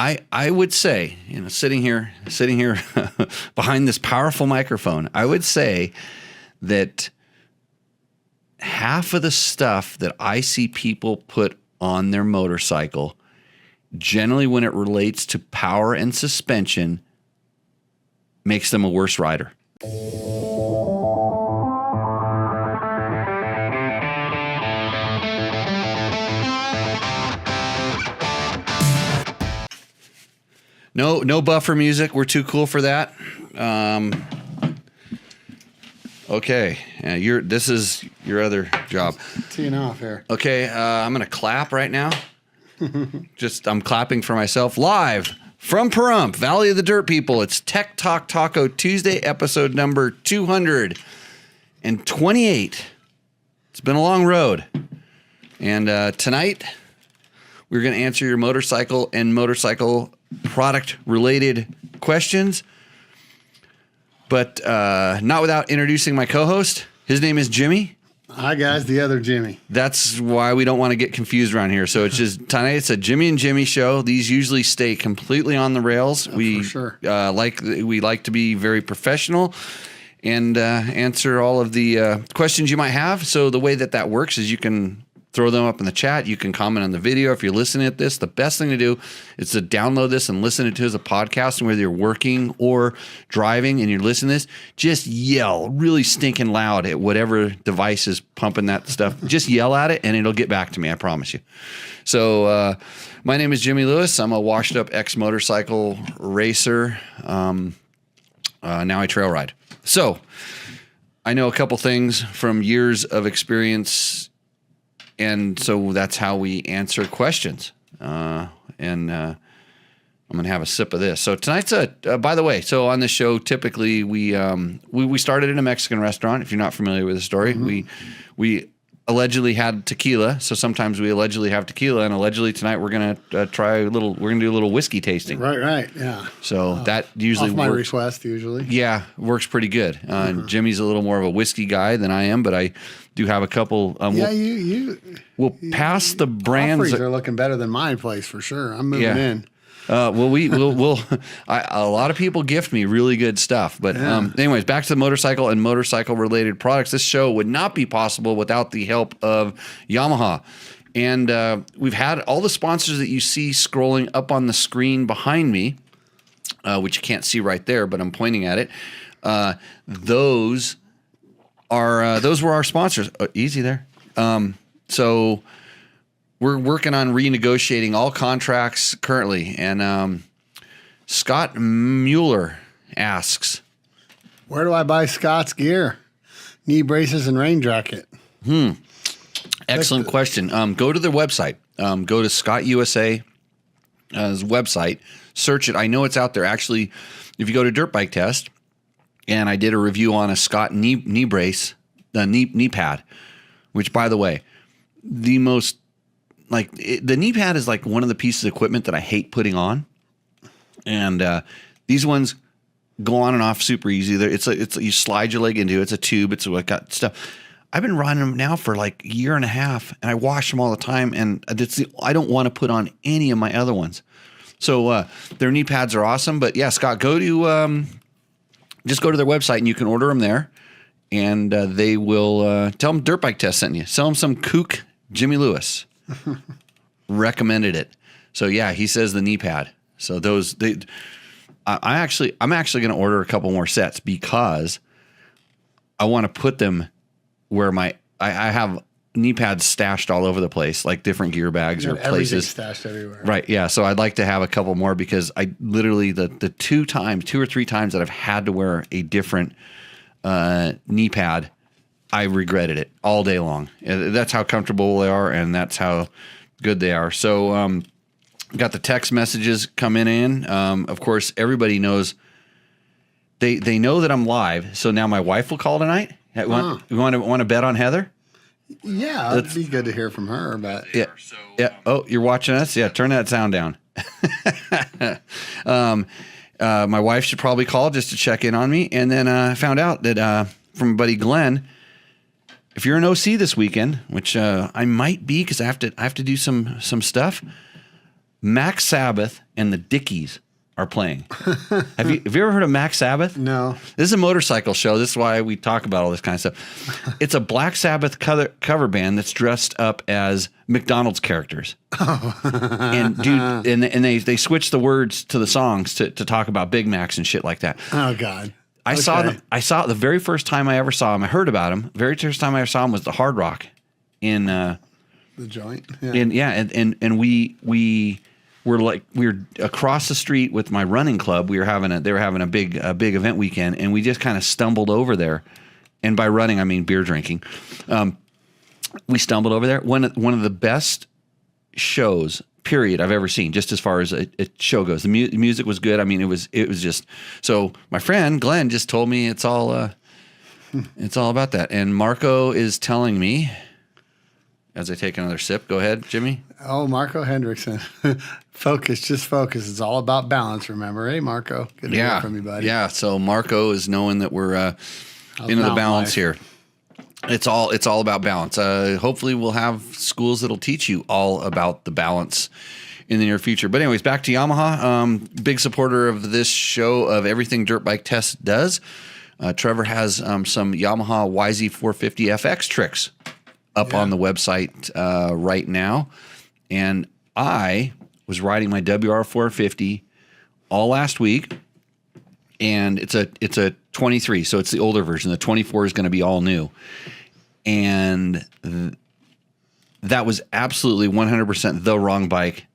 I would say, sitting here behind this powerful microphone, I would say that half of the stuff that I see people put on their motorcycle, generally when it relates to power and suspension, makes them a worse rider. No buffer music. We're too cool for that. Okay, this is your other job. Teeing off here. Okay, I'm gonna clap right now. I'm clapping for myself live from Pahrump, Valley of the Dirt People. It's Tech Talk Taco Tuesday, episode number 228. It's been a long road, and tonight we're gonna answer your motorcycle and motorcycle product related questions, but not without introducing my co-host. His name is Jimmy. Hi guys, the other Jimmy. That's why we don't want to get confused around here. So it's just tonight. It's a Jimmy and Jimmy show. These usually stay completely on the rails. For sure. We like to be very professional and answer all of the questions you might have. So the way that works is you can throw them up in the chat. You can comment on the video. If you're listening at this, the best thing to do is to download this and listen to it as a podcast. And whether you're working or driving and you're listening to this, just yell really stinking loud at whatever device is pumping that stuff. Just yell at it and it'll get back to me. I promise you. So my name is Jimmy Lewis. I'm a washed up ex-motorcycle racer. Now I trail ride. So I know a couple things from years of experience, and so that's how we answer questions. I'm going to have a sip of this. So tonight's by the way, so on this show, typically we started in a Mexican restaurant. If you're not familiar with the story, we allegedly had tequila. So sometimes we allegedly have tequila, and allegedly tonight we're going to do a little whiskey tasting. Right. Yeah. So that usually off my works. request usually. Yeah, works pretty good. Jimmy's a little more of a whiskey guy than I am, but I do have a couple. We'll pass the brands. Offerings are looking better than my place for sure. I'm moving in. We'll a lot of people gift me really good stuff. But anyways, back to the motorcycle and motorcycle related products. This show would not be possible without the help of Yamaha. And we've had all the sponsors that you see scrolling up on the screen behind me, which you can't see right there, but I'm pointing at it. Those were our sponsors. Easy there. So we're working on renegotiating all contracts currently. And Scott Mueller asks, where do I buy Scott's gear? Knee braces and rain jacket. Excellent question. Go to their website. Go to Scott USA's website. Search it. I know it's out there. Actually, if you go to Dirt Bike Test, and I did a review on a Scott knee brace, the knee pad, which, by the way, the knee pad is like one of the pieces of equipment that I hate putting on, and these ones go on and off super easy. It's you slide your leg into it. It's a tube. It's got stuff. I've been riding them now for like a year and a half, and I wash them all the time. And I don't want to put on any of my other ones. So their knee pads are awesome. But yeah, Scott, just go to their website and you can order them there, and they will tell them Dirt Bike Test sent you. Sell them some kook Jimmy Lewis recommended it. So yeah, he says the knee pad. So I'm actually going to order a couple more sets because I want to put them where I have knee pads stashed all over the place, like different gear bags or places stashed everywhere. Right. Yeah. So I'd like to have a couple more because I literally the two or three times that I've had to wear a different knee pad, I regretted it all day long. That's how comfortable they are, and that's how good they are. So got the text messages coming in. Of course, everybody knows they know that I'm live. So now my wife will call tonight. You want to bet on Heather? Yeah, it'd be good to hear from her. But yeah. Oh, you're watching us? Yeah, turn that sound down. My wife should probably call just to check in on me. And then I found out that from buddy Glenn, if you're an OC this weekend, which I might be because I have to do some stuff, Mac Sabbath and the Dickies are playing. Have you ever heard of Mac Sabbath? No. This is a motorcycle show. This is why we talk about all this kind of stuff. It's a Black Sabbath cover band that's dressed up as McDonald's characters. And dude, and they switch the words to the songs to talk about Big Macs and shit like that. Oh God. I saw the very first time I ever saw him. I heard about him. The very first time I ever saw him was the Hard Rock in the joint. Yeah. And we were across the street with my running club. They were having a big event weekend, and we just kind of stumbled over there. And by running, I mean beer drinking. We stumbled over there. One of the best shows, period, I've ever seen, just as far as a show goes. The music was good. I mean, it was just so. My friend Glenn just told me it's all about that. And Marco is telling me, as I take another sip. Go ahead, Jimmy. Oh, Marco Hendrickson. Just focus. It's all about balance, remember? Hey, Marco. Good to hear from you, buddy. Yeah, so Marco is knowing that we're into the balance here. It's all about balance. Hopefully we'll have schools that'll teach you all about the balance in the near future. But anyways, back to Yamaha. Big supporter of this show, of everything Dirt Bike Test does. Trevor has some Yamaha YZ450FX tricks up on the website right now. And I was riding my WR450 all last week, and it's a 23, so it's the older version. The 24 is going to be all new. And that was absolutely 100% the wrong bike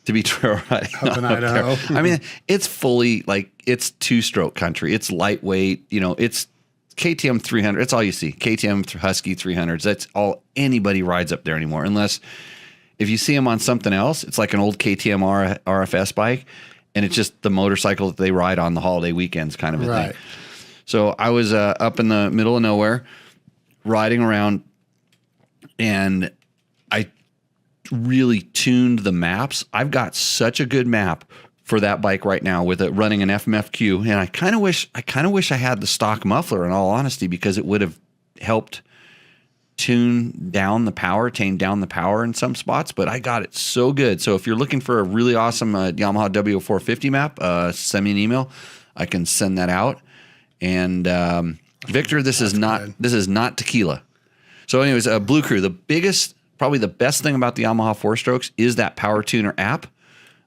to be trail riding up in Idaho. I mean, it's fully it's two-stroke country. It's lightweight. It's KTM 300. That's all you see. KTM Husky 300s. That's all anybody rides up there anymore. Unless if you see them on something else, it's like an old KTM RFS bike, and it's just the motorcycle that they ride on the holiday weekends kind of a thing. So I was up in the middle of nowhere riding around, and I really tuned the maps. I've got such a good map for that bike right now with it running an FMFQ, and I kind of wish I had the stock muffler, in all honesty, because it would have helped tame down the power in some spots. But I got it so good. So if you're looking for a really awesome Yamaha W450 map, send me an email. I can send that out. And Victor, this is not tequila. So anyways, Blue Crew, probably the best thing about the Yamaha 4-strokes is that Power Tuner app.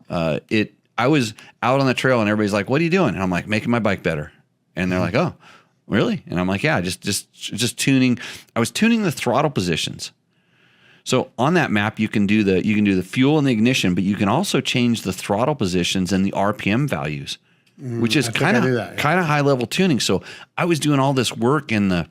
I was out on the trail and everybody's like, "What are you doing?" And I'm like, "Making my bike better." And they're like, "Oh, really?" And I'm like, "Yeah, just tuning." I was tuning the throttle positions. So on that map, you can do the fuel and the ignition, but you can also change the throttle positions and the RPM values, which is kind of high level tuning. So I was doing all this work in the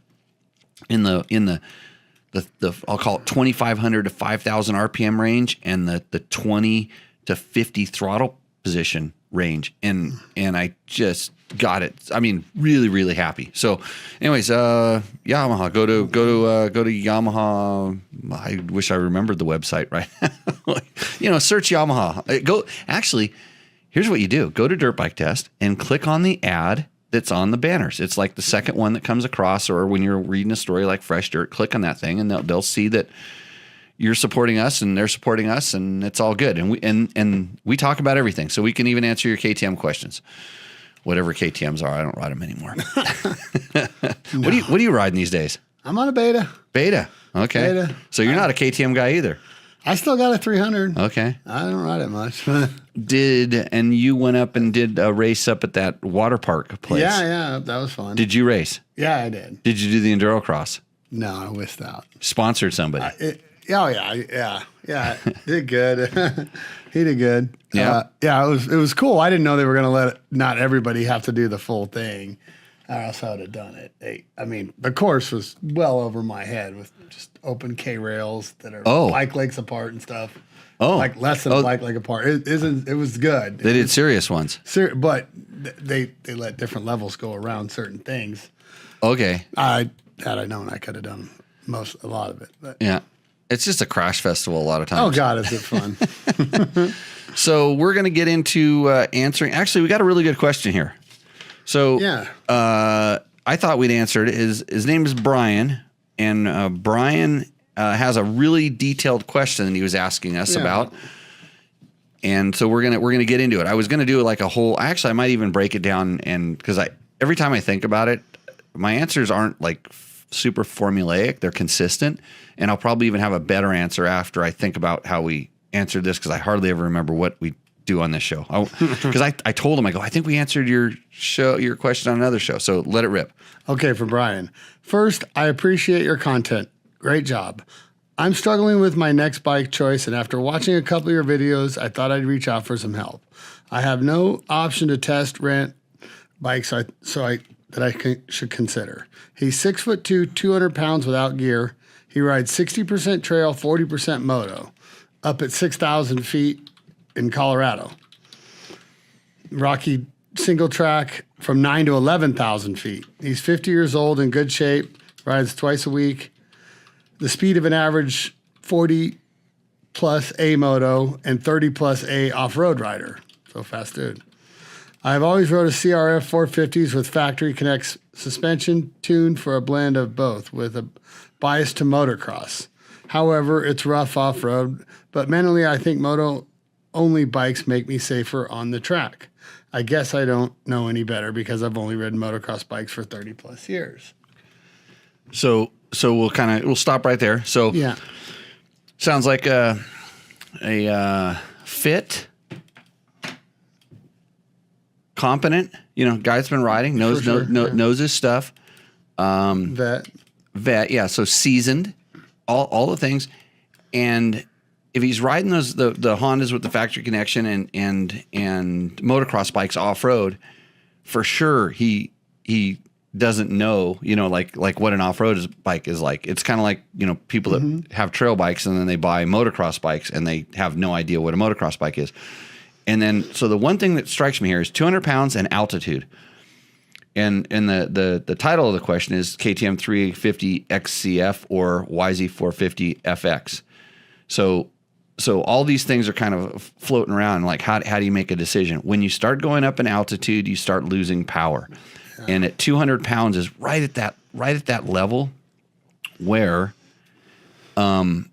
I'll call it 2,500 to 5,000 RPM range, and the 20 to 50 throttle position range, and I just got it. I mean, really, really happy. So, anyways, Yamaha. Go to Yamaha. I wish I remembered the website right now. Search Yamaha. Actually, here's what you do: go to Dirt Bike Test and click on the ad that's on the banners. It's like the second one that comes across, or when you're reading a story like Fresh Dirt, click on that thing, and they'll see that you're supporting us and they're supporting us, and it's all good. And we talk about everything, so we can even answer your KTM questions, whatever KTMs are. I don't ride them anymore. No. What are you riding these days? I'm on a Beta. Beta. Okay. Beta. So you're not a KTM guy either. I still got a 300. Okay. I don't ride it much. And you went up and did a race up at that water park place. Yeah, that was fun. Did you race? Yeah, I did. Did you do the enduro cross? No, I missed out. Sponsored somebody. Yeah. Did good. He did good. Yeah. It was cool. I didn't know they were going to let not everybody have to do the full thing, or else I would have done it. The course was well over my head with just open K rails that are bike legs apart and stuff. Like less than a bike leg apart. It was good. They did serious ones. But they let different levels go around certain things. Okay. Had I known, I could have done a lot of it. But. Yeah. It's just a crash festival a lot of times. Oh, God, is it fun. So we're going to get into answering. Actually, we got a really good question here. So I thought we'd answer it. His name is Brian, and Brian has a really detailed question that he was asking us about. And so we're gonna get into it. I was gonna do like a whole. Actually, I might even break it down, and because every time I think about it, my answers aren't like super formulaic. They're consistent, and I'll probably even have a better answer after I think about how we answered this, because I hardly ever remember what we do on this show. Because I told him, I go, I think we answered your question on another show. So let it rip. Okay, for Brian. First, I appreciate your content. Great job. I'm struggling with my next bike choice, and after watching a couple of your videos, I thought I'd reach out for some help. I have no option to test rent bikes, should consider. He's 6'2", 200 pounds without gear. He rides 60% trail, 40% moto, up at 6,000 feet in Colorado. Rocky single track from 9 to 11,000 feet. He's 50 years old, in good shape, rides twice a week. The speed of an average 40 plus A moto and 30 plus A off-road rider. So fast dude. I've always rode a CRF 450s with factory connects suspension tuned for a blend of both with a bias to motocross. However, it's rough off-road, but mentally I think moto-only bikes make me safer on the track. I guess I don't know any better because I've only ridden motocross bikes for 30 plus years. So we'll stop right there. So yeah, sounds like a fit, competent, guy that's been riding, knows his stuff. Vet, yeah. So seasoned, all the things, and if he's riding the Hondas with the factory connection and motocross bikes off road, for sure he doesn't know, like what an off-road bike is like. It's kind of like, people that have trail bikes and then they buy motocross bikes and they have no idea what a motocross bike is. And then, so the one thing that strikes me here is 200 pounds and altitude. And the title of the question is KTM 350 XCF or YZ450 FX. So all these things are kind of floating around. Like, how do you make a decision? When you start going up in altitude, you start losing power. And at 200 pounds is right at that level where the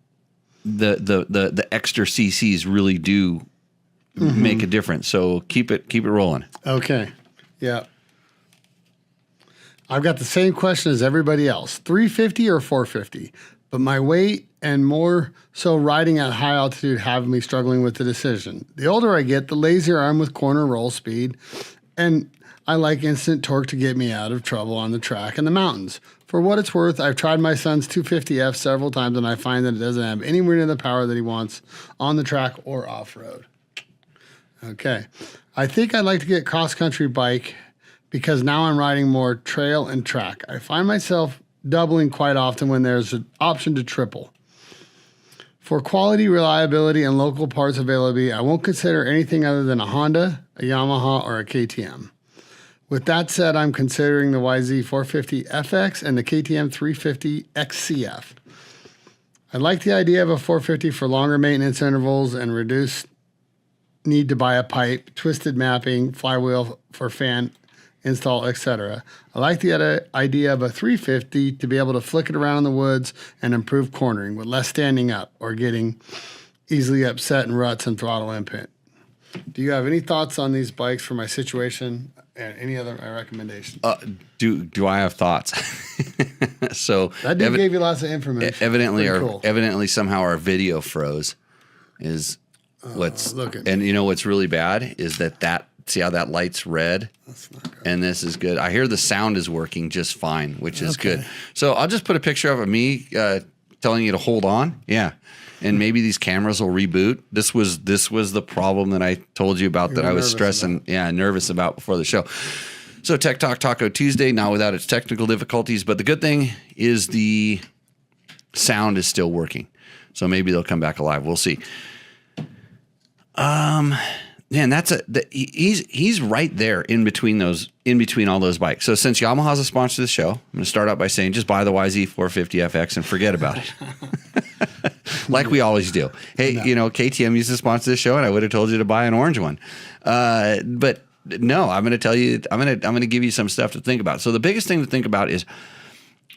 extra CCs really do make a difference. So keep it rolling. Okay. Yeah. I've got the same question as everybody else. 350 or 450? But my weight and more so riding at high altitude have me struggling with the decision. The older I get, the lazier I'm with corner roll speed, and I like instant torque to get me out of trouble on the track and the mountains. For what it's worth, I've tried my son's 250F several times, and I find that it doesn't have anywhere near the power that he wants on the track or off-road. Okay. I think I'd like to get cross-country bike because now I'm riding more trail and track. I find myself doubling quite often when there's an option to triple. For quality, reliability, and local parts availability, I won't consider anything other than a Honda, a Yamaha, or a KTM. With that said, I'm considering the YZ450 FX and the KTM 350 XCF. I like the idea of a 450 for longer maintenance intervals and reduced need to buy a pipe, twisted mapping, flywheel for fan install, etc. I like the idea of a 350 to be able to flick it around in the woods and improve cornering with less standing up or getting easily upset in ruts and throttle input. Do you have any thoughts on these bikes for my situation and any other recommendations? Do I have thoughts? So that dude gave you lots of information. Evidently somehow our video froze. Is what's and what's really bad is that see how that light's red? That's not good. And this is good. I hear the sound is working just fine, which is good. So I'll just put a picture of me telling you to hold on. Yeah. And maybe these cameras will reboot. This was the problem that I told you about that I was stressing, nervous about before the show. So Tech Talk Taco Tuesday, not without its technical difficulties, but the good thing is the sound is still working. So maybe they'll come back alive. We'll see. Man, he's right there in between all those bikes. So since Yamaha's a sponsor of the show, I'm going to start out by saying just buy the YZ450FX and forget about it. Like we always do. Hey, KTM used to sponsor this show, and I would have told you to buy an orange one. But no, I'm going to tell you, I'm going to give you some stuff to think about. So the biggest thing to think about is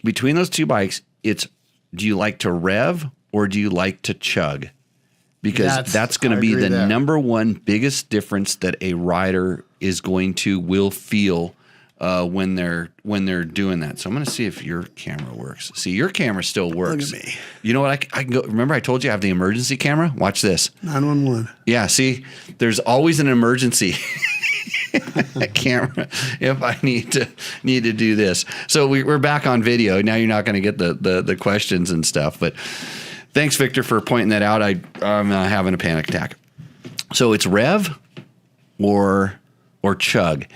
between those two bikes, it's do you like to rev or do you like to chug? because that's going to be the number one biggest difference that a rider will feel when they're doing that. So I'm going to see if your camera works. See, your camera still works. Look at me. You know what? I can go. Remember, I told you I have the emergency camera. Watch this. 911. Yeah. See, there's always an emergency camera if I need to do this. So we're back on video. Now you're not going to get the questions and stuff. But thanks, Victor, for pointing that out. I'm having a panic attack. So it's Rev or Chug.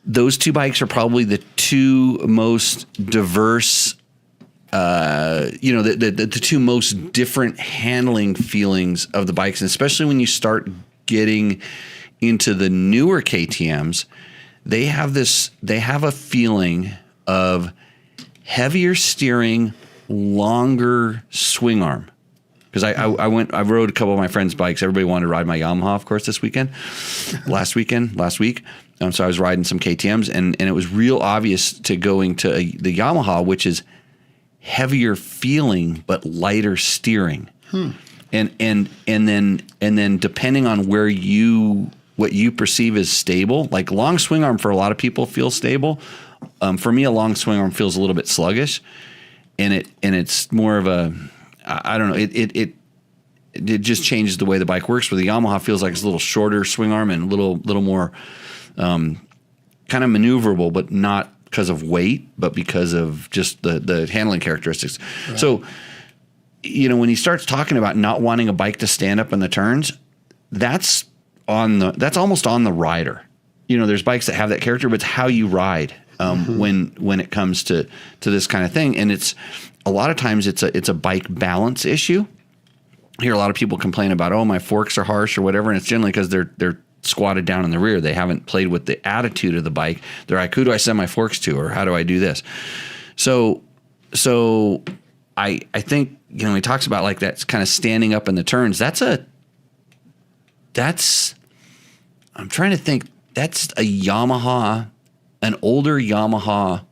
Those two bikes are probably the two most diverse, the two most different handling feelings of the bikes. And especially when you start getting into the newer KTMs, they have a feeling of heavier steering, longer swing arm. Because I rode a couple of my friends' bikes. Everybody wanted to ride my Yamaha, of course, last week. So I was riding some KTMs, and it was real obvious to going to the Yamaha, which is heavier feeling but lighter steering. And then depending on what you perceive as stable, like long swing arm for a lot of people feels stable. For me, a long swing arm feels a little bit sluggish, and it's more of a, I don't know, it just changes the way the bike works. Where the Yamaha feels like it's a little shorter swing arm and a little more kind of maneuverable, but not because of weight, but because of just the handling characteristics. Right. So, when he starts talking about not wanting a bike to stand up in the turns, that's almost on the rider. There's bikes that have that character, but it's how you ride when it comes to this kind of thing. And it's a lot of times it's a bike balance issue. I hear a lot of people complain about, my forks are harsh or whatever, and it's generally because they're squatted down in the rear. They haven't played with the attitude of the bike. They're like, who do I send my forks to, or how do I do this? So I think, he talks about like that kind of standing up in the turns. I'm trying to think, that's a Yamaha, an older Yamaha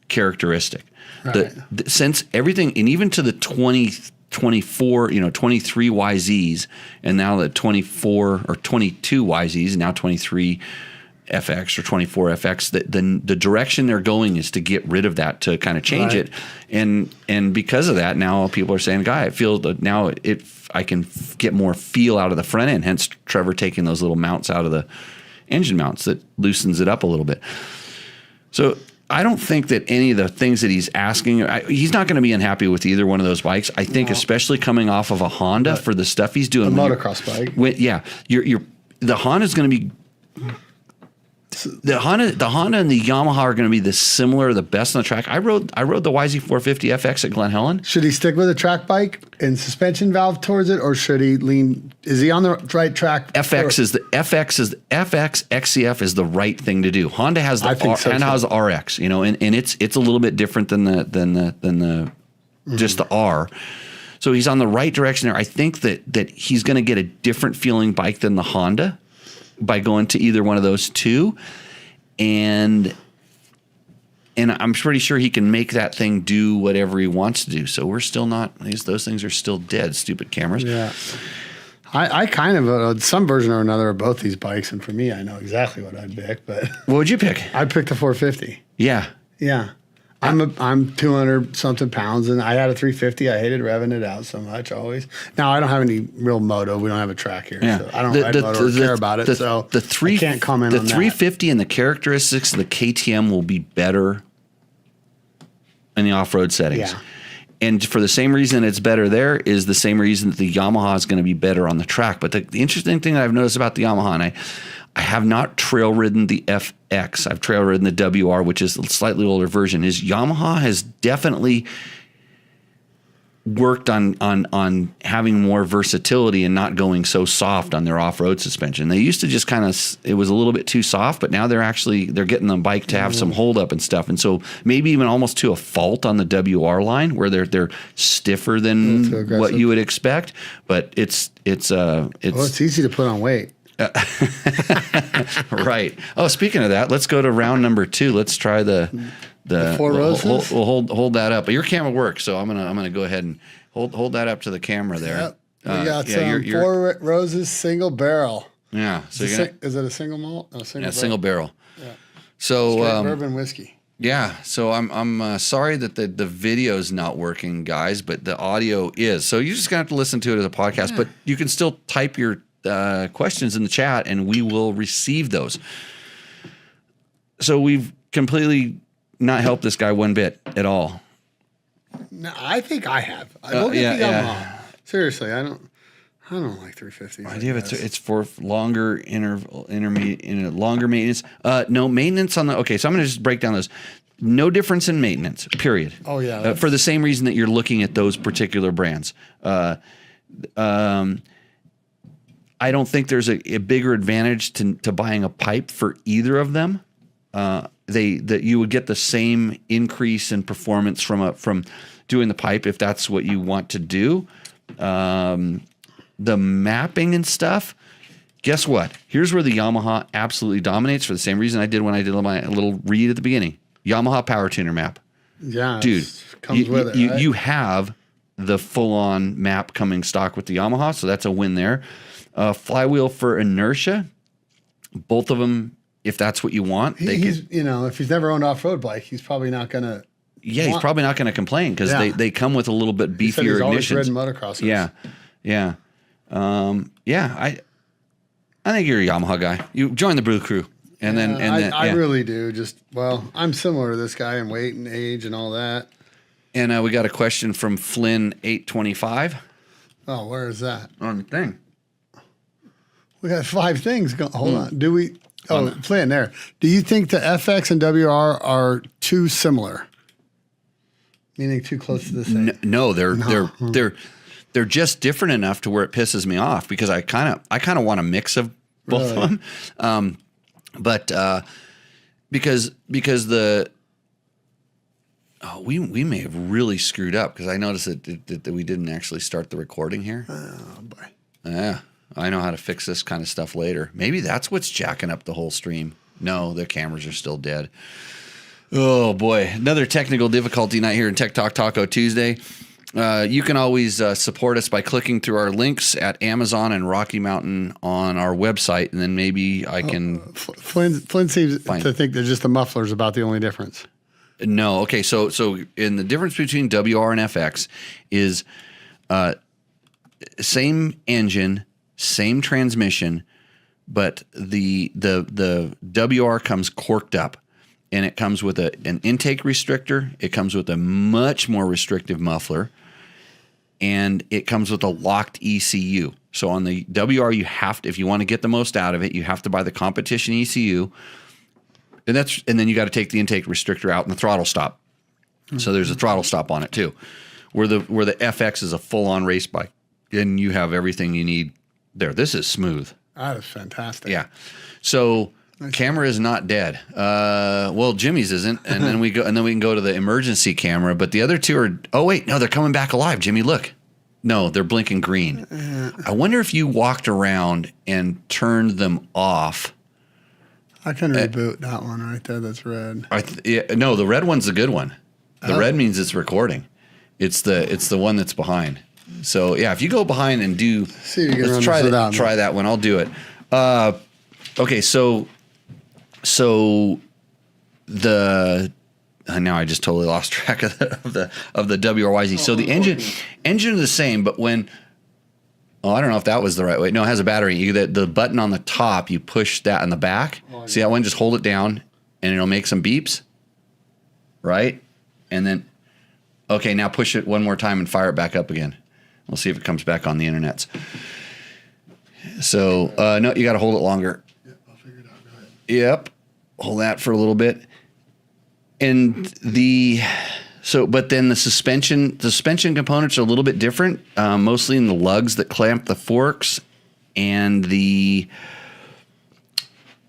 characteristic. Right. Since everything, and even to the 24, 23 YZs, and now the 24 or 22 YZs, and now 23 FX or 24 FX, the direction they're going is to get rid of that, to kind of change it. And because of that, now people are saying, I feel that now I can get more feel out of the front end. Hence Trevor taking those little mounts out of the engine mounts that loosens it up a little bit. So I don't think that any of the things that he's asking, he's not going to be unhappy with either one of those bikes. I think especially coming off of a Honda for the stuff he's doing. The motocross bike. The Honda's going to be, the Honda and the Yamaha are going to be the best on the track. I rode the YZ450 FX at Glen Helen. Should he stick with a track bike and suspension valve towards it, or should he lean? Is he on the right track? FX XCF is the right thing to do. Honda has the RX, and it's a little bit different than the just the R. So he's on the right direction there. I think that he's going to get a different feeling bike than the Honda by going to either one of those two, and I'm pretty sure he can make that thing do whatever he wants to do. So we're still not; those things are still dead. Stupid cameras. Yeah, I kind of some version or another of both these bikes, and for me, I know exactly what I'd pick. But what would you pick? I picked the 450. Yeah. I'm 200 something pounds, and I had a 350. I hated revving it out so much always. Now I don't have any real moto. We don't have a track here, so I don't ride moto or care about it. So I can't comment on that. The 350 and the characteristics of the KTM will be better in the off-road settings. Yeah. And for the same reason it's better there is the same reason that the Yamaha is going to be better on the track. But the interesting thing that I've noticed about the Yamaha, and I have not trail ridden the FX. I've trail ridden the WR, which is a slightly older version. Is Yamaha has definitely worked on having more versatility and not going so soft on their off-road suspension. They used to just it was a little bit too soft, but now they're getting the bike to have some hold up and stuff. And so maybe even almost to a fault on the WR line where they're stiffer than what you would expect. But it's easy to put on weight. Right. Oh, speaking of that, let's go to round number 2. Let's try the Four Roses. We'll hold that up. But your camera works, so I'm gonna go ahead and hold that up to the camera there. Yep. We got yeah, some Four Roses single barrel. Yeah. So is it a single malt? No, single barrel. Yeah. So bourbon whiskey. Yeah. So I'm sorry that the video's not working, guys, but the audio is. So you're just gonna have to listen to it as a podcast. But you can still type your questions in the chat, and we will receive those. So we've completely not helped this guy one bit at all. No, I think I have. I don't get the Yamaha. Seriously, I don't like 350s. I do. It's for longer intermediate, longer maintenance. No maintenance on the. Okay, so I'm going to just break down those. No difference in maintenance. Period. Oh yeah. For the same reason that you're looking at those particular brands. I don't think there's a bigger advantage to buying a pipe for either of them. That you would get the same increase in performance from doing the pipe if that's what you want to do. The mapping and stuff, guess what? Here's where the Yamaha absolutely dominates for the same reason I did when I did my little read at the beginning. Yamaha Power Tuner map. Yeah, dude, comes with it. Right? You have the full-on map coming stock with the Yamaha, so that's a win there. Flywheel for inertia, both of them. If that's what you want, if he's never owned off-road bike, he's probably not gonna. Yeah, he's probably not going to complain because they come with a little bit beefier ignition. Ridden motocrossers. Yeah. I think you're a Yamaha guy. You join the Brew Crew, and then I really do. I'm similar to this guy in weight and age and all that. And we got a question from Flynn 825. Oh, where is that on the thing? We got 5 things. Hold on. Do we? Oh, Flynn, there. Do you think the FX and WR are too similar? Meaning too close to the same? No, they're just different enough to where it pisses me off because I kind of want a mix of both of them. But because we may have really screwed up because I noticed that we didn't actually start the recording here. Oh boy. Yeah, I know how to fix this kind of stuff later. Maybe that's what's jacking up the whole stream. No, the cameras are still dead. Oh boy, another technical difficulty night here in Tech Talk Taco Tuesday. You can always support us by clicking through our links at Amazon and Rocky Mountain on our website, and then maybe I can. Flynn seems to think that just the muffler's about the only difference. No, okay. So in the difference between WR and FX is same engine, same transmission, but the WR comes corked up. And it comes with an intake restrictor. It comes with a much more restrictive muffler. And it comes with a locked ECU. So on the WR, you have to, if you want to get the most out of it, you have to buy the competition ECU. And then you got to take the intake restrictor out and the throttle stop. Mm-hmm. So there's a throttle stop on it too. Where the FX is a full-on race bike. And you have everything you need there. This is smooth. That is fantastic. Yeah. So camera is not dead. Well, Jimmy's isn't, and then we can go to the emergency camera. But the other two are. Oh wait, no, they're coming back alive. Jimmy, look. No, they're blinking green. I wonder if you walked around and turned them off. I can reboot that one right there. That's red. No, the red one's the good one. The red means it's recording. It's the one that's behind. So yeah, if you go behind and do, let's try that one. I'll do it. Okay, so now I just totally lost track of the WRYZ. So the engine is the same, but when I don't know if that was the right way. No, it has a battery. The button on the top, you push that in the back. See that one? Just hold it down, and it'll make some beeps. Right, and then now push it one more time and fire it back up again. We'll see if it comes back on the internets. So no, you got to hold it longer. Yep, I'll figure it out. Go ahead. Yep. Hold that for a little bit. And but then the suspension components are a little bit different, mostly in the lugs that clamp the forks and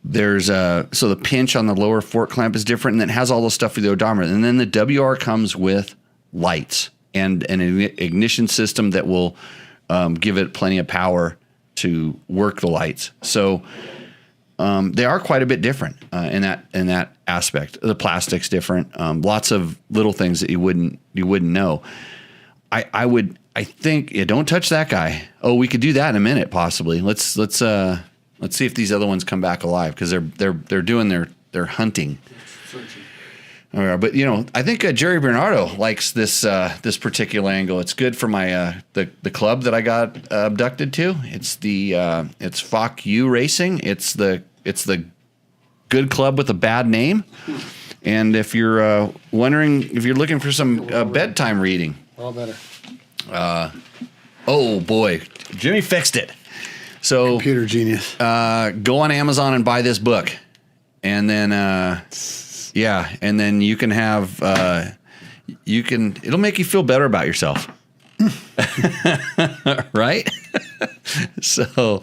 there's so the pinch on the lower fork clamp is different, and it has all the stuff for the odometer. And then the WR comes with lights and an ignition system that will give it plenty of power to work the lights. So they are quite a bit different in that aspect. The plastic's different. Lots of little things that you wouldn't know. I would I think don't touch that guy. Oh, we could do that in a minute, possibly. Let's see if these other ones come back alive because they're doing their hunting. All right, but I think Jerry Bernardo likes this particular angle. It's good for my the club that I got abducted to. It's it's Fuck You Racing. It's the good club with a bad name. And if you're wondering if you're looking for some bedtime reading, all better. Oh boy, Jimmy fixed it. So computer genius. Go on Amazon and buy this book, and then and then you can have it'll make you feel better about yourself. Right? So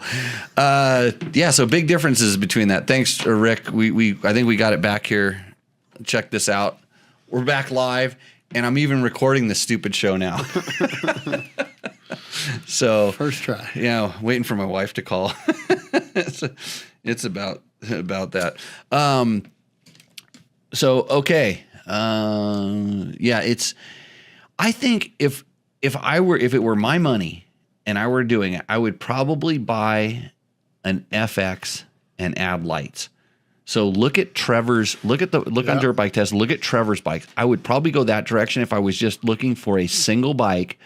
so big differences between that. Thanks, Rick. I think we got it back here. Check this out. We're back live, and I'm even recording this stupid show now. So first try. Yeah, waiting for my wife to call. It's about that. So okay. It's I think if it were my money and I were doing it, I would probably buy an FX and add lights. So look at Trevor's, on Dirt Bike Test, look at Trevor's bike. I would probably go that direction if I was just looking for a single bike,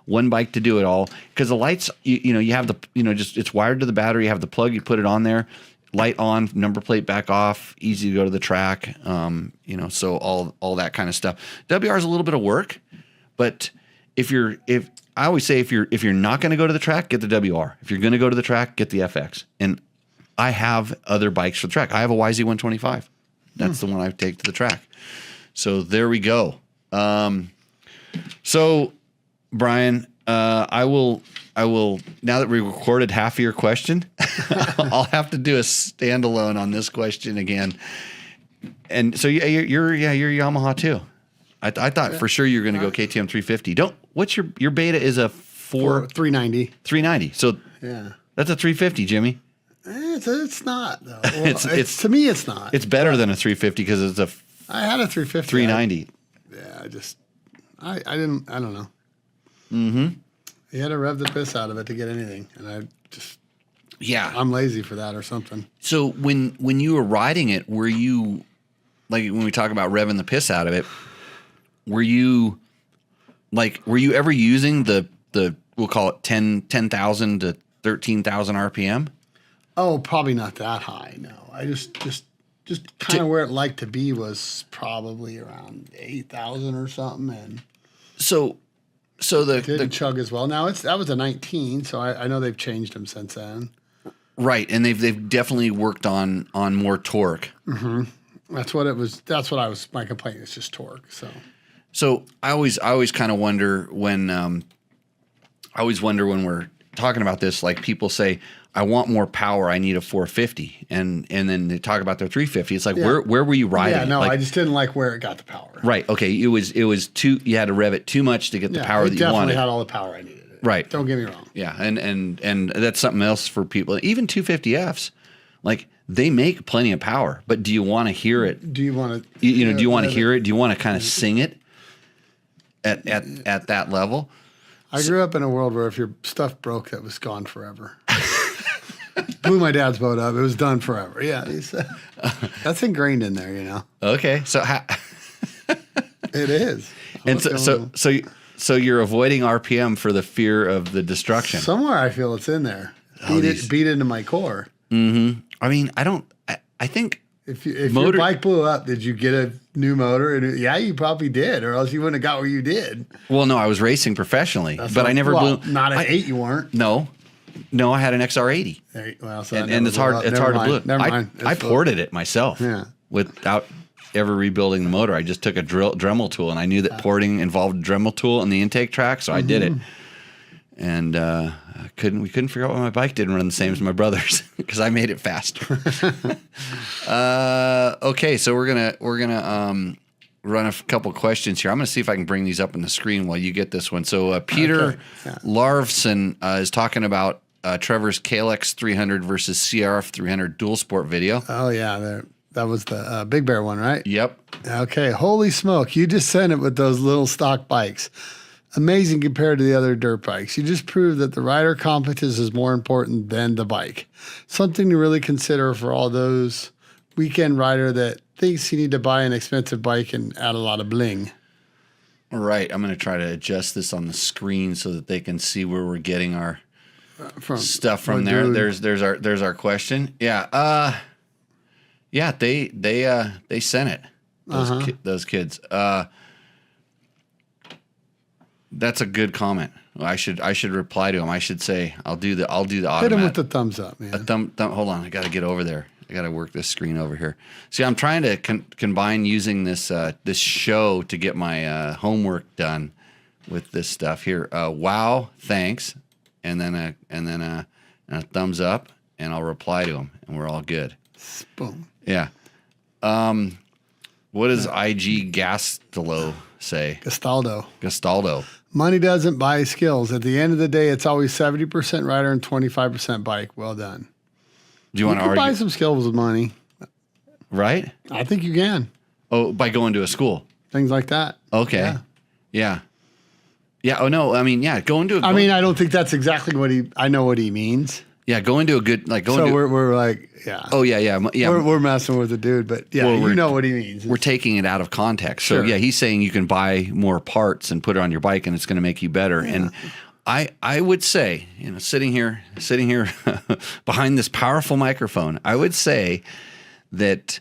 one bike to do it all. Because the lights, you have it's wired to the battery, you have the plug, you put it on there, light on, number plate back off, easy to go to the track, so all that kind of stuff. WR is a little bit of work, but I always say if you're not going to go to the track, get the WR. If you're going to go to the track, get the FX. And I have other bikes for the track. I have a YZ125. That's the one I take to the track. So there we go. So Brian, I will now that we recorded half of your question, I'll have to do a standalone on this question again. And so you're Yamaha too. I thought for sure you're going to go KTM 350. What's your beta is a 390. 390. So yeah, that's a 350, Jimmy. It's not though. Well, it's to me it's not. It's better than a 350 because it's I had a 350. 390. I don't know. Mm-hmm. You had to rev the piss out of it to get anything, and I'm lazy for that or something. So when you were riding it, were you like when we talk about revving the piss out of it? Were you ever using the we'll call it 10,000 to 13,000 RPM? Oh, probably not that high. No, I just kind of where it liked to be was probably around 8,000 or something, and so the chug as well. Now that was a 19, so I know they've changed them since then. Right, and they've definitely worked on more torque. Mm-hmm. That's what it was. That's what my complaint is, just torque. So I always kind of wonder when we're talking about this, like people say, I want more power, I need a 450, and then they talk about their 350. It's like where were you riding? Yeah, no, like, I just didn't like where it got the power. Right. Okay. It was too. You had to rev it too much to get the power that you wanted. Definitely had all the power I needed. Right. Don't get me wrong. Yeah, and that's something else for people. Even 250Fs, like they make plenty of power, but do you want to hear it? Do you want to? Do you want to hear it? Do you want to kind of sing it at that level? I grew up in a world where if your stuff broke, that was gone forever. Blew my dad's boat up. It was done forever. Yeah, that's ingrained in there, Okay, so it is. And so you're avoiding RPM for the fear of the destruction. Somewhere I feel it's in there. Beat into my core. Mm-hmm. I mean, I think if your bike blew up, did you get a new motor? And yeah, you probably did, or else you wouldn't have got where you did. Well, no, I was racing professionally, I never blew. Not an 8, you weren't. No, I had an XR80. And it's hard to blue. Never mind. I ported it myself without ever rebuilding the motor. I just took a Dremel tool, and I knew that porting involved a Dremel tool in the intake track, so I did it. And we couldn't figure out why my bike didn't run the same as my brother's because I made it faster. Okay, so we're gonna run a couple questions here. I'm gonna see if I can bring these up on the screen while you get this one. So Peter Larvson is talking about Trevor's KLX 300 versus CRF 300 dual sport video. Oh yeah, that was the Big Bear one, right? Yep. Okay, holy smoke! You just sent it with those little stock bikes. Amazing compared to the other dirt bikes. You just proved that the rider competence is more important than the bike. Something to really consider for all those weekend rider that thinks you need to buy an expensive bike and add a lot of bling. All right. I'm going to try to adjust this on the screen so that they can see where we're getting our stuff from there. Dude. There's our question. Yeah. Yeah, they sent it. Those kids. That's a good comment. I should reply to him. I should say I'll do the automatic. Hit him with the thumbs up, man. A thumb. Hold on, I got to get over there. I got to work this screen over here. See, I'm trying to combine using this show to get my homework done with this stuff here. Wow, thanks, and then a thumbs up, and I'll reply to him, and we're all good. Boom. Yeah. What does IG Gastaldo say? Gastaldo. Money doesn't buy skills. At the end of the day, it's always 70% rider and 25% bike. Well done. Do you want to argue? argue? Buy some skills with money. Right? I think you can. Oh, by going to a school. Things like that. Okay. Yeah. Oh, no. I mean, yeah, going to a... I don't think that's exactly I know what he means. Yeah, going to a good... we're like, yeah. Oh, yeah. We're messing with the dude, but yeah, you know what he means. We're taking it out of context. So, yeah, he's saying you can buy more parts and put it on your bike and it's going to make you better. Yeah. And I would say, sitting here behind this powerful microphone, I would say that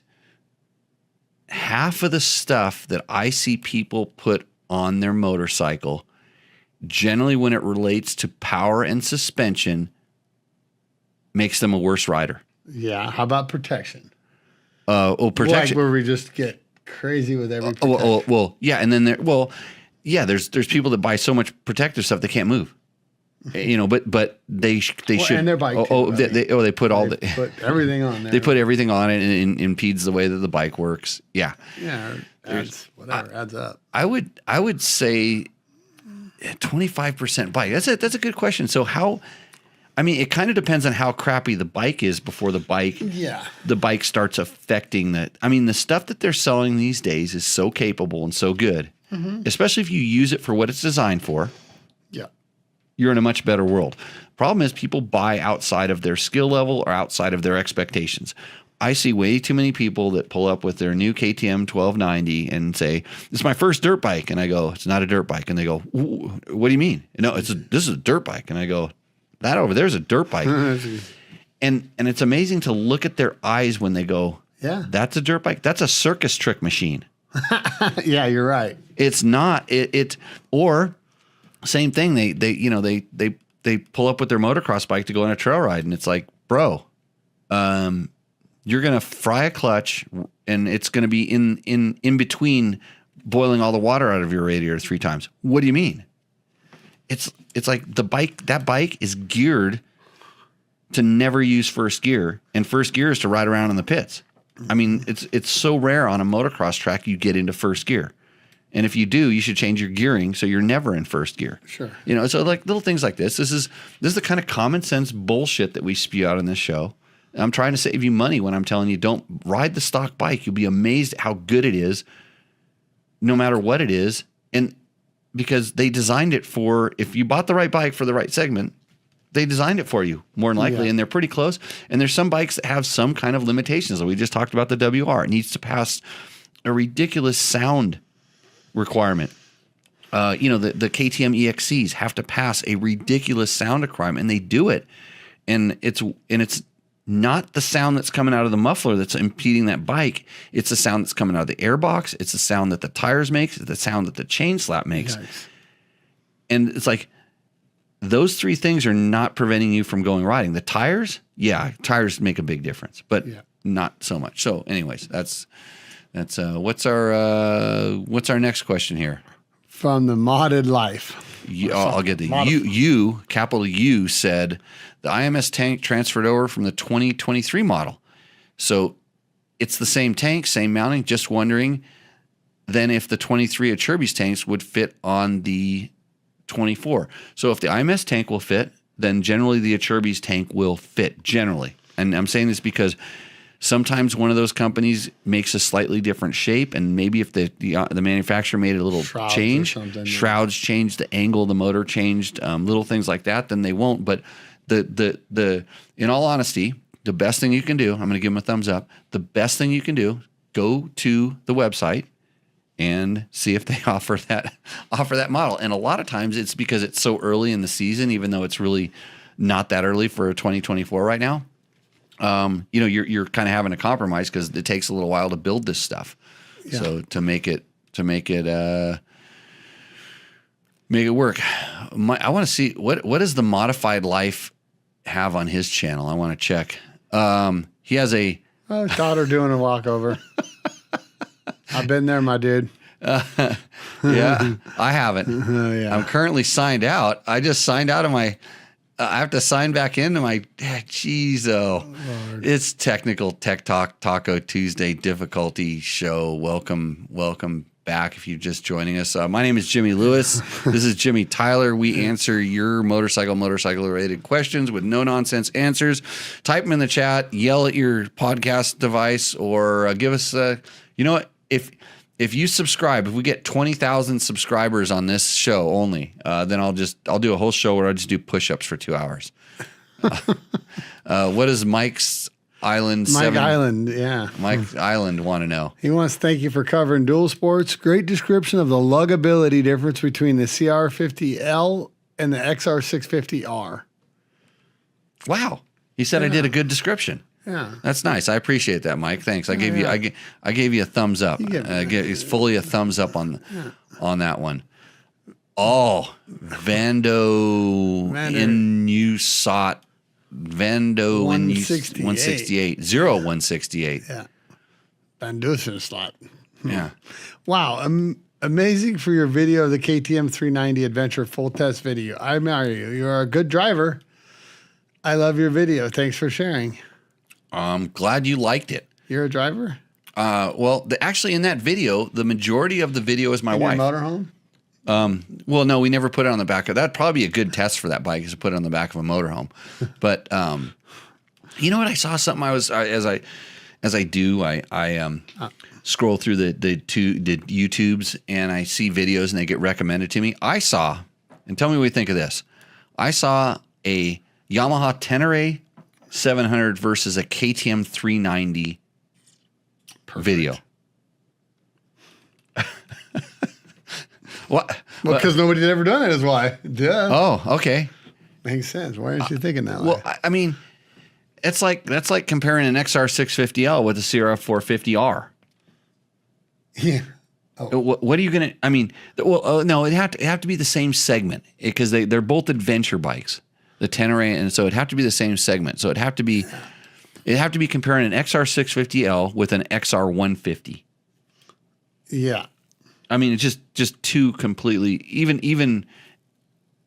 half of the stuff that I see people put on their motorcycle, generally when it relates to power and suspension, makes them a worse rider. Yeah. How about protection? Protection. Like where we just get crazy with every protection. Well, yeah. And then there's people that buy so much protective stuff they can't move. But they should. And their bike. They put everything on there. They put everything on it and impedes the way that the bike works. Yeah. Yeah. Adds up. I would say 25% bike. That's a good question. So how? I mean, it kind of depends on how crappy the bike is before the bike starts affecting that. I mean, the stuff that they're selling these days is so capable and so good, especially if you use it for what it's designed for. Yeah. You're in a much better world. Problem is people buy outside of their skill level or outside of their expectations. I see way too many people that pull up with their new KTM 1290 and say, "It's my first dirt bike." And I go, "It's not a dirt bike." And they go, "What do you mean?" No, this is a dirt bike. And I go, "That over there is a dirt bike." and it's amazing to look at their eyes when they go, "Yeah, that's a dirt bike. That's a circus trick machine." Yeah, you're right. It's not or same thing. They pull up with their motocross bike to go on a trail ride, and it's like, bro, you're gonna fry a clutch, and it's gonna be in between boiling all the water out of your radiator 3 times. What do you mean? It's like that bike is geared to never use first gear, and first gear is to ride around in the pits. I mean, it's so rare on a motocross track you get into first gear. And if you do, you should change your gearing so you're never in first gear. Sure. So like little things like this. This is the kind of common sense bullshit that we spew out on this show. I'm trying to save you money when I'm telling you don't ride the stock bike. You'll be amazed at how good it is, no matter what it is. And because they designed it for, if you bought the right bike for the right segment, they designed it for you more than likely, and they're pretty close. And there's some bikes that have some kind of limitations. We just talked about the WR. It needs to pass a ridiculous sound requirement. The KTM EXCs have to pass a ridiculous sound requirement, and they do it. And it's not the sound that's coming out of the muffler that's impeding that bike. It's the sound that's coming out of the airbox. It's the sound that the tires makes. It's the sound that the chain slap makes. Nice. And it's like those 3 things are not preventing you from going riding. The tires, tires make a big difference, but not so much. So, anyways, that's what's our next question here? From the modded life. I'll get the you capital U said the IMS tank transferred over from the 2023 model. So it's the same tank, same mounting. Just wondering then if the 23 Acerbis tanks would fit on the 24. So if the IMS tank will fit, then generally the Acerbis tank will fit generally. And I'm saying this because Sometimes one of those companies makes a slightly different shape, and maybe if the manufacturer made a little shrouds changed, the angle of the motor changed, little things like that, then they won't. But the in all honesty, the best thing you can do, I'm going to give them a thumbs up. The best thing you can do, go to the website and see if they offer that model. And a lot of times it's because it's so early in the season, even though it's really not that early for 2024 right now. You're kind of having a compromise because it takes a little while to build this stuff. Yeah. So to make it work. I want to see what does the Modified Life have on his channel. I want to check. He has a daughter doing a walkover. I've been there, my dude. Yeah, I haven't. Yeah. I'm currently signed out. I just signed out of my. I have to sign back into my. Jeez, it's technical tech talk Taco Tuesday difficulty show. Welcome back if you're just joining us. My name is Jimmy Lewis. This is Jimmy Tyler. We answer your motorcycle related questions with no nonsense answers. Type them in the chat. Yell at your podcast device, or give us. You know what? If you subscribe, if we get 20,000 subscribers on this show only, then I'll do a whole show where I just do push-ups for 2 hours. What does Mike's Island? Mike Island want to know. He wants to thank you for covering dual sports. Great description of the luggability difference between the CR50L and the XR650R. Wow, he said I did a good description. Yeah, that's nice. I appreciate that, Mike. Thanks. I gave you a thumbs up. It's fully a thumbs up on that one. Oh, Vando Inusat Vando 168 0168. Yeah, Vandusen slot. Yeah. Wow. Amazing for your video of the KTM 390 Adventure full test video. I admire you. You are a good driver. I love your video. Thanks for sharing. I'm glad you liked it. You're a driver? Well, actually, in that video, the majority of the video is my wife. Your motorhome? Well, no, we never put it on the back of that'd probably be a good test for that bike is to put it on the back of a motorhome. But you know what? I saw something. As I scroll through the YouTubes and I see videos and they get recommended to me. I saw, and tell me what you think of this. I saw a Yamaha Tenere 700 versus a KTM 390 video. What? Well, because nobody's ever done it is why. Duh. Oh, okay. Makes sense. Why aren't you thinking that way? Well, I mean, that's like comparing an XR650L with a CR450R. Yeah. Oh. What are you going to, I mean, no, it'd have to be the same segment because they're both adventure bikes. The Tenere, and so it'd have to be the same segment. So it'd have to be comparing an XR650L with an XR150. Yeah. I mean, it's just two completely even.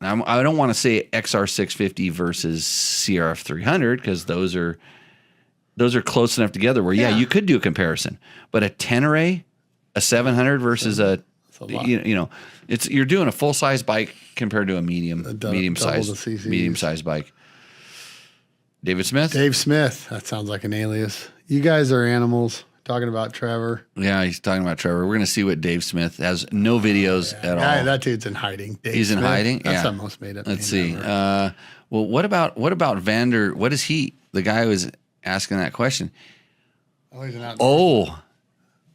I don't want to say XR650 versus CRF300 because those are close enough together where you could do a comparison. But a Tenere, a 700 versus you're doing a full size bike compared to a medium size bike. David Smith? Dave Smith. That sounds like an alias. You guys are animals. Talking about Trevor. Yeah, he's talking about Trevor. We're going to see what Dave Smith has. No videos at all. That dude's in hiding. He's in hiding? That's the most made up. Let's see. Well, what about Vander? What is he? The guy who was asking that question. Oh, he's an outdoor.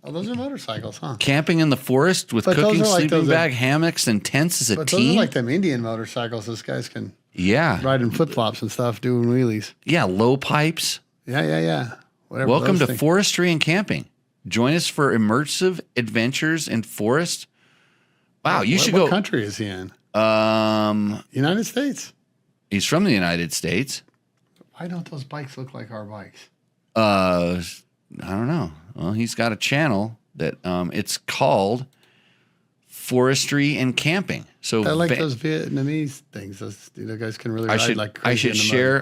Oh, those are motorcycles, huh? Camping in the forest with cooking, sleeping bag, hammocks, and tents as a team. Those are like them Indian motorcycles. Those guys can ride in flip-flops and stuff, doing wheelies. Yeah, low pipes. Yeah. Whatever. Welcome to forestry and camping. Join us for immersive adventures in forest. Wow, you should go. What country is he in? United States. He's from the United States. Why don't those bikes look like our bikes? I don't know. Well, he's got a channel that it's called Forestry and Camping. So I like those Vietnamese things. Those guys can really ride like crazy.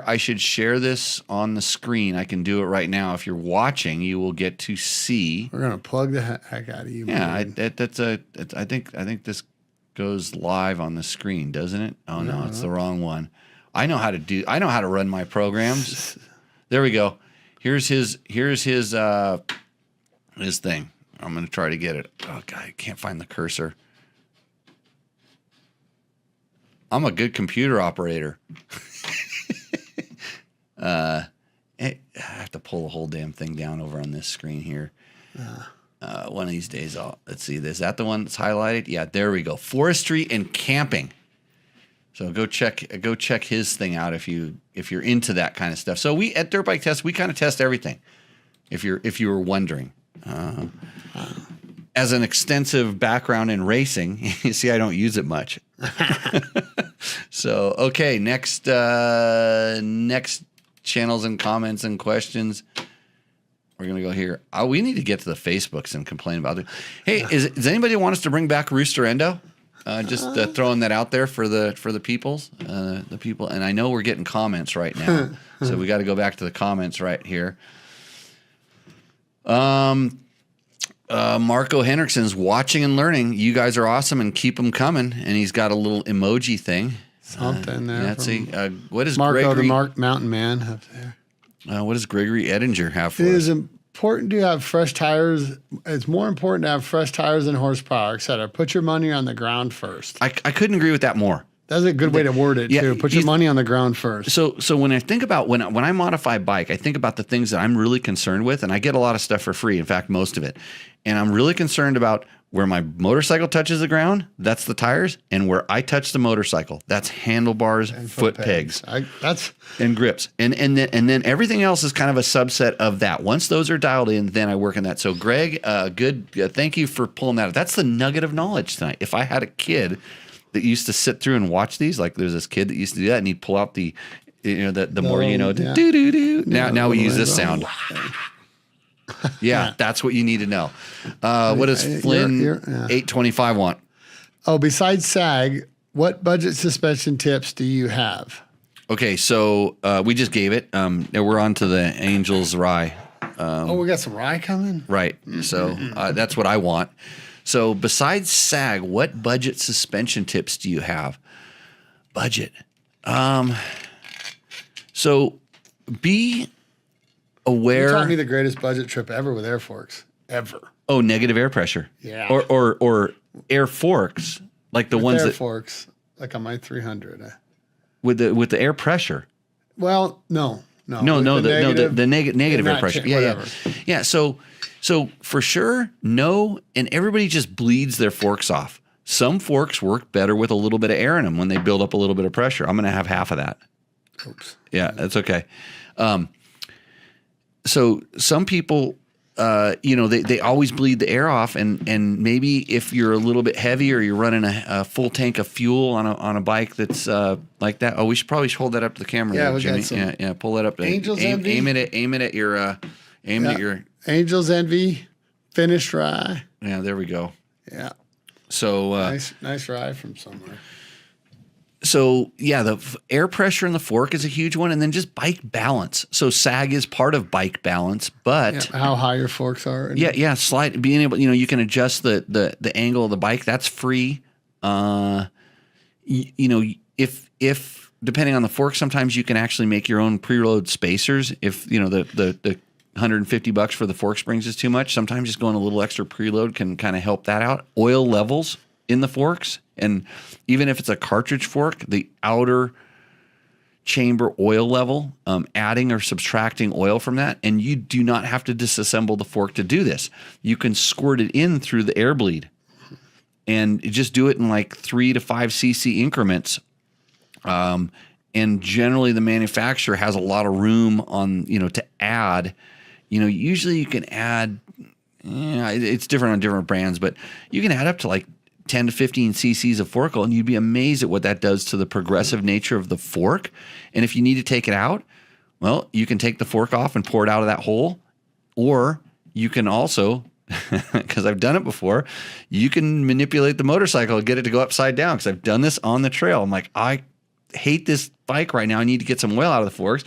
I should share this on the screen. I can do it right now. If you're watching, you will get to see. We're gonna plug the heck out of you. Yeah, I think this goes live on the screen, doesn't it? Oh no, it's the wrong one. I know how to run my programs. There we go. Here's his thing. I'm going to try to get it. Oh God, I can't find the cursor. I'm a good computer operator. I have to pull the whole damn thing down over on this screen here. One of these days, let's see. Is that the one that's highlighted? Yeah, there we go. Forestry and camping. So go check his thing out if you're into that kind of stuff. So we at Dirt Bike Test, we kind of test everything. If you were wondering. As an extensive background in racing, you see I don't use it much. So, okay, next channels and comments and questions. We're going to go here. We need to get to the Facebooks and complain about it. Hey, does anybody want us to bring back Rooster Endo? Just throwing that out there for the peoples, the people. And I know we're getting comments right now, so we got to go back to the comments right here. Marco Henriksen's watching and learning. You guys are awesome and keep them coming. And he's got a little emoji thing. Something there. Let's see. What does Marco Gregory, the Mountain Man up there? what does Gregory Edinger have for It us? is important to have fresh tires. It's more important to have fresh tires than horsepower, etc. Put your money on the ground first. I couldn't agree with that more. That's a good way to word it, too. Put your money on the ground first. So when I think about when I modify a bike, I think about the things that I'm really concerned with, and I get a lot of stuff for free. In fact, most of it. And I'm really concerned about where my motorcycle touches the ground, that's the tires, and where I touch the motorcycle, that's handlebars, and foot pegs. And grips. And then everything else is kind of a subset of that. Once those are dialed in, then I work on that. So Greg, good. Thank you for pulling that. That's the nugget of knowledge tonight. If I had a kid that used to sit through and watch these, like there's this kid that used to do that, and he'd pull out the more you know, do do do. Now we use this sound. Yeah, that's what you need to know. What does Flynn 825 want? Oh, besides SAG, what budget suspension tips do you have? Okay, so we just gave it. We're on to the Angels Rye. We got some rye coming? Right. So that's what I want. So besides SAG, what budget suspension tips do you have? Budget. So be aware. You taught me the greatest budget trip ever with air forks. Ever. Oh, negative air pressure. Yeah. Or air forks, like the ones air that forks, like on my 300. With the air pressure. Well, no. The negative air pressure. Yeah. So for sure, no, and everybody just bleeds their forks off. Some forks work better with a little bit of air in them when they build up a little bit of pressure. I'm going to have half of that. Oops. Yeah, that's okay. So some people, they always bleed the air off, and maybe if you're a little bit heavy or you're running a full tank of fuel on a bike that's like that. Oh, we should probably hold that up to the camera. Yeah, there, we Jimmy. got some Yeah, pull that up. Angels Envy. Aim it at your. Angels Envy, finished rye. Yeah, there we go. Yeah. So nice rye from somewhere. So yeah, the air pressure in the fork is a huge one, and then just bike balance. So SAG is part of bike balance, but how high your forks are. Slide being able, you can adjust the angle of the bike. That's free. If depending on the fork, sometimes you can actually make your own preload spacers. If the $150 for the fork springs is too much, sometimes just going a little extra preload can kind of help that out. Oil levels in the forks, and even if it's a cartridge fork, the outer chamber oil level, adding or subtracting oil from that, and you do not have to disassemble the fork to do this. You can squirt it in through the air bleed, and just do it in like 3 to 5 cc increments. And generally, the manufacturer has a lot of room on to add. Usually you can add. It's different on different brands, but you can add up to like 10 to 15 cc's of fork oil, and you'd be amazed at what that does to the progressive nature of the fork. And if you need to take it out, well, you can take the fork off and pour it out of that hole, or you can also, because I've done it before, you can manipulate the motorcycle and get it to go upside down, because I've done this on the trail. I'm like, I hate this bike right now. I need to get some oil out of the forks.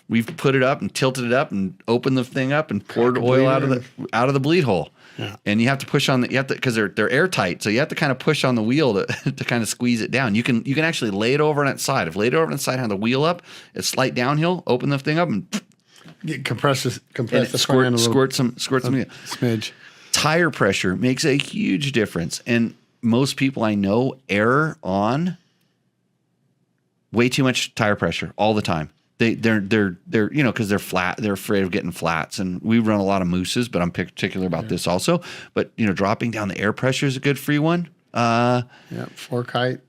We've put it up and tilted it up and opened the thing up and poured oil out of the bleed hole. Yeah. And you have to push on because they're airtight, so you have to kind of push on the wheel to kind of squeeze it down. You can actually lay it over on its side. If laid over on its side, have the wheel up, it's slight downhill, open the thing up and Compress and the front end a little. squirt some Smidge. Tire pressure makes a huge difference, and most people I know err on way too much tire pressure all the time. They're because they're flat. They're afraid of getting flats, and we run a lot of mooses. But I'm particular about this also. But dropping down the air pressure is a good free one. Fork height.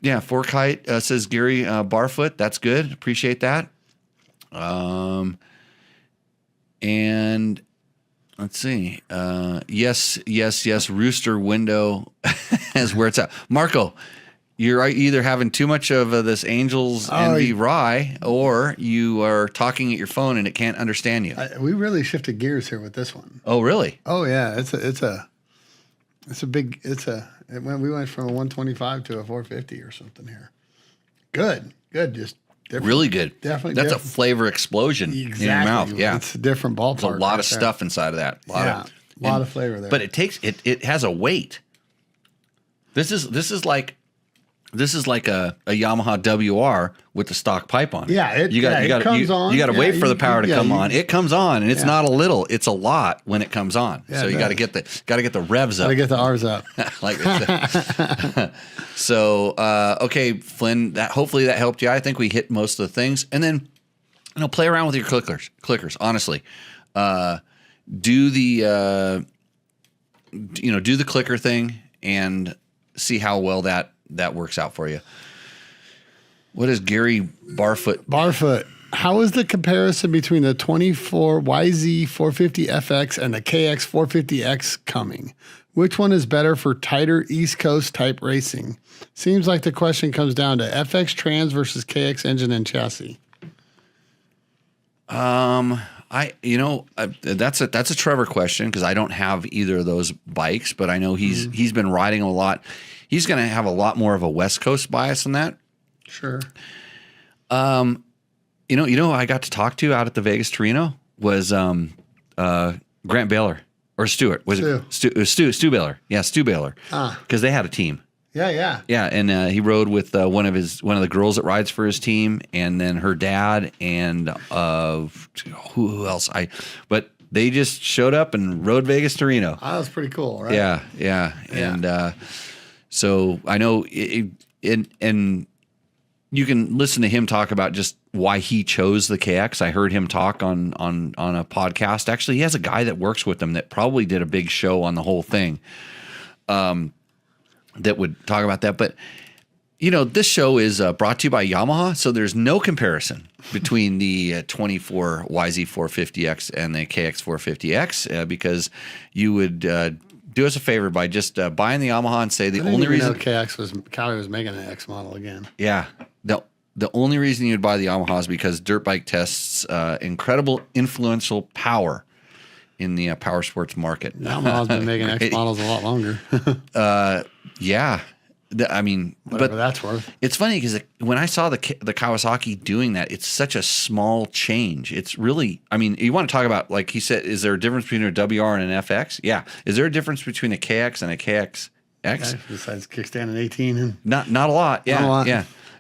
Yeah, fork height says Gary Barfoot. That's good. Appreciate that. And let's see. Yes. Rooster window is where it's at. Marco, you're either having too much of this Angels Envy rye, or you are talking at your phone and it can't understand you. We really shifted gears here with this one. Oh, really? Oh yeah, we went from a 125 to a 450 or something here. Good, just different. Really good. Definitely, that's a flavor explosion in your mouth. Yeah, it's a different ballpark. There's a lot of stuff inside of that. A lot of flavor there. But it has a weight. This is like a Yamaha WR with the stock pipe on it. Yeah, you got to wait for the power to come on. It comes on, and it's not a little; it's a lot when it comes on. Yeah, so you got to get the revs up. Got to get the R's up. So okay, Flynn. Hopefully that helped you. I think we hit most of the things, and then play around with your clickers. Honestly, do the clicker thing and see how well that works out for you. What is Gary Barfoot? Barfoot. How is the comparison between the 24 YZ450FX and the KX450X coming? Which one is better for tighter East Coast type racing? Seems like the question comes down to FX trans versus KX engine and chassis. That's a Trevor question, because I don't have either of those bikes, but I know he's been riding a lot. He's going to have a lot more of a West Coast bias in that. Sure. Who I got to talk to out at the Vegas Torino was Grant Baylor or Stewart. Was it Stu Baylor? Yeah, Stu Baylor. Because they had a team. Yeah. Yeah, and he rode with one of the girls that rides for his team, and then her dad, and who else? But they just showed up and rode Vegas Torino. Oh, that was pretty cool, right? Yeah. And so I know and you can listen to him talk about just why he chose the KX. I heard him talk on a podcast. Actually, he has a guy that works with him that probably did a big show on the whole thing. That would talk about that. But, this show is brought to you by Yamaha, so there's no comparison between the 24 YZ450X and the KX450X because you would do us a favor by just buying the Yamaha and say the only reason Cowie was making an X model again. Yeah. The only reason you'd buy the Yamaha is because dirt bike tests incredible influential power in the power sports market. Yamaha's been making X models a lot longer. Yeah. Whatever that's worth. It's funny because when I saw the Kawasaki doing that, it's such a small change. It's really, you want to talk about, like he said, is there a difference between a WR and an FX? Yeah. Is there a difference between a KX and a KXX? Okay, besides kickstand and 18? And not a lot. Yeah. Not a lot.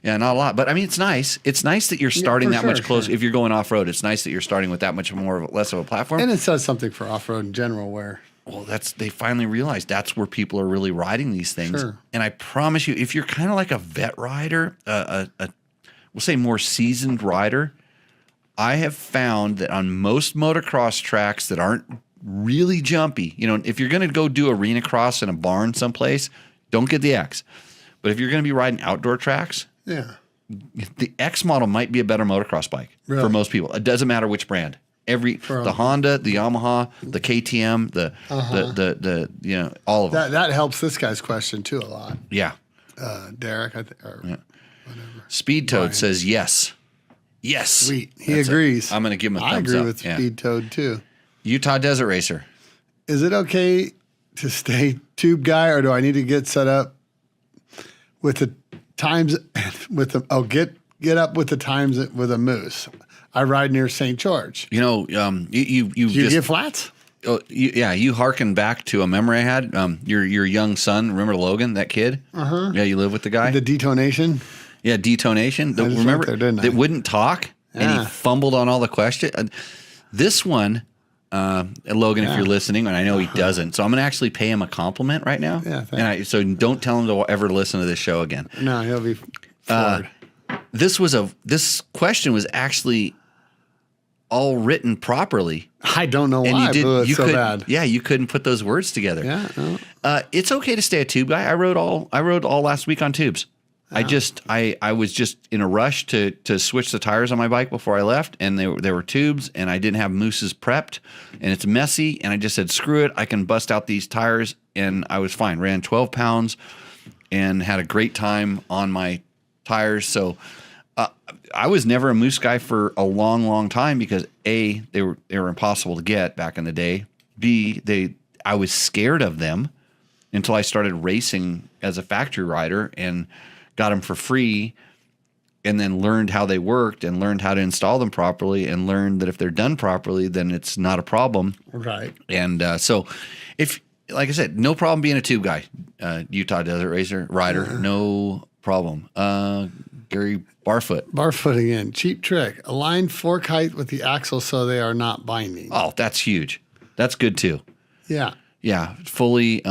Yeah, not a lot. But it's nice. It's nice that you're starting that much closer. Sure. If you're going off road, it's nice that you're starting with that much less of a platform. And it says something for off road in general where. Well, they finally realized that's where people are really riding these things. Sure. And I promise you, if you're kind of like a vet rider, we'll say more seasoned rider, I have found that on most motocross tracks that aren't really jumpy, if you're going to go do arena cross in a barn someplace, don't get the X. But if you're going to be riding outdoor tracks, the X model might be a better motocross bike for most people. It doesn't matter which brand. The Honda, the Yamaha, the KTM, the all of them. That helps this guy's question too a lot. Yeah. Derek, I think, or whatever. Speed Toad says yes. Yes. Sweet. He agrees. I'm going to give him a thumbs up. I agree with Speed Toad too. Utah Desert Racer. Is it okay to stay tube guy, or do I need to get set up with the times get up with the times with a moose? I ride near St. George. You get flats? Oh, you harken back to a memory I had. Your young son, remember Logan, that kid? Yeah, you live with the guy. The detonation. Yeah, detonation. Remember there, didn't I? That wouldn't talk. and he Yeah. fumbled on all the questions. This one, Logan, if you're listening, and I know he doesn't, so I'm going to actually pay him a compliment right now. Yeah, thanks. So don't tell him to ever listen to this show again. No, he'll be floored. This question was actually all written properly. I don't know why I blew it so bad. Yeah, you couldn't put those words together. Yeah. No. It's okay to stay a tube guy. I rode all last week on tubes. I was just in a rush to switch the tires on my bike before I left, and there were tubes, and I didn't have mousses prepped, and it's messy, and I just said, screw it, I can bust out these tires, and I was fine. Ran 12 pounds and had a great time on my tires. So I was never a moose guy for a long, long time because A, they were impossible to get back in the day. B, I was scared of them until I started racing as a factory rider and got them for free, and then learned how they worked and learned how to install them properly and learned that if they're done properly, then it's not a problem. Right. And so if, like I said, no problem being a tube guy, Utah Desert Racer rider, no problem. Gary Barfoot. Barfoot again. Cheap trick. Align fork height with the axle so they are not binding. Oh, that's huge. That's good too. Yeah. Yeah, fully.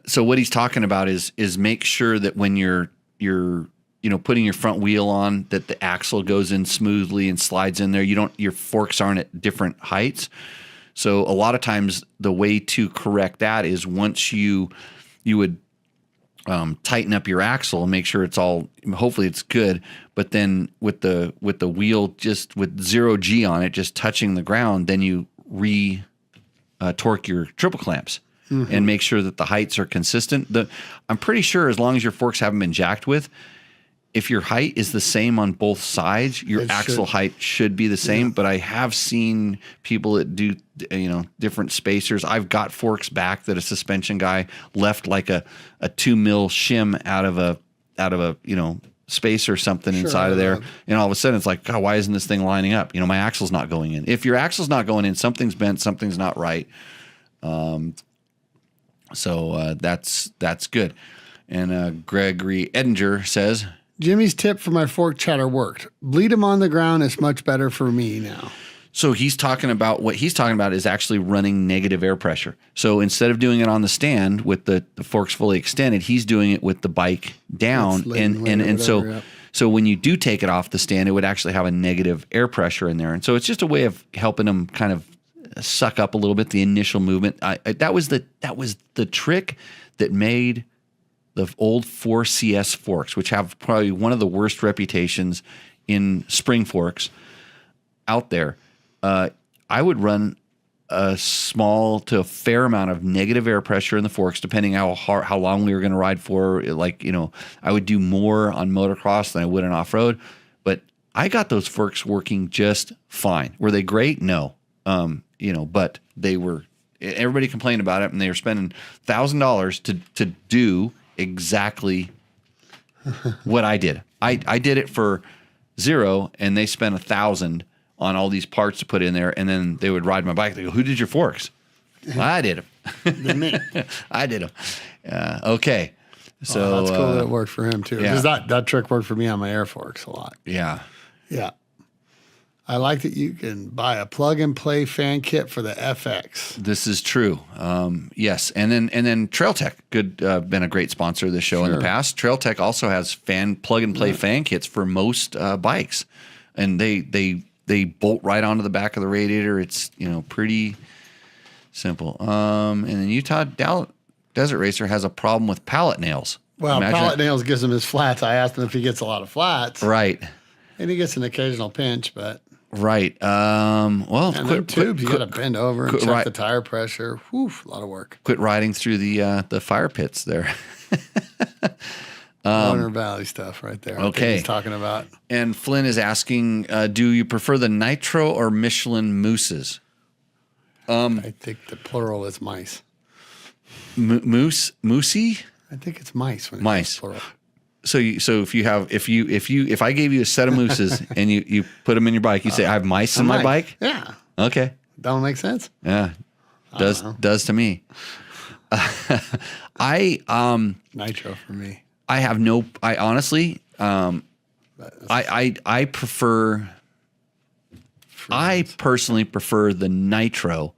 So what he's talking about is make sure that when you're putting your front wheel on, that the axle goes in smoothly and slides in there. Your forks aren't at different heights. So a lot of times the way to correct that is once you would tighten up your axle and make sure it's all, hopefully it's good. But then with the wheel just with 0G on it, just touching the ground, then you torque your triple clamps. And make sure that the heights are consistent. I'm pretty sure as long as your forks haven't been jacked with, if your height is the same on both sides, your axle height should be the same. Yeah. But I have seen people that do, different spacers. I've got forks back that a suspension guy left like a 2 mil shim out of a space or something inside of there, and all of a sudden it's like, God, why isn't this thing lining up? My axle's not going in. If your axle's not going in, something's bent, something's not right. So that's good. And Gregory Edinger says, Jimmy's tip for my fork chatter worked. Bleed him on the ground is much better for me now. So what he's talking about is actually running negative air pressure. So instead of doing it on the stand with the forks fully extended, he's doing it with the bike down. So when you do take it off the stand, it would actually have a negative air pressure in there. And so it's just a way of helping them kind of suck up a little bit the initial movement. That was the trick that made the old 4CS forks, which have probably one of the worst reputations in spring forks out there. I would run a small to a fair amount of negative air pressure in the forks, depending how long we were going to ride for. I would do more on motocross than I would on off-road, but I got those forks working just fine. Were they great? No. But they were, everybody complained about it, and they were spending $1,000 to do exactly what I did. I did it for $0, and they spent $1,000 on all these parts to put in there, and then they would ride my bike. They go, "Who did your forks?" Well, I did them. I did them. Okay. So that's cool that it worked for him too. Yeah. Because that trick worked for me on my air forks a lot. Yeah. Yeah. I like that you can buy a plug-and-play fan kit for the FX. This is true. Yes, and then Trail Tech, been a great sponsor of this show in the past. Trail Tech also has plug-and-play fan kits for most bikes, and they bolt right onto the back of the radiator. It's pretty simple. And then Utah Desert Racer has a problem with pallet nails. Well, pallet nails gives him his flats. I asked him if he gets a lot of flats. Right. And he gets an occasional pinch, but. Right. Well, and tubes, you got to bend over and check the tire pressure. Whew, a lot of work. Quit riding through the fire pits there. Warner Valley stuff right there. Okay. He's talking about. And Flynn is asking, do you prefer the Nitro or Michelin mousses? I think the plural is mice. Moosey? I think it's mice when mice. It's plural. So if I gave you a set of mousses and you put them in your bike, you say, I have mice in my bike? Yeah. Okay. That don't make sense? Yeah. Does to me. Nitro for me. I honestly, I prefer. I personally prefer the nitro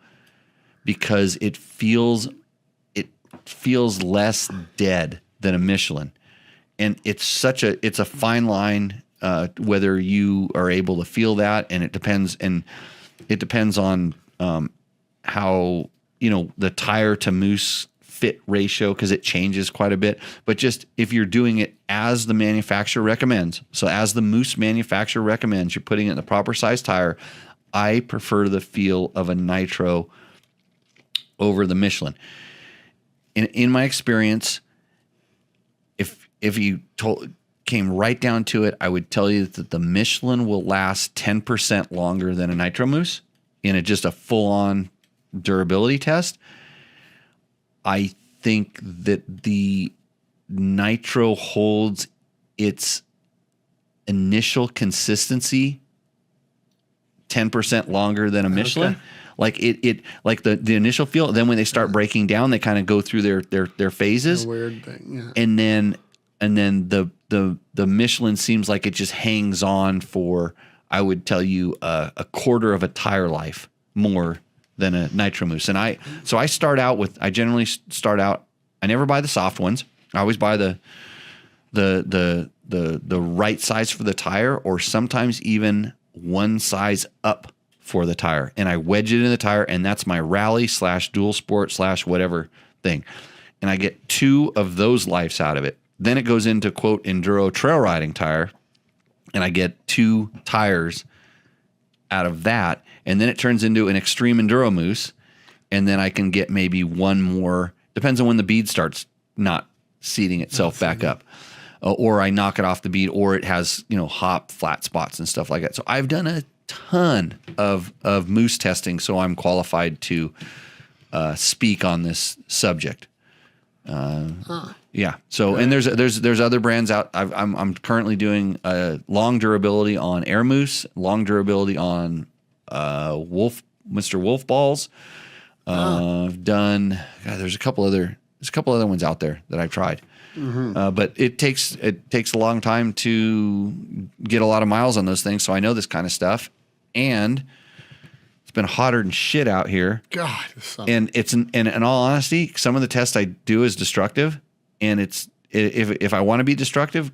because it feels less dead than a Michelin, and it's a fine line whether you are able to feel that, and it depends on how the tire to moose fit ratio, because it changes quite a bit. But just if you're doing it as the manufacturer recommends, so as the moose manufacturer recommends, you're putting it in the proper size tire, I prefer the feel of a nitro over the Michelin. In my experience, if you came right down to it, I would tell you that the Michelin will last 10% longer than a nitro moose in just a full-on durability test. I think that the nitro holds its initial consistency 10% longer than a Michelin. Okay. Like it like the initial feel. Then when they start breaking down, they kind of go through their phases. A weird thing, yeah. And then the Michelin seems like it just hangs on for, I would tell you, a quarter of a tire life more than a nitro moose. And I generally start out, I never buy the soft ones. I always buy the right size for the tire, or sometimes even one size up for the tire. And I wedge it in the tire, and that's my rally / dual sport / whatever thing. And I get 2 of those lifes out of it. Then it goes into, quote, enduro trail riding tire, and I get 2 tires out of that. And then it turns into an extreme enduro moose, and then I can get maybe 1 more. Depends on when the bead starts not seating itself back up, or I knock it off the bead, or it has hop flat spots and stuff like that. So I've done a ton of moose testing, so I'm qualified to speak on this subject. Yeah. So, and there's other brands out. I'm currently doing long durability on Air Moose, long durability on Mr. Wolf balls. I've done. God, there's a couple other ones out there that I've tried. Mm-hmm. But it takes a long time to get a lot of miles on those things. So I know this kind of stuff, and it's been hotter than shit out here. God, and in all honesty, some of the tests I do is destructive, and if I want to be destructive,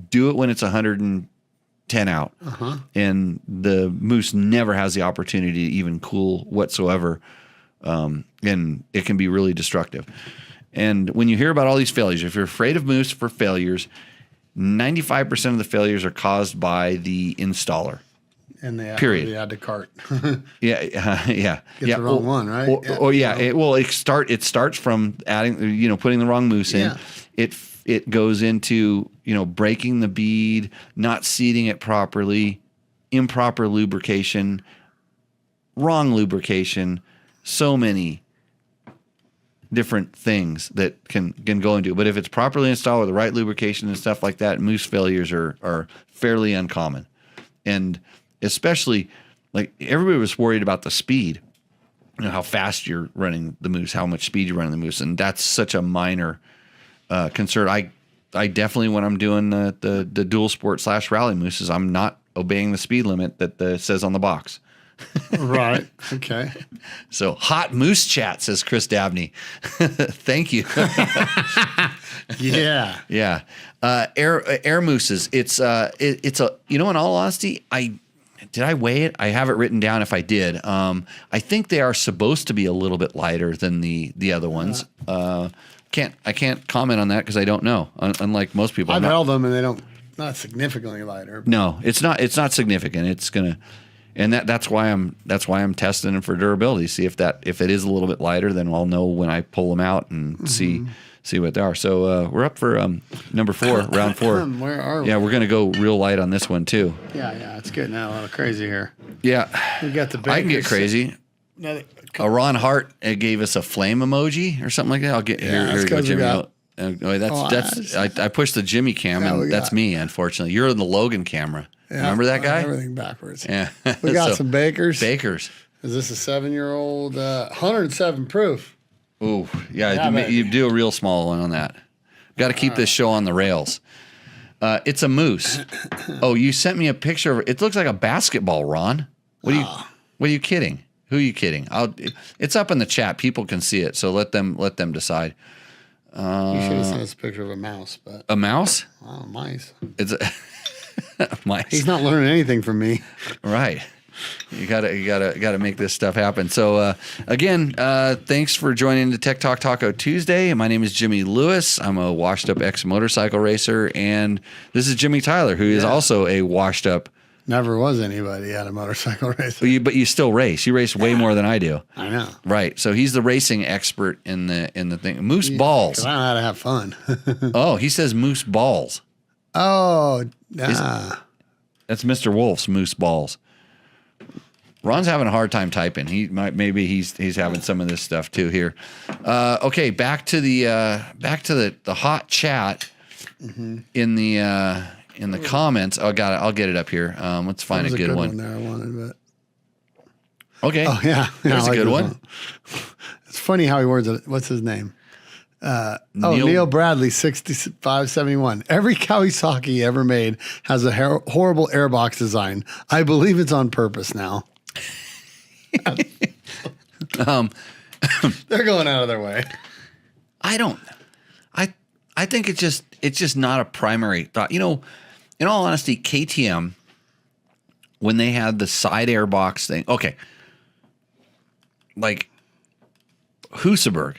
do it when it's 110 out, and the moose never has the opportunity to even cool whatsoever, and it can be really destructive. And when you hear about all these failures, if you're afraid of moose for failures, 95% of the failures are caused by the installer. And they period. Add to cart. Yeah. Get the wrong one, right? It starts from adding, putting the wrong moose in. Yeah. It goes into, breaking the bead, not seating it properly, improper lubrication, wrong lubrication, so many different things that can go into it. But if it's properly installed with the right lubrication and stuff like that, moose failures are fairly uncommon. And especially, like, everybody was worried about the speed, how fast you're running the moose, how much speed you're running the moose. And that's such a minor concern. I definitely, when I'm doing the dual sport / rally mooses, I'm not obeying the speed limit that says on the box. Right. Okay. So, hot moose chat, says Chris Dabney. Thank you. Yeah. Yeah. Air mooses. It's a, in all honesty, did I weigh it? I have it written down if I did. I think they are supposed to be a little bit lighter than the other ones. I can't comment on that because I don't know. Unlike most people. I've held them and they not significantly lighter. No, it's not significant. It's gonna. And that's why I'm testing them for durability. See if it is a little bit lighter, then I'll know when I pull them out and see what they are. So we're up for number 4, round 4. Where are we? Yeah, we're gonna go real light on this one too. Yeah, it's getting a little crazy here. Yeah, we got the. I can get crazy. Ron Hart gave us a flame emoji or something like that. I'll get here. Here we go, Jimmy. I pushed the Jimmy cam, and that's me. Unfortunately, you're in the Logan camera. Yeah, remember that guy? Everything backwards. Yeah. We got some Bakers. Bakers. Is this a 7-year-old? 107 proof. Ooh, yeah. You do a real small one on that. Got to keep this show on the rails. It's a moose. Oh, you sent me a picture of it. It looks like a basketball, Ron. What are you kidding? Who are you kidding? It's up in the chat. People can see it, so let them decide. You should have sent us a picture of a mouse, but a mouse? Oh, mice. It's a mice. He's not learning anything from me. Right. You gotta make this stuff happen. So again, thanks for joining the Tech Talk Taco Tuesday. My name is Jimmy Lewis. I'm a washed up ex motorcycle racer, and this is Jimmy Tyler, who is also a washed up. Never was anybody at a motorcycle racer. But you still race. You race way more than I do. I know. Right. So he's the racing expert in the thing. Moose balls. 'Cause I know how to have fun. Oh, he says moose balls. Oh, That's Mr. Wolf's moose balls. Ron's having a hard time typing. Maybe he's having some of this stuff too here. Okay, back to the hot chat in the comments. Oh, got it. I'll get it up here. Let's find a good one. There I wanted, but okay. Oh yeah, that's a good one. It's funny how he words it. What's his name? Neil Bradley, 6571. Every Kawasaki ever made has a horrible airbox design. I believe it's on purpose now. They're going out of their way. I think it's just not a primary thought. You know, in all honesty, KTM, when they had the side airbox thing, okay, like Husaberg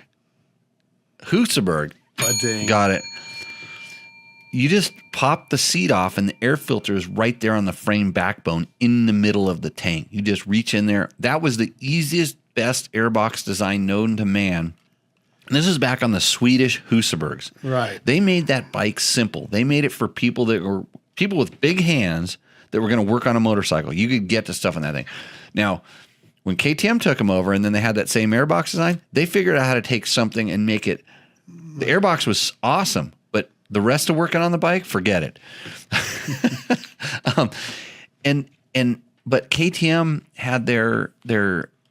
got it. You just pop the seat off and the air filter is right there on the frame backbone in the middle of the tank. You just reach in there. That was the easiest, best airbox design known to man. And this is back on the Swedish Husabergs. Right. They made that bike simple. They made it for people with big hands that were going to work on a motorcycle. You could get to stuff on that thing. Now, when KTM took them over and then they had that same airbox design, they figured out how to take something and make it. The airbox was awesome, but the rest of working on the bike, forget it. But KTM had their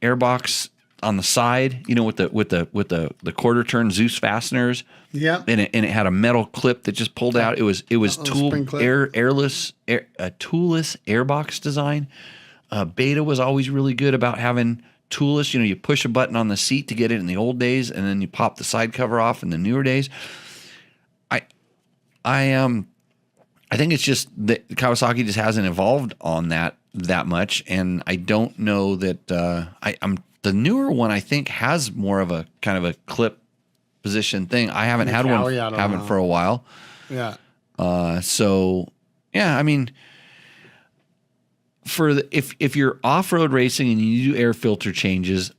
airbox on the side, you know, with the quarter turn Zeus fasteners. Yeah. And it had a metal clip that just pulled out. It was toolless airbox design. Beta was always really good about having toolless. You know, you push a button on the seat to get it in the old days, and then you pop the side cover off in the newer days. I think it's just that Kawasaki just hasn't evolved on that much, and I don't know that the newer one I think has more of a kind of a clip position thing. I haven't had one for a while. Yeah. So yeah, I mean, if you're off-road racing and you do air filter changes,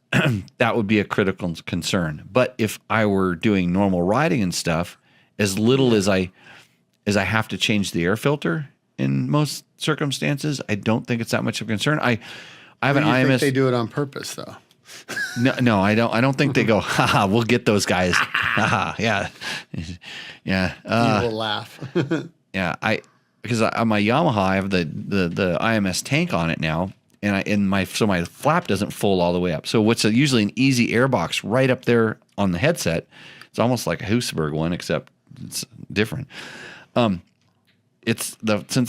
that would be a critical concern. But if I were doing normal riding and stuff, as little as I have to change the air filter in most circumstances, I don't think it's that much of a concern. I have an IMS. Think they do it on purpose though. No, I don't think they go, haha, we'll get those guys. Haha, yeah. Yeah. You will laugh. Yeah, because on my Yamaha, I have the IMS tank on it now, and my flap doesn't fold all the way up. So what's usually an easy airbox right up there on the headset, it's almost like a Husaberg one, except it's different. Since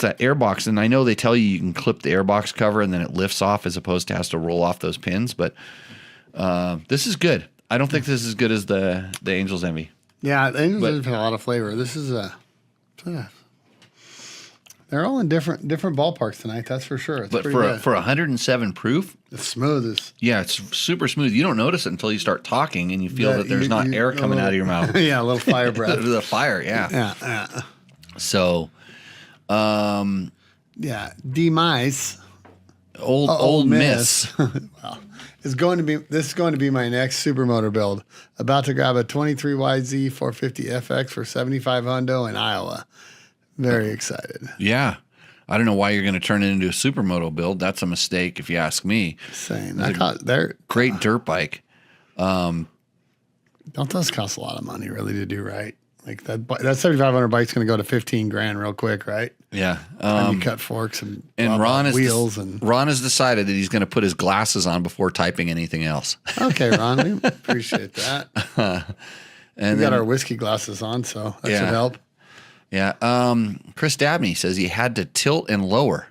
that airbox, and I know they tell you can clip the airbox cover and then it lifts off as opposed to has to roll off those pins, but this is good. I don't think this is as good as the Angel's Envy. Yeah, the Angel's Envy has a lot of flavor. This is they're all in different ballparks tonight. That's for sure. It's but for 107 proof, it's smooth as. Yeah, it's super smooth. You don't notice it until you start talking and you feel that there's not air coming out of your mouth. Yeah, a little fire breath. The fire, yeah. Yeah. So, yeah, D-Mice. Old Miss. Well, this is going to be my next supermoto build. About to grab a 23YZ 450 FX for 75 hundo in Iowa. Very excited. Yeah. I don't know why you're going to turn it into a supermoto build. That's a mistake if you ask me. Same. They're great dirt bike. Don't those cost a lot of money really to do right? Like that 7,500 bike's going to go to 15 grand real quick, right? Yeah. You cut forks and Ron wheels Ron has decided that he's going to put his glasses on before typing anything else. Okay, Ron, we appreciate that. And we got our whiskey glasses on, so that should help. Yeah. Chris Dabney says he had to tilt and lower.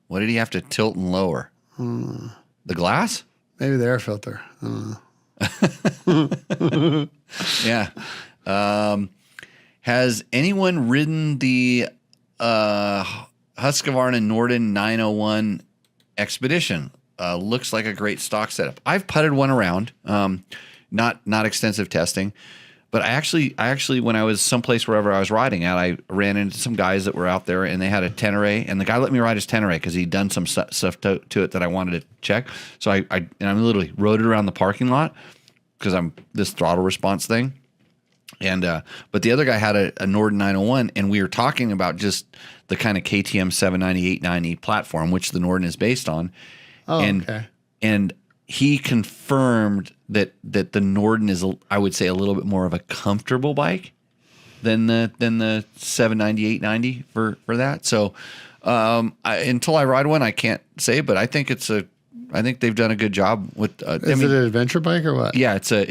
What did he have to tilt and lower? The glass? Maybe the air filter. I don't know. Yeah. Has anyone ridden the Husqvarna Norden 901 Expedition? Looks like a great stock setup. I've putted one around. Not extensive testing, but I actually when I was someplace wherever I was riding at, I ran into some guys that were out there and they had a Tenere, and the guy let me ride his Tenere because he'd done some stuff to it that I wanted to check. So I literally rode it around the parking lot because I'm this throttle response thing. And but the other guy had a Norden 901, and we were talking about just the kind of KTM 790, 890 platform, which the Norden is based on. Oh, and, okay. And he confirmed that the Norden is, I would say, a little bit more of a comfortable bike than the 790, 890 for that. So until I ride one, I can't say, but I think I think they've done a good job with. Is it an adventure bike or what? Yeah, it's a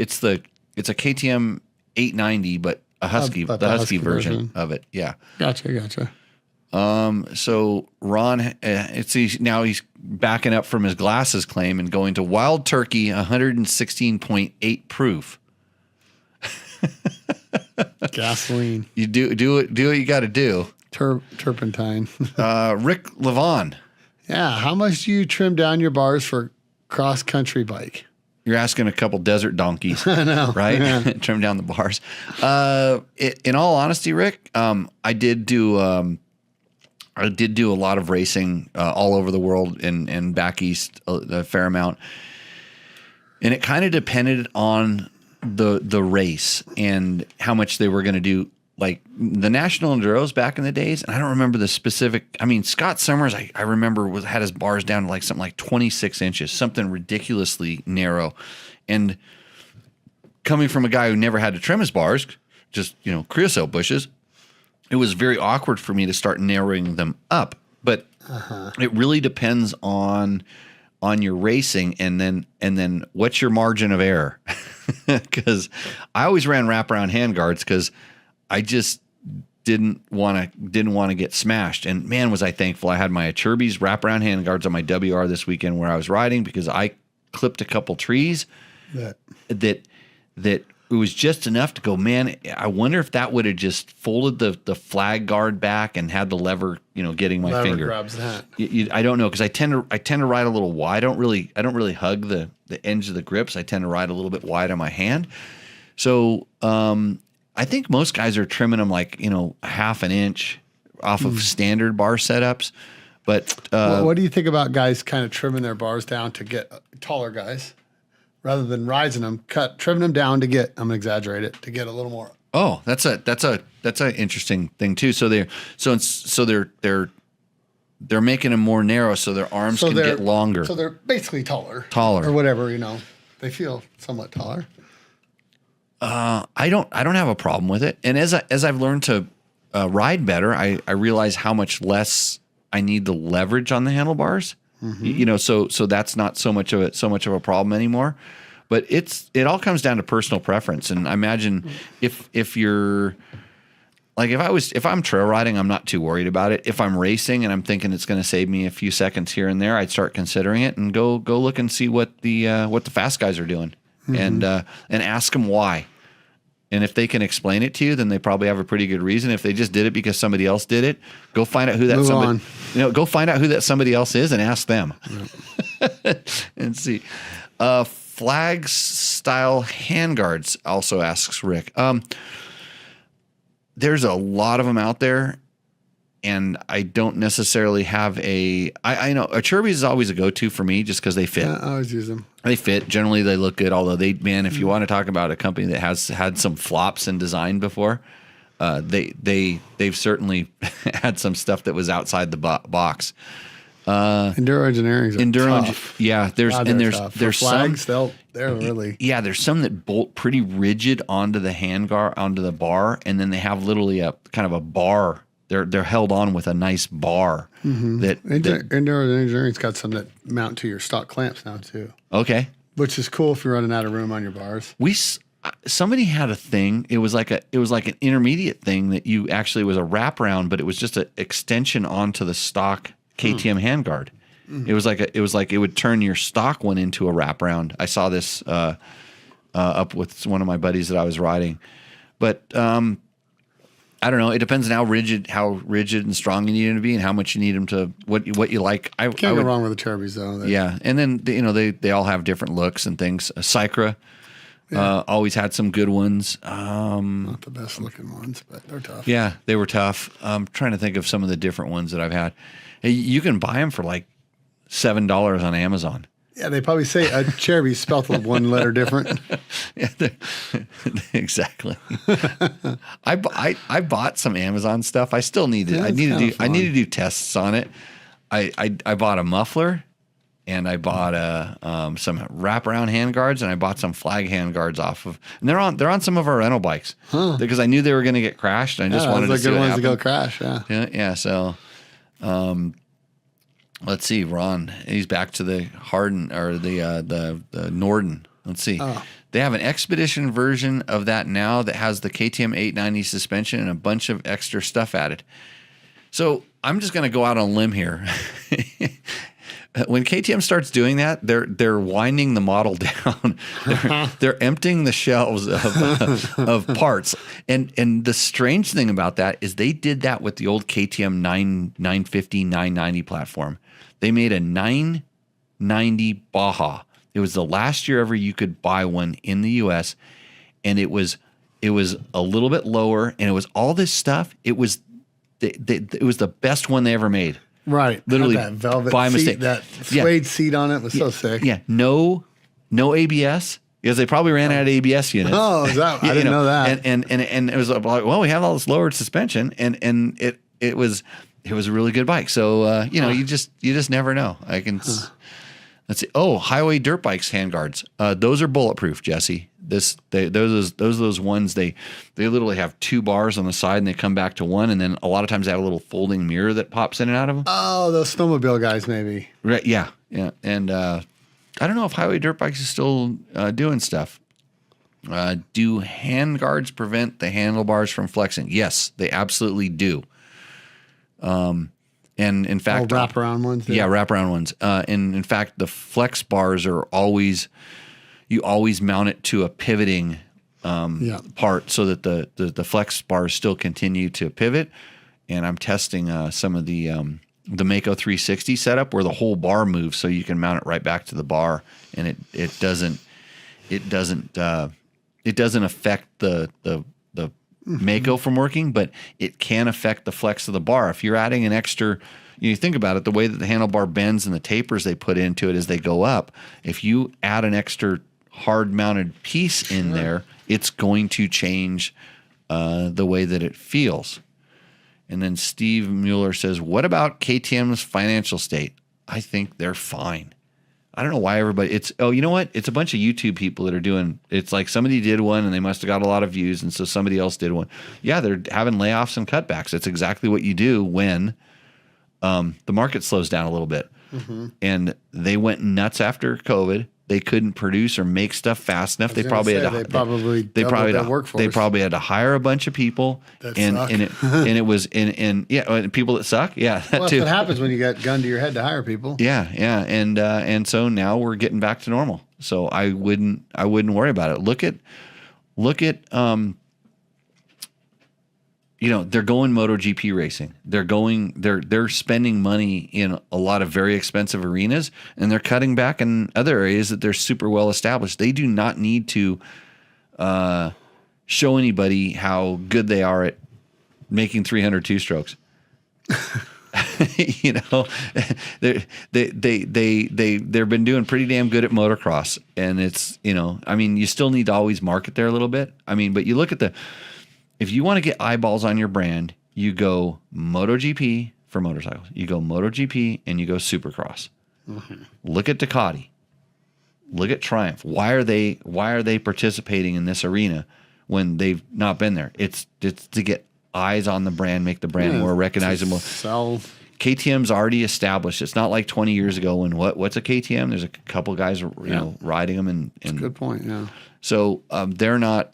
KTM 890, but the Husky version of it. Yeah. Gotcha. So Ron, now he's backing up from his glasses claim and going to Wild Turkey 116.8 proof. Gasoline. You do what you got to do. Turpentine. Rick Levon. Yeah. How much do you trim down your bars for cross country bike? You're asking a couple desert donkeys. I know. Right? Yeah. Trim down the bars. In all honesty, Rick, I did do a lot of racing all over the world and back east a fair amount. And it kind of depended on the race and how much they were going to do. Like the National Enduros back in the days, and I don't remember the specific. I mean, Scott Summers, I remember had his bars down to like something like 26 inches, something ridiculously narrow. And coming from a guy who never had to trim his bars, just creosote bushes, it was very awkward for me to start narrowing them up. But it really depends on your racing, and then what's your margin of error? Because I always ran wraparound handguards because I just didn't want to get smashed. And man, was I thankful I had my Achirby's wraparound handguards on my WR this weekend where I was riding, because I clipped a couple trees that it was just enough to go, man, I wonder if that would have just folded the flag guard back and had the lever, getting my finger. Grabs that. I don't know, because I tend to ride a little wide. I don't really hug the edge of the grips. I tend to ride a little bit wide on my hand. So I think most guys are trimming them like half an inch off of standard bar setups. But what do you think about guys kind of trimming their bars down to get taller guys? Rather than rising them, trimming them down to get, I'm gonna exaggerate it, to get a little more. Oh, that's an interesting thing too. So they're making them more narrow so their arms can get longer. So they're basically taller or whatever. They feel somewhat taller. I don't have a problem with it. And as I've learned to ride better, I realize how much less I need the leverage on the handlebars. Mm-hmm. So that's not so much of a problem anymore. But it all comes down to personal preference. And I imagine if you're like, if I'm trail riding, I'm not too worried about it. If I'm racing and I'm thinking it's going to save me a few seconds here and there, I'd start considering it and go look and see what the fast guys are doing, and ask them why. And if they can explain it to you, then they probably have a pretty good reason. If they just did it because somebody else did it, go find out who that somebody. Go find out who that somebody else is and ask them, and see. Flag style handguards also asks Rick. There's a lot of them out there, and I don't necessarily have I know Achirby's is always a go-to for me just because they fit. Yeah, I always use them. They fit. Generally, they look good. Although if you want to talk about a company that has had some flops in design before, they've certainly had some stuff that was outside the box. Enduro engineering. Tough. Yeah. There's flags. Some, they're really. Yeah, there's some that bolt pretty rigid onto the handguard, onto the bar, and then they have literally a kind of a bar. They're held on with a nice bar. Mm-hmm. Enduro engineering's got some that mount to your stock clamps now too. Okay. Which is cool if you're running out of room on your bars. somebody had a thing. It was like an intermediate thing that you actually was a wraparound, but it was just an extension onto the stock KTM handguard. It was like it would turn your stock one into a wraparound. I saw this up with one of my buddies that I was riding, but I don't know. It depends on how rigid and strong you need them to be, and how much you need them to what you like. I Can't go wrong with the Turbis though. Yeah, and then they all have different looks and things. Sycra always had some good ones. Not the best looking ones, but they're tough. Yeah, they were tough. I'm trying to think of some of the different ones that I've had. Hey, you can buy them for like $7 on Amazon. Yeah, they probably say a Cherokee spelled with one letter different. Yeah, exactly. I bought some Amazon stuff. I still need it. I need to do tests on it. I bought a muffler, and I bought some wraparound handguards, and I bought some flag handguards off of. And they're on some of our rental bikes because I knew they were going to get crashed. And I just wanted to see good what ones happened. to go crash. Yeah. So. Let's see, Ron. He's back to the Harden or the Norden. Let's see. Oh. They have an Expedition version of that now that has the KTM 890 suspension and a bunch of extra stuff added. So I'm just going to go out on a limb here. When KTM starts doing that, they're winding the model down. They're emptying the shelves of parts. And the strange thing about that is they did that with the old KTM 950, 990 platform. They made a 990 Baja. It was the last year ever you could buy one in the U.S. And it was a little bit lower, and it was all this stuff. It was the best one they ever made. Right. Literally that velvet by seat, mistake. that suede seat on it was so sick. Yeah. No ABS, because they probably ran out of ABS units. Oh, is that? I didn't know that. And it was like, well, we have all this lowered suspension, and it was a really good bike. So you just never know. Let's see. Oh, highway dirt bikes handguards. Those are bulletproof, Jesse. Those ones they literally have 2 bars on the side, and they come back to one, and then a lot of times they have a little folding mirror that pops in and out of them. Oh, those snowmobile guys, maybe. Right? Yeah. And I don't know if highway dirt bikes is still doing stuff. Do handguards prevent the handlebars from flexing? Yes, they absolutely do. And in fact, wraparound ones. Yeah, wraparound ones. And in fact, the flex bars are always mount it to a pivoting part so that the flex bars still continue to pivot. And I'm testing some of the Moto 360 setup where the whole bar moves, so you can mount it right back to the bar, and it doesn't affect the Mako from working, but it can affect the flex of the bar. If you're adding an extra, you think about it, the way that the handlebar bends and the tapers they put into it as they go up, if you add an extra hard mounted piece in there, it's going to change the way that it feels. And then Steve Mueller says, what about KTM's financial state? I think they're fine. I don't know why everybody, you know what? It's a bunch of YouTube people that are doing, it's like somebody did one and they must have got a lot of views, and so somebody else did one. Yeah, they're having layoffs and cutbacks. That's exactly what you do when the market slows down a little bit. Mm-hmm. And they went nuts after COVID. They couldn't produce or make stuff fast enough. They probably had to hire a bunch of people, and people that suck. Yeah, well, that's what happens when you got gun to your head to hire people. Yeah, and so now we're getting back to normal. So I wouldn't worry about it. Look at they're going MotoGP racing. They're spending money in a lot of very expensive arenas, and they're cutting back in other areas that they're super well established. They do not need to show anybody how good they are at making 300 two-strokes. They've been doing pretty damn good at motocross, and it's you still need to always market there a little bit. But you look at if you want to get eyeballs on your brand, you go MotoGP for motorcycles. You go MotoGP and you go Supercross. Mm-hmm. Look at Ducati. Look at Triumph. Why are they participating in this arena when they've not been there? It's to get eyes on the brand, make the brand more recognizable. Sell. KTM's already established. It's not like 20 years ago when what's a KTM? There's a couple guys, riding them, and That's a good point. Yeah. So they're not.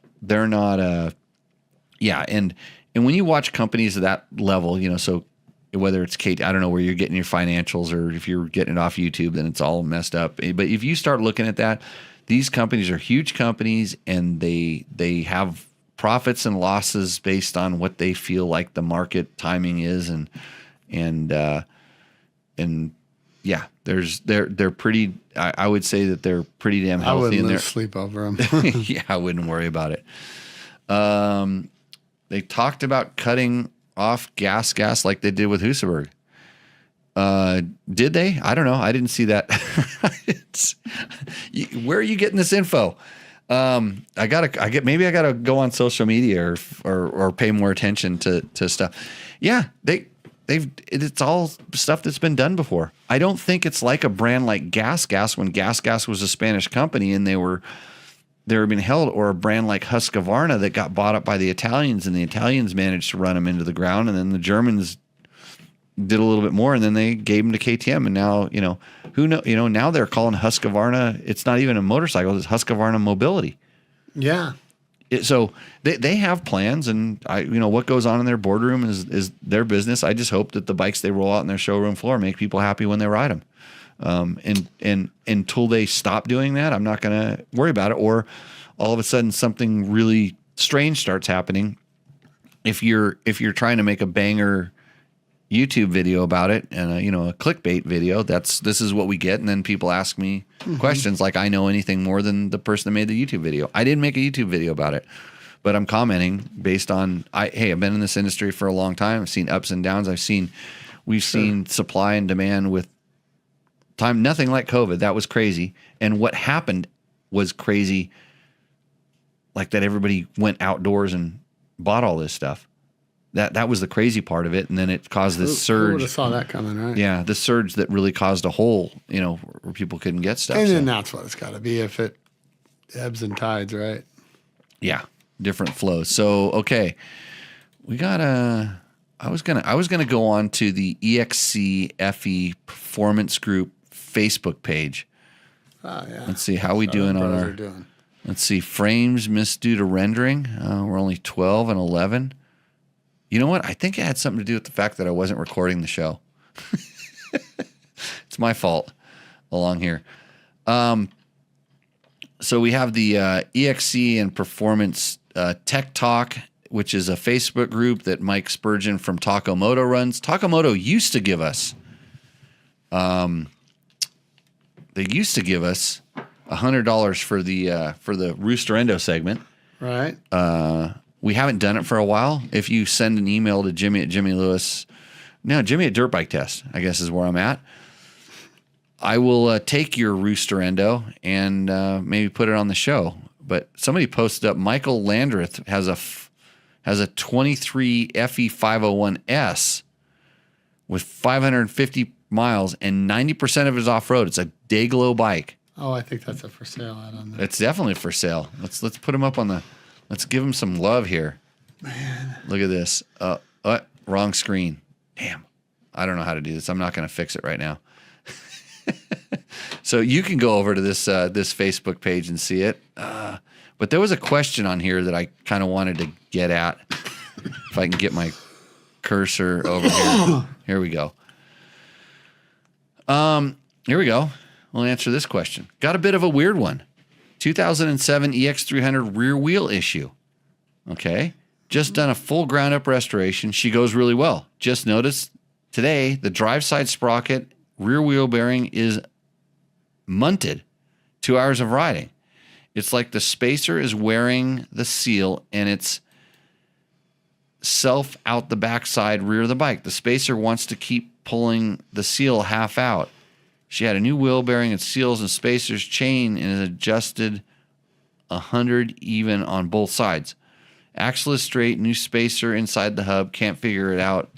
And when you watch companies at that level, so whether it's I don't know where you're getting your financials, or if you're getting it off YouTube, then it's all messed up. But if you start looking at that, these companies are huge companies, and they have profits and losses based on what they feel like the market timing is, and they're pretty. I would say that they're pretty damn healthy. I wouldn't in lose sleep over them. Yeah, I wouldn't worry about it. They talked about cutting off gas like they did with Husaberg. Did they? I don't know. I didn't see that. Where are you getting this info? Maybe I gotta go on social media or pay more attention to stuff. Yeah, it's all stuff that's been done before. I don't think it's like a brand like Gas when Gas was a Spanish company and they were being held, or a brand like Husqvarna that got bought up by the Italians, and the Italians managed to run them into the ground, and then the Germans did a little bit more, and then they gave them to KTM, and now now they're calling Husqvarna. It's not even a motorcycle; it's Husqvarna Mobility. Yeah. So they have plans, and what goes on in their boardroom is their business. I just hope that the bikes they roll out in their showroom floor make people happy when they ride them. And until they stop doing that, I'm not going to worry about it. Or all of a sudden something really strange starts happening. If you're trying to make a banger YouTube video about it, and a clickbait video, this is what we get. And then people ask me questions like I know anything more than the person that made the YouTube video. I didn't make a YouTube video about it, but I'm commenting based on, I've been in this industry for a long time. I've seen ups and downs. We've seen supply and demand with time, nothing like COVID. That was crazy. And what happened was crazy, like that everybody went outdoors and bought all this stuff. That was the crazy part of it. And then it caused this surge. Who would have saw that coming, right? Yeah, the surge that really caused a hole, where people couldn't get stuff. And then that's what it's got to be if it ebbs and tides, right? Yeah, different flows. So, okay, we got I was gonna go on to the EXCFE Performance Group Facebook page. Oh, yeah. Let's see how we doing on our. Let's see, frames missed due to rendering. We're only 12 and 11. You know what? I think it had something to do with the fact that I wasn't recording the show. It's my fault along here. So we have the EXC and Performance Tech Talk, which is a Facebook group that Mike Spurgeon from Moto runs. Moto used to give us, $100 for the Rooster Endo segment. Right. We haven't done it for a while. If you send an email to Jimmy at Jimmy Lewis, no, Jimmy at Dirt Bike Test, I guess is where I'm at. I will take your Rooster Endo and maybe put it on the show. But somebody posted up, Michael Landreth has a 23 FE 501S with 550 miles and 90% of it is off road. It's a Dayglow bike. Oh, I think that's a for sale out on there. It's definitely for sale. Let's put him up on the. Let's give him some love here. Man, look at this. Wrong screen. Damn. I don't know how to do this. I'm not going to fix it right now. So you can go over to this Facebook page and see it. But there was a question on here that I kind of wanted to get at. If I can get my cursor over here. Here we go. Here we go. We'll answer this question. Got a bit of a weird one. 2007 EX300 rear wheel issue. Okay. Just done a full ground up restoration. She goes really well. Just noticed today the drive side sprocket rear wheel bearing is munted. 2 hours of riding. It's like the spacer is wearing the seal and it's self out the backside rear of the bike. The spacer wants to keep pulling the seal half out. She had a new wheel bearing and seals and spacers chain and is adjusted 100 even on both sides. Axle is straight, new spacer inside the hub. Can't figure it out.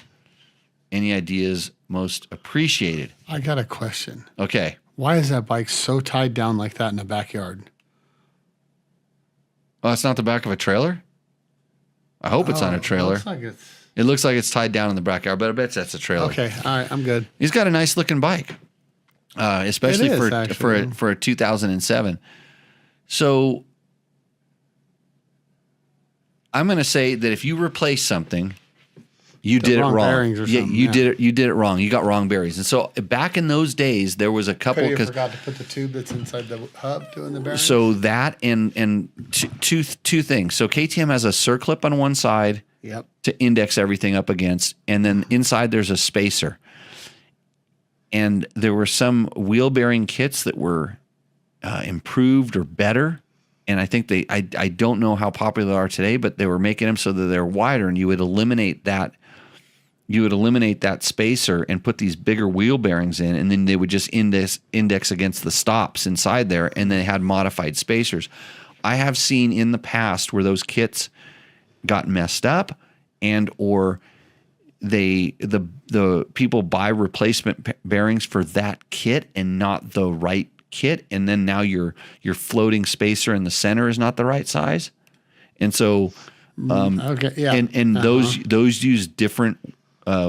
Any ideas most appreciated? I got a question. Okay. Why is that bike so tied down like that in the backyard? Oh, it's not the back of a trailer? I hope it's on a trailer. It looks like it's tied down in the backyard, but I bet that's a trailer. Okay, all right, I'm good. He's got a nice looking bike, especially for a 2007. So I'm going to say that if you replace something, you did it wrong. You did it wrong. You got wrong bearings. And so back in those days, there was a couple. You forgot to put the tube that's inside the hub doing the bearings. So that and two things. So KTM has a circlip on one side. Yep. To index everything up against, and then inside there's a spacer. And there were some wheel bearing kits that were improved or better, and I think I don't know how popular they are today, but they were making them so that they're wider, and you would eliminate that spacer and put these bigger wheel bearings in, and then they would just index against the stops inside there, and they had modified spacers. I have seen in the past where those kits got messed up, and or the people buy replacement bearings for that kit and not the right kit, and then now your floating spacer in the center is not the right size, and so those use different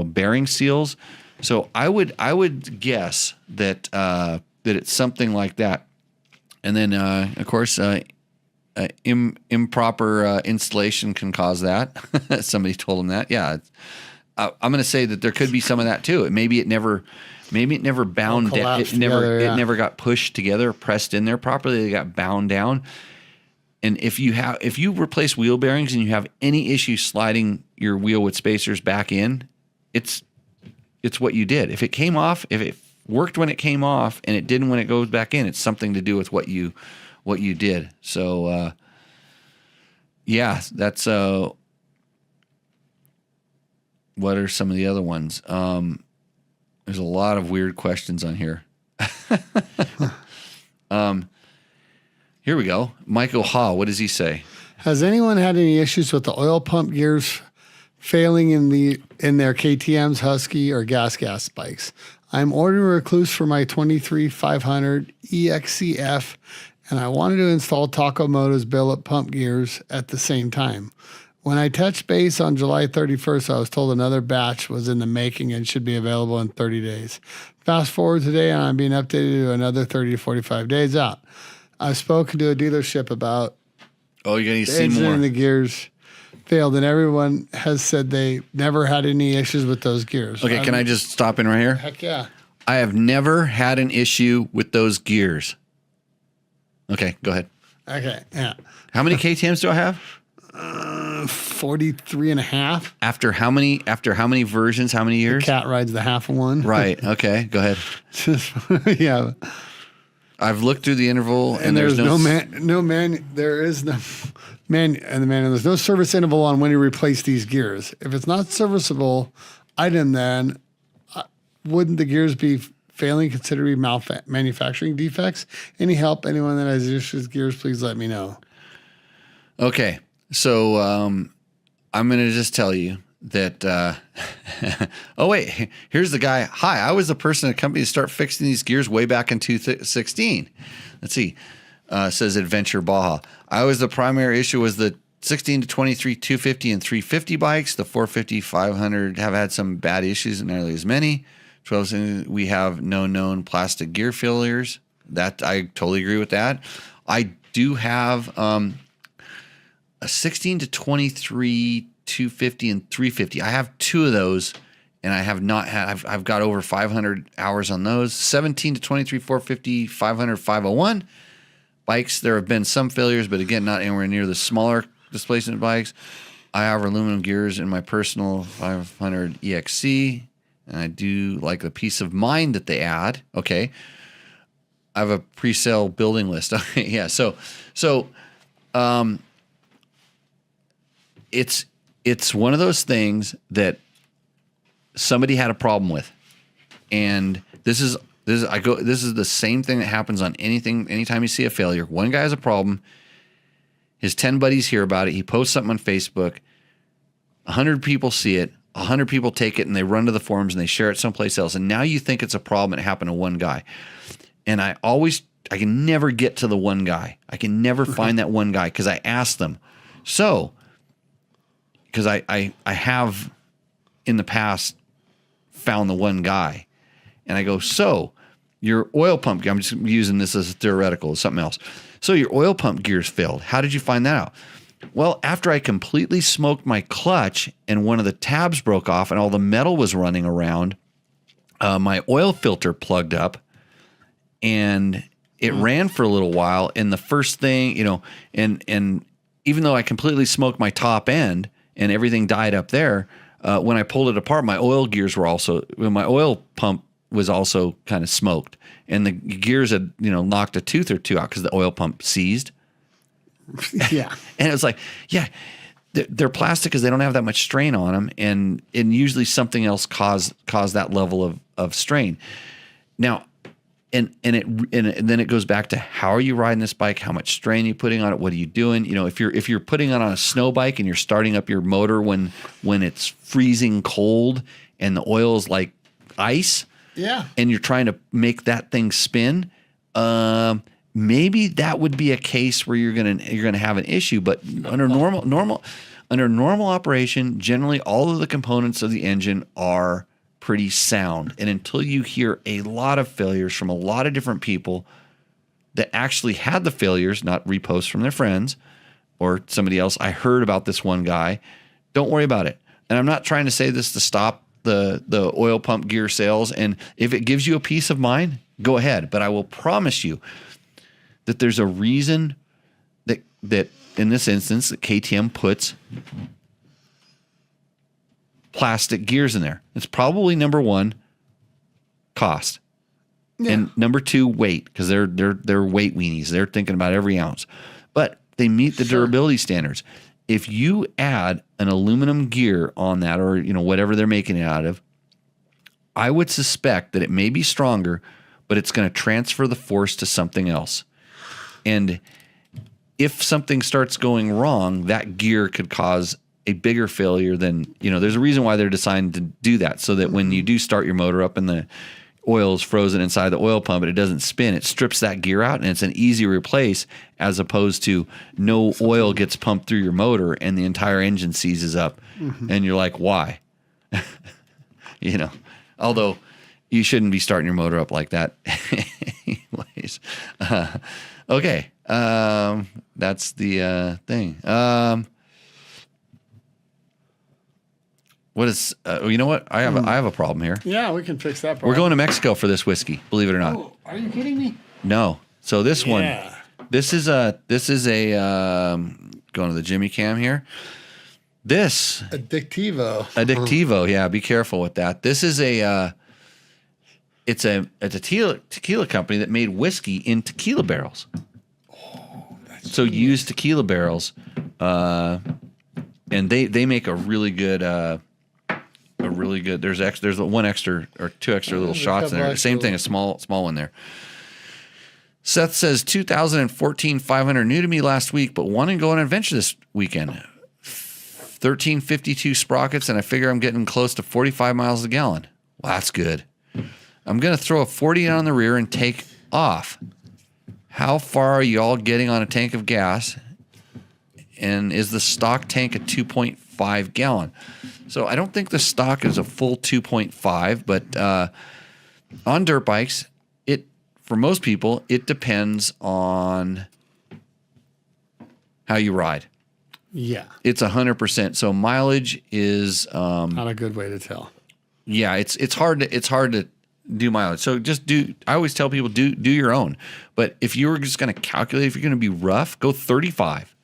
bearing seals. So I would guess that that it's something like that, and then of course. Improper installation can cause that. Somebody told him that. Yeah, I'm going to say that there could be some of that too. Maybe it never bound down. It never got pushed together, pressed in there properly. They got bound down. And if you replace wheel bearings and you have any issue sliding your wheel with spacers back in, it's what you did. If it came off, if it worked when it came off and it didn't when it goes back in, it's something to do with what you did. So, that's, what are some of the other ones? There's a lot of weird questions on here. Here we go. Michael Ha, what does he say? Has anyone had any issues with the oil pump gears failing in their KTM's, Husky, or gas bikes? I'm ordering a Recluse for my 23500 EXCF, and I wanted to install Takamoto's billet pump gears at the same time. When I touched base on July 31st, I was told another batch was in the making and should be available in 30 days. Fast forward today, and I'm being updated to another 30 to 45 days out. I've spoken to a dealership about you're going to see more. And the gears failed, and everyone has said they never had any issues with those gears. Okay, can I just stop in right here? Heck yeah. I have never had an issue with those gears. Okay, go ahead. Okay, yeah. How many KTMs do I have? 43 and a half. After how many versions, how many years? The cat rides the half of one. Right, okay, go ahead. Yeah. I've looked through the interval and there's no service interval on when you replace these gears. If it's not serviceable item, then wouldn't the gears be failing considered to be manufacturing defects? Any help? Anyone that has issues with gears, please let me know. Okay, so I'm going to just tell you that. Oh wait, here's the guy. Hi, I was the person at the company to start fixing these gears way back in 2016. Let's see. Says Adventure Baja. I was the primary issue was the 16 to 23 250 and 350 bikes. The 450 500 have had some bad issues, and nearly as many. 12, we have no known plastic gear failures. That I totally agree with that. I do have a 16 to 23 250 and 350. I have two of those, and I have not had. I've got over 500 hours on those. 17 to 23 450 500 501 bikes. There have been some failures, but again, not anywhere near the smaller displacement bikes. I have aluminum gears in my personal 500 EXC. And I do like the peace of mind that they add. Okay. I have a pre-sale building list. Okay. Yeah. So it's one of those things that somebody had a problem with. And this is the same thing that happens on anytime you see a failure. One guy has a problem. His 10 buddies hear about it. He posts something on Facebook. 100 people see it. 100 people take it and they run to the forums and they share it someplace else. And now you think it's a problem and it happened to one guy. And I can never get to the one guy. I can never find that one guy because I ask them. So, because I have in the past found the one guy, and I go, so your oil pump gear, I'm just using this as a theoretical, something else. So your oil pump gear's failed. How did you find that out? Well, after I completely smoked my clutch and one of the tabs broke off and all the metal was running around, my oil filter plugged up and it ran for a little while. And the first thing, and even though I completely smoked my top end and everything died up there, when I pulled it apart, my oil pump was also kind of smoked, and the gears had, knocked a tooth or two out because the oil pump seized. Yeah. And it was like, yeah, they're plastic because they don't have that much strain on them. And usually something else caused that level of strain. Now, and then it goes back to, how are you riding this bike? How much strain are you putting on it? What are you doing? If you're putting it on a snow bike and you're starting up your motor when it's freezing cold and the oil is like ice, yeah, and you're trying to make that thing spin, maybe that would be a case where you're gonna have an issue. But under normal operation, generally all of the components of the engine are pretty sound. And until you hear a lot of failures from a lot of different people that actually had the failures, not reposts from their friends or somebody else, I heard about this one guy, don't worry about it. And I'm not trying to say this to stop the oil pump gear sales. And if it gives you a peace of mind, go ahead. But I will promise you that there's a reason that in this instance, that KTM puts plastic gears in there. It's probably number one, cost. Yeah. And number two, weight, because they're weight weenies. They're thinking about every ounce. But they meet the durability standards. If you add an aluminum gear on that, or whatever they're making it out of, I would suspect that it may be stronger, but it's going to transfer the force to something else. And if something starts going wrong, that gear could cause a bigger failure than, there's a reason why they're designed to do that, so that when you do start your motor up and the oil is frozen inside the oil pump and it doesn't spin, it strips that gear out and it's an easy replace, as opposed to no oil gets pumped through your motor and the entire engine seizes up. And you're like, why? Although you shouldn't be starting your motor up like that. Anyways. Okay. That's the thing. What is? You know what? I have a problem here. Yeah, we can fix that problem. We're going to Mexico for this whiskey. Believe it or not. Oh, are you kidding me? No. So this one, this is a going to the Jimmy Cam here. This Addictivo. Yeah, be careful with that. This is it's a tequila company that made whiskey in tequila barrels. Oh, that's so used tequila barrels, and they make a really good. There's one extra or two extra little shots in there. Same thing, a small one there. Seth says 2014 500 new to me last week, but wanting to go on an adventure this weekend. 1352 sprockets, and I figure I'm getting close to 45 miles a gallon. Well, that's good. I'm going to throw a 40 on the rear and take off. How far are you all getting on a tank of gas? And is the stock tank a 2.5 gallon? So I don't think the stock is a full 2.5, but on dirt bikes, for most people, it depends on how you ride. Yeah. It's 100%. So mileage is not a good way to tell. Yeah, it's hard to do mileage. So I always tell people do your own. But if you were just going to calculate, if you're going to be rough, go 35.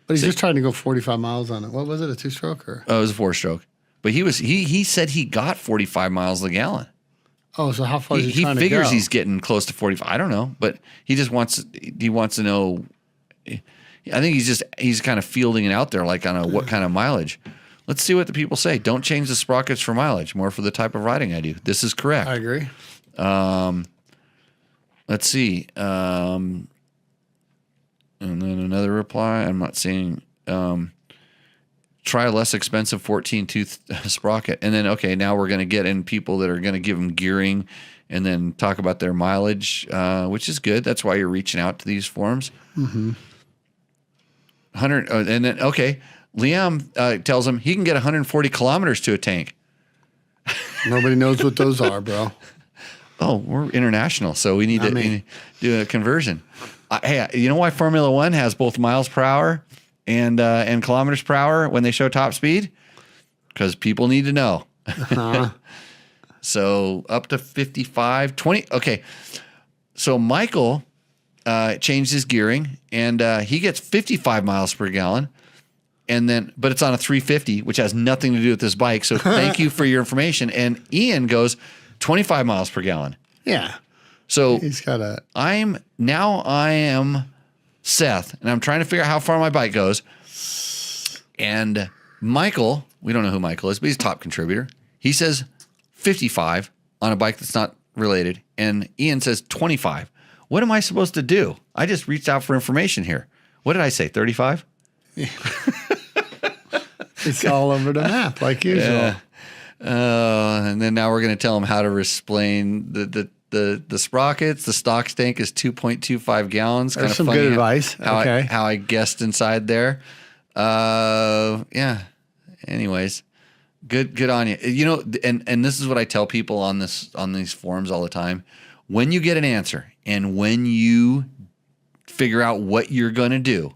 But he's just trying to go 45 miles on it. What was it, a 2-stroke or? Oh, it was a 4-stroke. But he said he got 45 miles a gallon. Oh, so how far is he trying to go? He figures he's getting close to 45. I don't know, but he wants to know. I think he's kind of fielding it out there, like on what kind of mileage. Let's see what the people say. Don't change the sprockets for mileage, more for the type of riding I do. This is correct. I agree. Let's see. And then another reply. I'm not seeing. Try a less expensive 14-tooth sprocket. And then, okay, now we're going to get in people that are going to give them gearing and then talk about their mileage, which is good. That's why you're reaching out to these forums. Mm-hmm. 100, and then, okay, Liam tells him he can get 140 kilometers to a tank. Nobody knows what those are, bro. Oh, we're international, so we need to do a conversion. Hey, you know why Formula One has both miles per hour and kilometers per hour when they show top speed? Because people need to know. Uh-huh. So up to 55, 20. Okay. So Michael changed his gearing and he gets 55 miles per gallon. And then, but it's on a 350, which has nothing to do with this bike. So thank you for your information. And Ian goes 25 miles per gallon. Yeah. So he's got a. I am Seth, and I'm trying to figure out how far my bike goes. And Michael, we don't know who Michael is, but he's a top contributor. He says 55 on a bike that's not related, and Ian says 25. What am I supposed to do? I just reached out for information here. What did I say? 35? Yeah. It's all over the map, like usual. And then now we're going to tell him how to explain the sprockets. The stock tank is 2.25 gallons. That's some good advice. How I guessed inside there. Yeah. Anyways, good on you. You know, and this is what I tell people on these forums all the time. When you get an answer and when you figure out what you're going to do,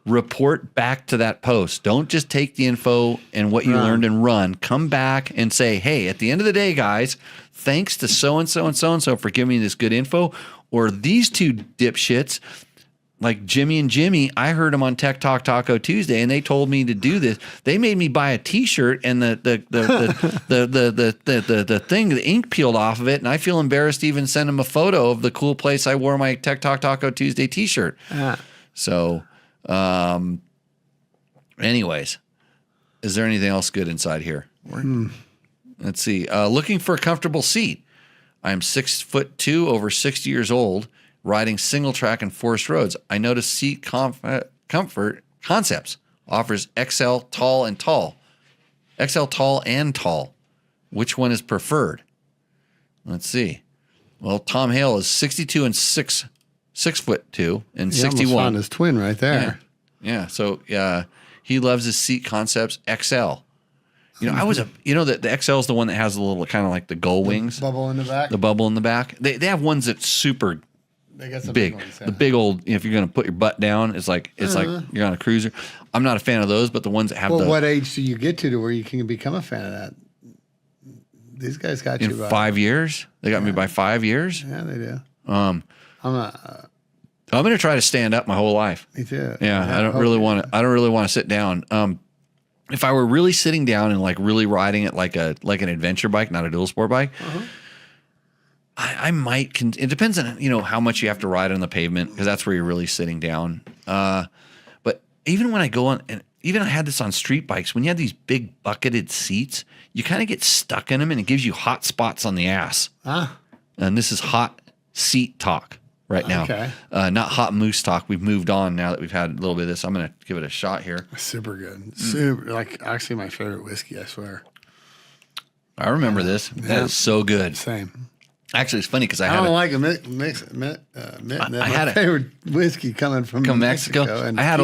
report back to that post. Don't just take the info and what you learned and run. Come back and say, hey, at the end of the day, guys, thanks to so-and-so and so-and-so for giving me this good info. Or these two dipshits, like Jimmy and Jimmy, I heard them on Tech Talk Taco Tuesday, and they told me to do this. They made me buy a T-shirt, and the thing, the ink peeled off of it, and I feel embarrassed to even send them a photo of the cool place I wore my Tech Talk Taco Tuesday T-shirt. So... anyways, is there anything else good inside here? Let's see. Looking for a comfortable seat. I am 6'2", over 60 years old, riding single track and forest roads. I noticed Seat Comfort Concepts offers XL tall and tall. XL tall and tall. Which one is preferred? Let's see. Well, Tom Hale is 62 and 6'2" and 61. Almost found his twin right there. Yeah. So he loves his Seat Concepts XL. You know, the XL is the one that has a little kind of like the gull wings, bubble in the back. The bubble in the back. They have ones that's super they got some big. ones, The big old. If you're going to put your butt down, it's like you're on a cruiser. I'm not a fan of those, but the ones that have. Well, what age do you get to where you can become a fan of that? These guys got you in 5 years. They got me by 5 years. Yeah, they do. I'm going to try to stand up my whole life. Me too. Yeah, I don't really want to sit down. If I were really sitting down and like really riding it like an adventure bike, not a dual sport bike, I might. It depends on how much you have to ride on the pavement, because that's where you're really sitting down. But even when I go on, and even I had this on street bikes, when you have these big bucketed seats, you kind of get stuck in them, and it gives you hot spots on the ass. And this is hot seat talk right now. Okay. Not hot moose talk. We've moved on now that we've had a little bit of this. I'm going to give it a shot here. Super good. Super, like actually my favorite whiskey, I swear. I remember this. That is so good. Same. Actually, it's funny because I don't like a mix. I had a favorite whiskey coming from Mexico. And I had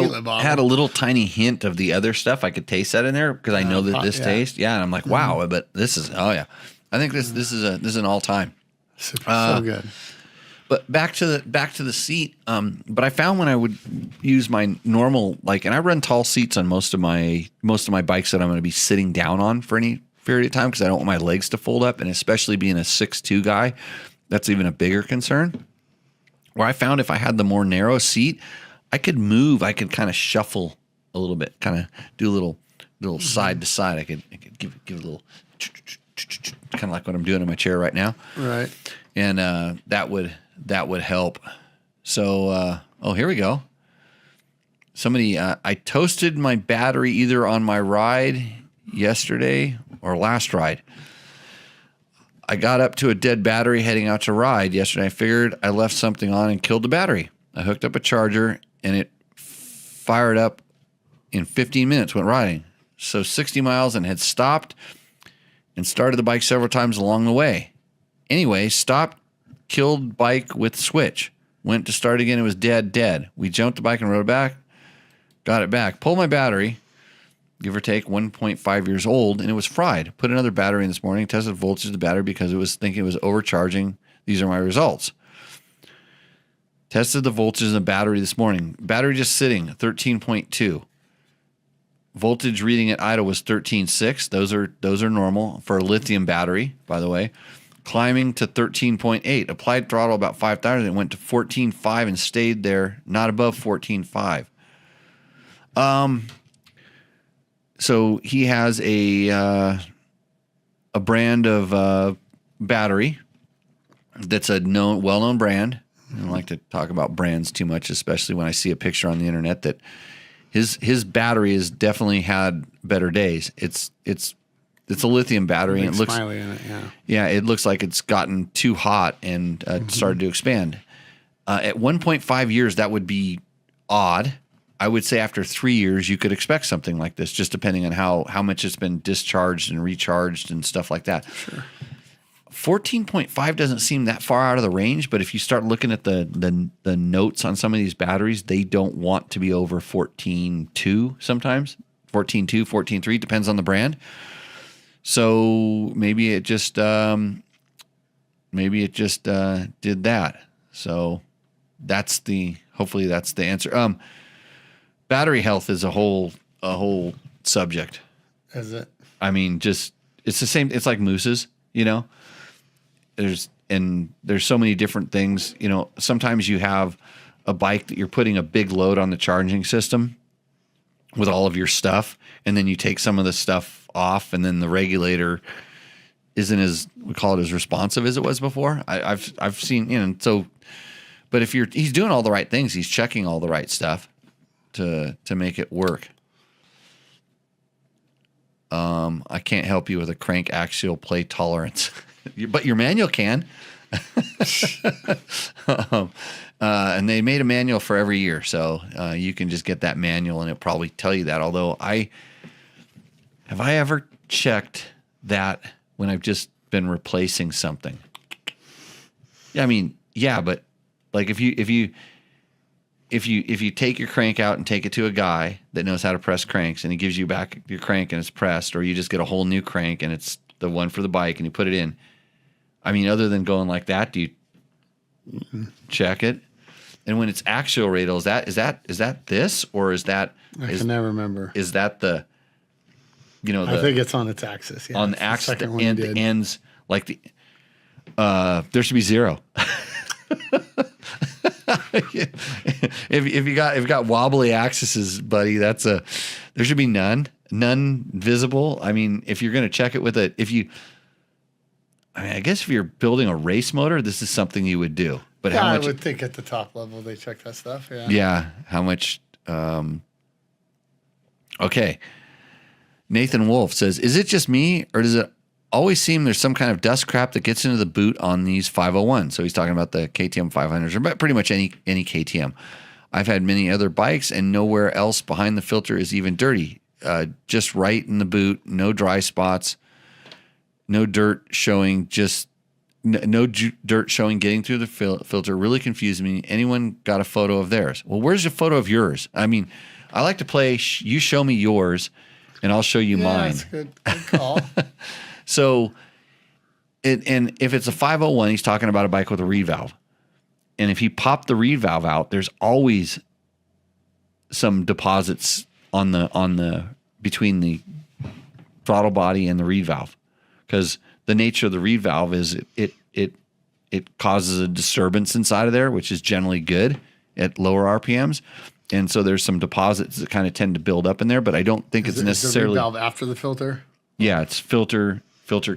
a little tiny hint of the other stuff. I could taste that in there because I know that this taste. Yeah, and I'm like, wow. But this is I think this is an all time. So good. But back to the seat. But I found when I would use my normal and I run tall seats on most of my bikes that I'm going to be sitting down on for any period of time, because I don't want my legs to fold up, and especially being a 6'2" guy, that's even a bigger concern. Where I found if I had the more narrow seat, I could move. I could kind of shuffle a little bit, kind of do a little side to side. I could give a little kind of like what I'm doing in my chair right now. Right. And that would help. So, here we go. Somebody, I toasted my battery either on my ride yesterday or last ride. I got up to a dead battery heading out to ride yesterday. I figured I left something on and killed the battery. I hooked up a charger and it fired up in 15 minutes, went riding. So 60 miles, and had stopped and started the bike several times along the way. Anyway, stopped, killed bike with switch. Went to start again. It was dead. We jumped the bike and rode back. Got it back. Pulled my battery, give or take 1.5 years old, and it was fried. Put another battery in this morning, tested the voltage of the battery because it was thinking it was overcharging. These are my results. Tested the voltage of the battery this morning. Battery just sitting, 13.2. Voltage reading at idle was 13.6. Those are normal for a lithium battery, by the way. Climbing to 13.8. Applied throttle about 5,000. It went to 14.5 and stayed there, not above 14.5. So he has a brand of battery that's a well-known brand. I don't like to talk about brands too much, especially when I see a picture on the internet that his battery has definitely had better days. It's a lithium battery, and it looks smiley in it, yeah, it looks like it's gotten too hot and started to expand. At 1.5 years, that would be odd. I would say after 3 years, you could expect something like this, just depending on how much it's been discharged and recharged and stuff like that. Sure. 14.5 doesn't seem that far out of the range, but if you start looking at the notes on some of these batteries, they don't want to be over 14.2 sometimes. 14.2, 14.3, depends on the brand. So maybe it just did that. So hopefully that's the answer. Battery health is a whole subject. Is it? I mean, it's the same. It's like mooses, you know. There's so many different things. You know, sometimes you have a bike that you're putting a big load on the charging system with all of your stuff, and then you take some of the stuff off, and then the regulator isn't as, we call it, as responsive as it was before. I've seen, you know, so, but he's doing all the right things. He's checking all the right stuff to make it work. I can't help you with a crank axial play tolerance, but your manual can. And they made a manual for every year, so you can just get that manual, and it'll probably tell you that. Although have I ever checked that when I've just been replacing something? Yeah, I mean, yeah, but like if you take your crank out and take it to a guy that knows how to press cranks, and he gives you back your crank and it's pressed, or you just get a whole new crank and it's the one for the bike and you put it in. I mean, other than going like that, do you check it? And when it's axial radial, is that this, or is that? I can never remember. Is that the? You know, I think it's on its axis. Yeah, on the axis, the ends like the. There should be 0. If you got wobbly axes, buddy, there should be none visible. I mean, if you're going to check it with I guess if you're building a race motor, this is something you would do. But yeah, how much? I would think at the top level they check that stuff. Yeah. Yeah. How much? Okay. Nathan Wolf says, "Is it just me, or does it always seem there's some kind of dust crap that gets into the boot on these 501?" So he's talking about the KTM 500s, or pretty much any KTM. "I've had many other bikes, and nowhere else behind the filter is even dirty. Just right in the boot, no dry spots, no dirt showing. Dirt showing getting through the filter. Really confused me. Anyone got a photo of theirs?" Well, where's a photo of yours? I mean, I like to play. You show me yours, and I'll show you mine. That's good call. So, and if it's a 501, he's talking about a bike with a reed valve. And if he popped the reed valve out, there's always some deposits on the between the throttle body and the reed valve, because the nature of the reed valve is it causes a disturbance inside of there, which is generally good at lower RPMs. And so there's some deposits that kind of tend to build up in there, but I don't think it's necessarily. Is the reed valve after the filter? Yeah, it's filter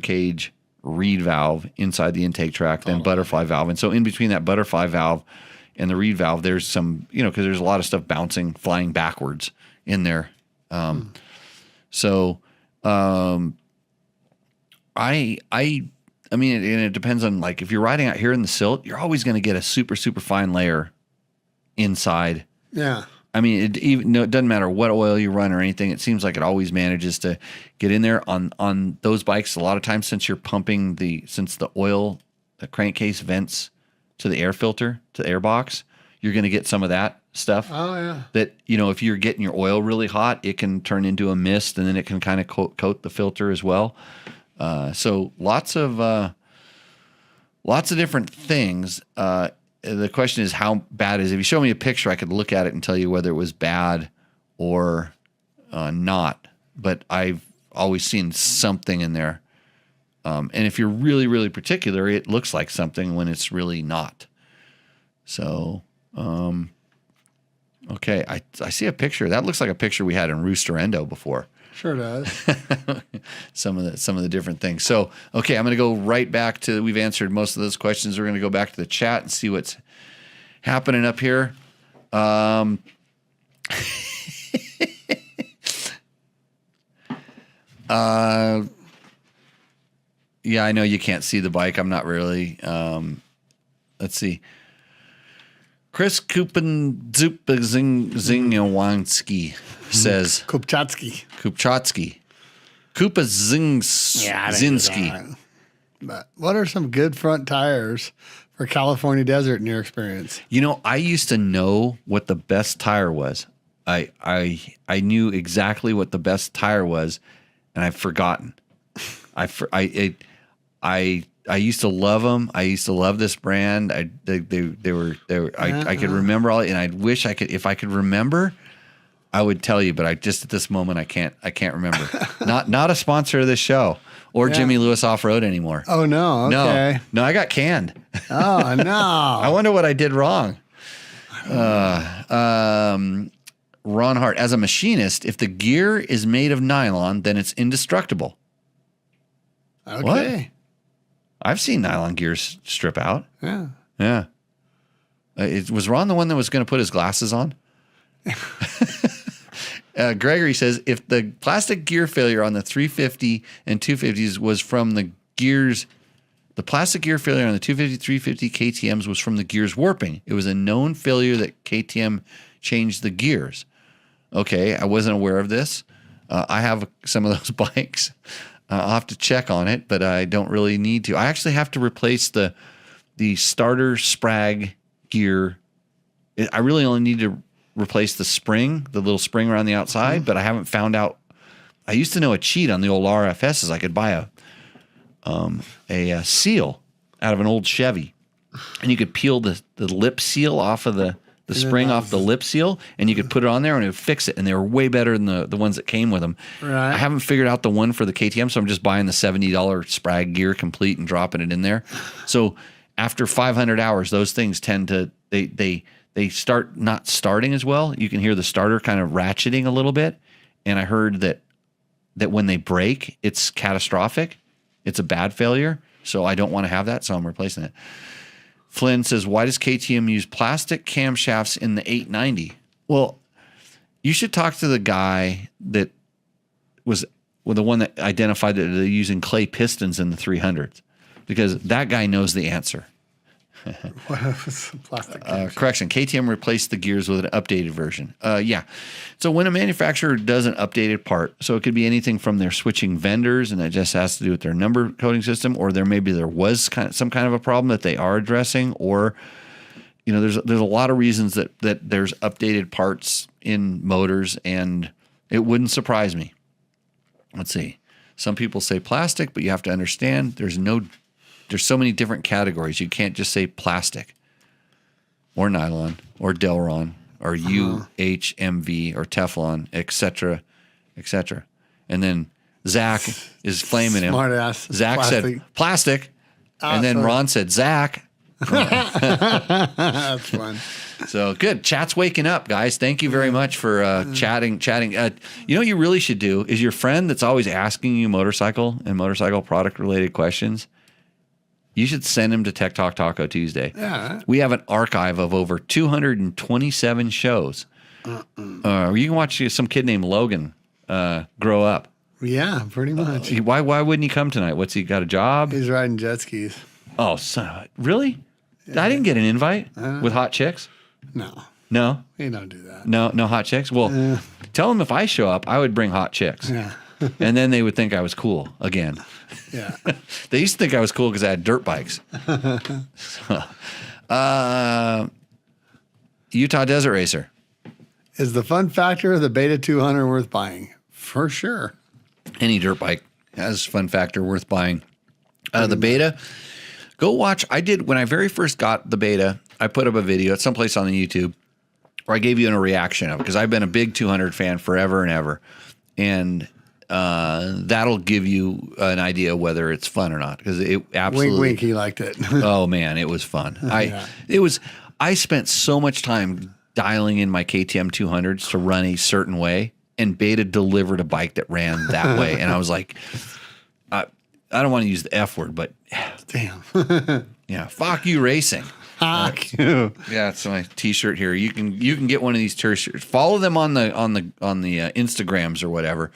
cage, reed valve inside the intake tract, then butterfly valve. And so in between that butterfly valve and the reed valve, there's some, you know, because there's a lot of stuff flying backwards in there. So I mean, it depends on, like, if you're riding out here in the silt, you're always going to get a super, super fine layer inside. Yeah. I mean, it doesn't matter what oil you run or anything. It seems like it always manages to get in there on those bikes. A lot of times, since you're pumping since the oil, the crankcase vents to the air filter, to the air box, you're going to get some of that stuff. Oh yeah. That, if you're getting your oil really hot, it can turn into a mist, and then it can kind of coat the filter as well. So lots of different things. The question is, how bad is it? If you show me a picture, I could look at it and tell you whether it was bad or not. But I've always seen something in there. And if you're really, really particular, it looks like something when it's really not. So, okay, I see a picture. That looks like a picture we had in Rooster Endo before. Sure does. some of the different things. So, okay, I'm going to go right back to, we've answered most of those questions. We're going to go back to the chat and see what's happening up here. Yeah, I know you can't see the bike. I'm not really. Let's see. Chris Kupczynski says Kupchatsky. Kupczynski. But what are some good front tires for California desert in your experience? I used to know what the best tire was. I knew exactly what the best tire was, and I've forgotten. I used to love them. I used to love this brand. I could remember all, and I wish I could. If I could remember, I would tell you. But just at this moment, I can't remember. Not a sponsor of this show or Jimmy Lewis Off Road anymore. Oh no. Okay. No, I got canned. Oh no. I wonder what I did wrong. Ron Hart, as a machinist, if the gear is made of nylon, then it's indestructible. Okay. What? I've seen nylon gears strip out. Yeah. Yeah. Was Ron the one that was going to put his glasses on? Gregory says, if the plastic gear failure on the 350 and 250s was from the gears, the plastic gear failure on the 250, 350 KTMs was from the gears warping. It was a known failure that KTM changed the gears. Okay, I wasn't aware of this. I have some of those bikes. I'll have to check on it, but I don't really need to. I actually have to replace the starter sprag gear. I really only need to replace the spring, the little spring around the outside, but I haven't found out. I used to know a cheat on the old RFSs. I could buy a seal out of an old Chevy, and you could peel the lip seal off of the spring off the lip seal, and you could put it on there and it would fix it. And they were way better than the ones that came with them. Right. I haven't figured out the one for the KTM, so I'm just buying the $70 Sprag gear complete and dropping it in there. So after 500 hours, those things tend to, they start not starting as well. You can hear the starter kind of ratcheting a little bit. And I heard that when they break, it's catastrophic. It's a bad failure. So I don't want to have that, so I'm replacing it. Flynn says, why does KTM use plastic camshafts in the 890? Well, you should talk to the guy that was the one that identified that they're using clay pistons in the 300s, because that guy knows the answer. Plastic correction, KTM replaced the gears with an updated version. Yeah. So when a manufacturer does an updated part, so it could be anything from they're switching vendors, and that just has to do with their number coding system, or there was some kind of a problem that they are addressing, or there's a lot of reasons that there's updated parts in motors, and it wouldn't surprise me. Let's see. Some people say plastic, but you have to understand there's so many different categories. You can't just say plastic or nylon or Delron or UHMV or Teflon, et cetera, et cetera. And then Zach is flaming him. Smart ass. Zach said plastic. And then Ron said Zach. That's fun. So good. Chat's waking up, guys. Thank you very much for chatting. You know what you really should do is your friend that's always asking you motorcycle and motorcycle product related questions, you should send him to Tech Talk Taco Tuesday. Yeah. We have an archive of over 227 shows. You can watch some kid named Logan grow up. Yeah, pretty much. Why wouldn't he come tonight? What's he got a job? He's riding jet skis. Oh, really? Yeah. I didn't get an invite with hot chicks. No, we don't do that. No hot chicks. Well, tell him if I show up, I would bring hot chicks. Yeah. And then they would think I was cool again. Yeah. They used to think I was cool because I had dirt bikes. Utah Desert Racer. Is the fun factor of the Beta 200 worth buying? For sure. Any dirt bike has fun factor worth buying. The Beta, go watch. I did when I very first got the Beta. I put up a video at someplace on the YouTube where I gave you a reaction of it because I've been a big 200 fan forever and ever, and that'll give you an idea whether it's fun or not because it absolutely. Wink, wink. He liked it. Oh man, it was fun. I spent so much time dialing in my KTM 200s to run a certain way, and Beta delivered a bike that ran that way, and I was like, I don't want to use the F word, but damn, yeah, fuck you racing. Fuck you. Yeah, it's my T-shirt here. You can get one of these T-shirts. Follow them on the Instagrams or whatever,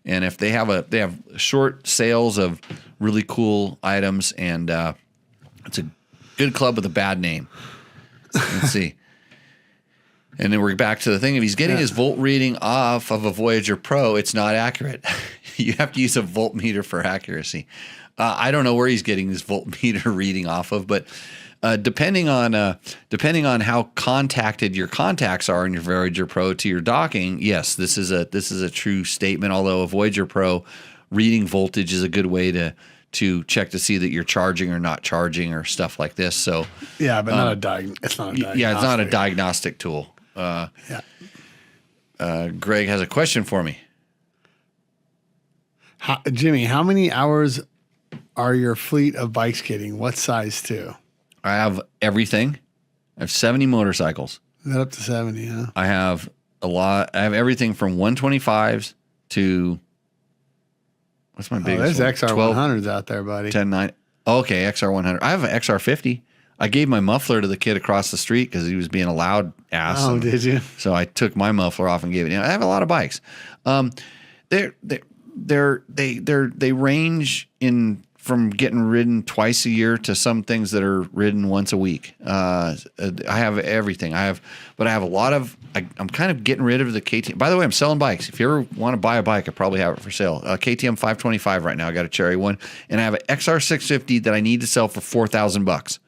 and if they have short sales of really cool items, and it's a good club with a bad name. Let's see. And then we're back to the thing. If he's getting his volt reading off of a Voyager Pro, it's not accurate. You have to use a voltmeter for accuracy. I don't know where he's getting this voltmeter reading off of, but depending on how contacted your contacts are in your Voyager Pro to your docking, yes, this is a true statement. Although a Voyager Pro reading voltage is a good way to check to see that you're charging or not charging or stuff like this. So yeah, but not a diagnostic. It's not a diagnostic. Yeah, it's not a diagnostic tool. Greg has a question for me. Jimmy, how many hours are your fleet of bikes getting? What size too? I have everything. I have 70 motorcycles. Is that up to 70, huh? I have a lot. I have everything from 125s to what's my biggest there's one? XR100s out there, buddy. 10.9. Okay, XR100. I have an XR50. I gave my muffler to the kid across the street because he was being a loud ass. Oh, did you? So I took my muffler off and gave it. I have a lot of bikes. They range in from getting ridden twice a year to some things that are ridden once a week. I have everything. But I have a lot of. I'm kind of getting rid of the KTM. By the way, I'm selling bikes. If you ever want to buy a bike, I probably have it for sale. KTM 525 right now. I got a cherry one, and I have an XR 650 that I need to sell for $4,000.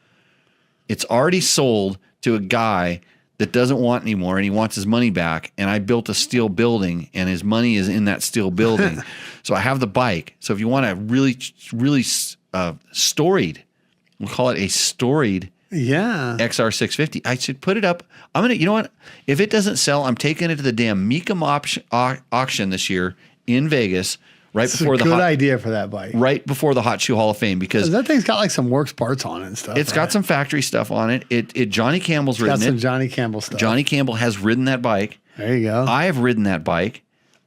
It's already sold to a guy that doesn't want anymore, and he wants his money back. And I built a steel building, and his money is in that steel building. So I have the bike. So if you want a really, really storied, we'll call it a storied XR 650, I should put it up. You know what? If it doesn't sell, I'm taking it to the damn Mecum auction this year in Vegas. Right before a good idea for that bike. Right before the Hot Shoe Hall of Fame, because that thing's got like some works parts on it and stuff. It's got some factory stuff on it. Johnny Campbell's ridden it. Got some Johnny Campbell stuff. Johnny Campbell has ridden that bike. There you go. I have ridden that bike.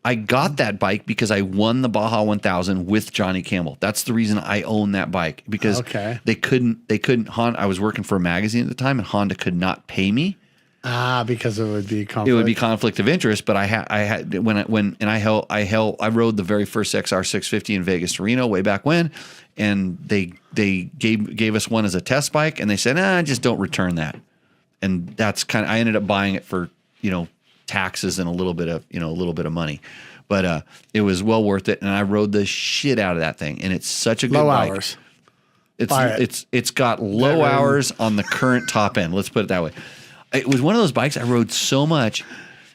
I got that bike because I won the Baja 1000 with Johnny Campbell. That's the reason I own that bike, because they couldn't Honda. I was working for a magazine at the time, and Honda could not pay me. Because it would be conflict. It would be conflict of interest, but I rode the very first XR 650 in Vegas to Reno way back when, and they gave us one as a test bike, and they said, just don't return that. And that's I ended up buying it for, taxes and a little bit of money. But it was well worth it, and I rode the shit out of that thing, and it's such a good bike. Hours. It's got low hours on the current top end. Let's put it that way. It was one of those bikes I rode so much,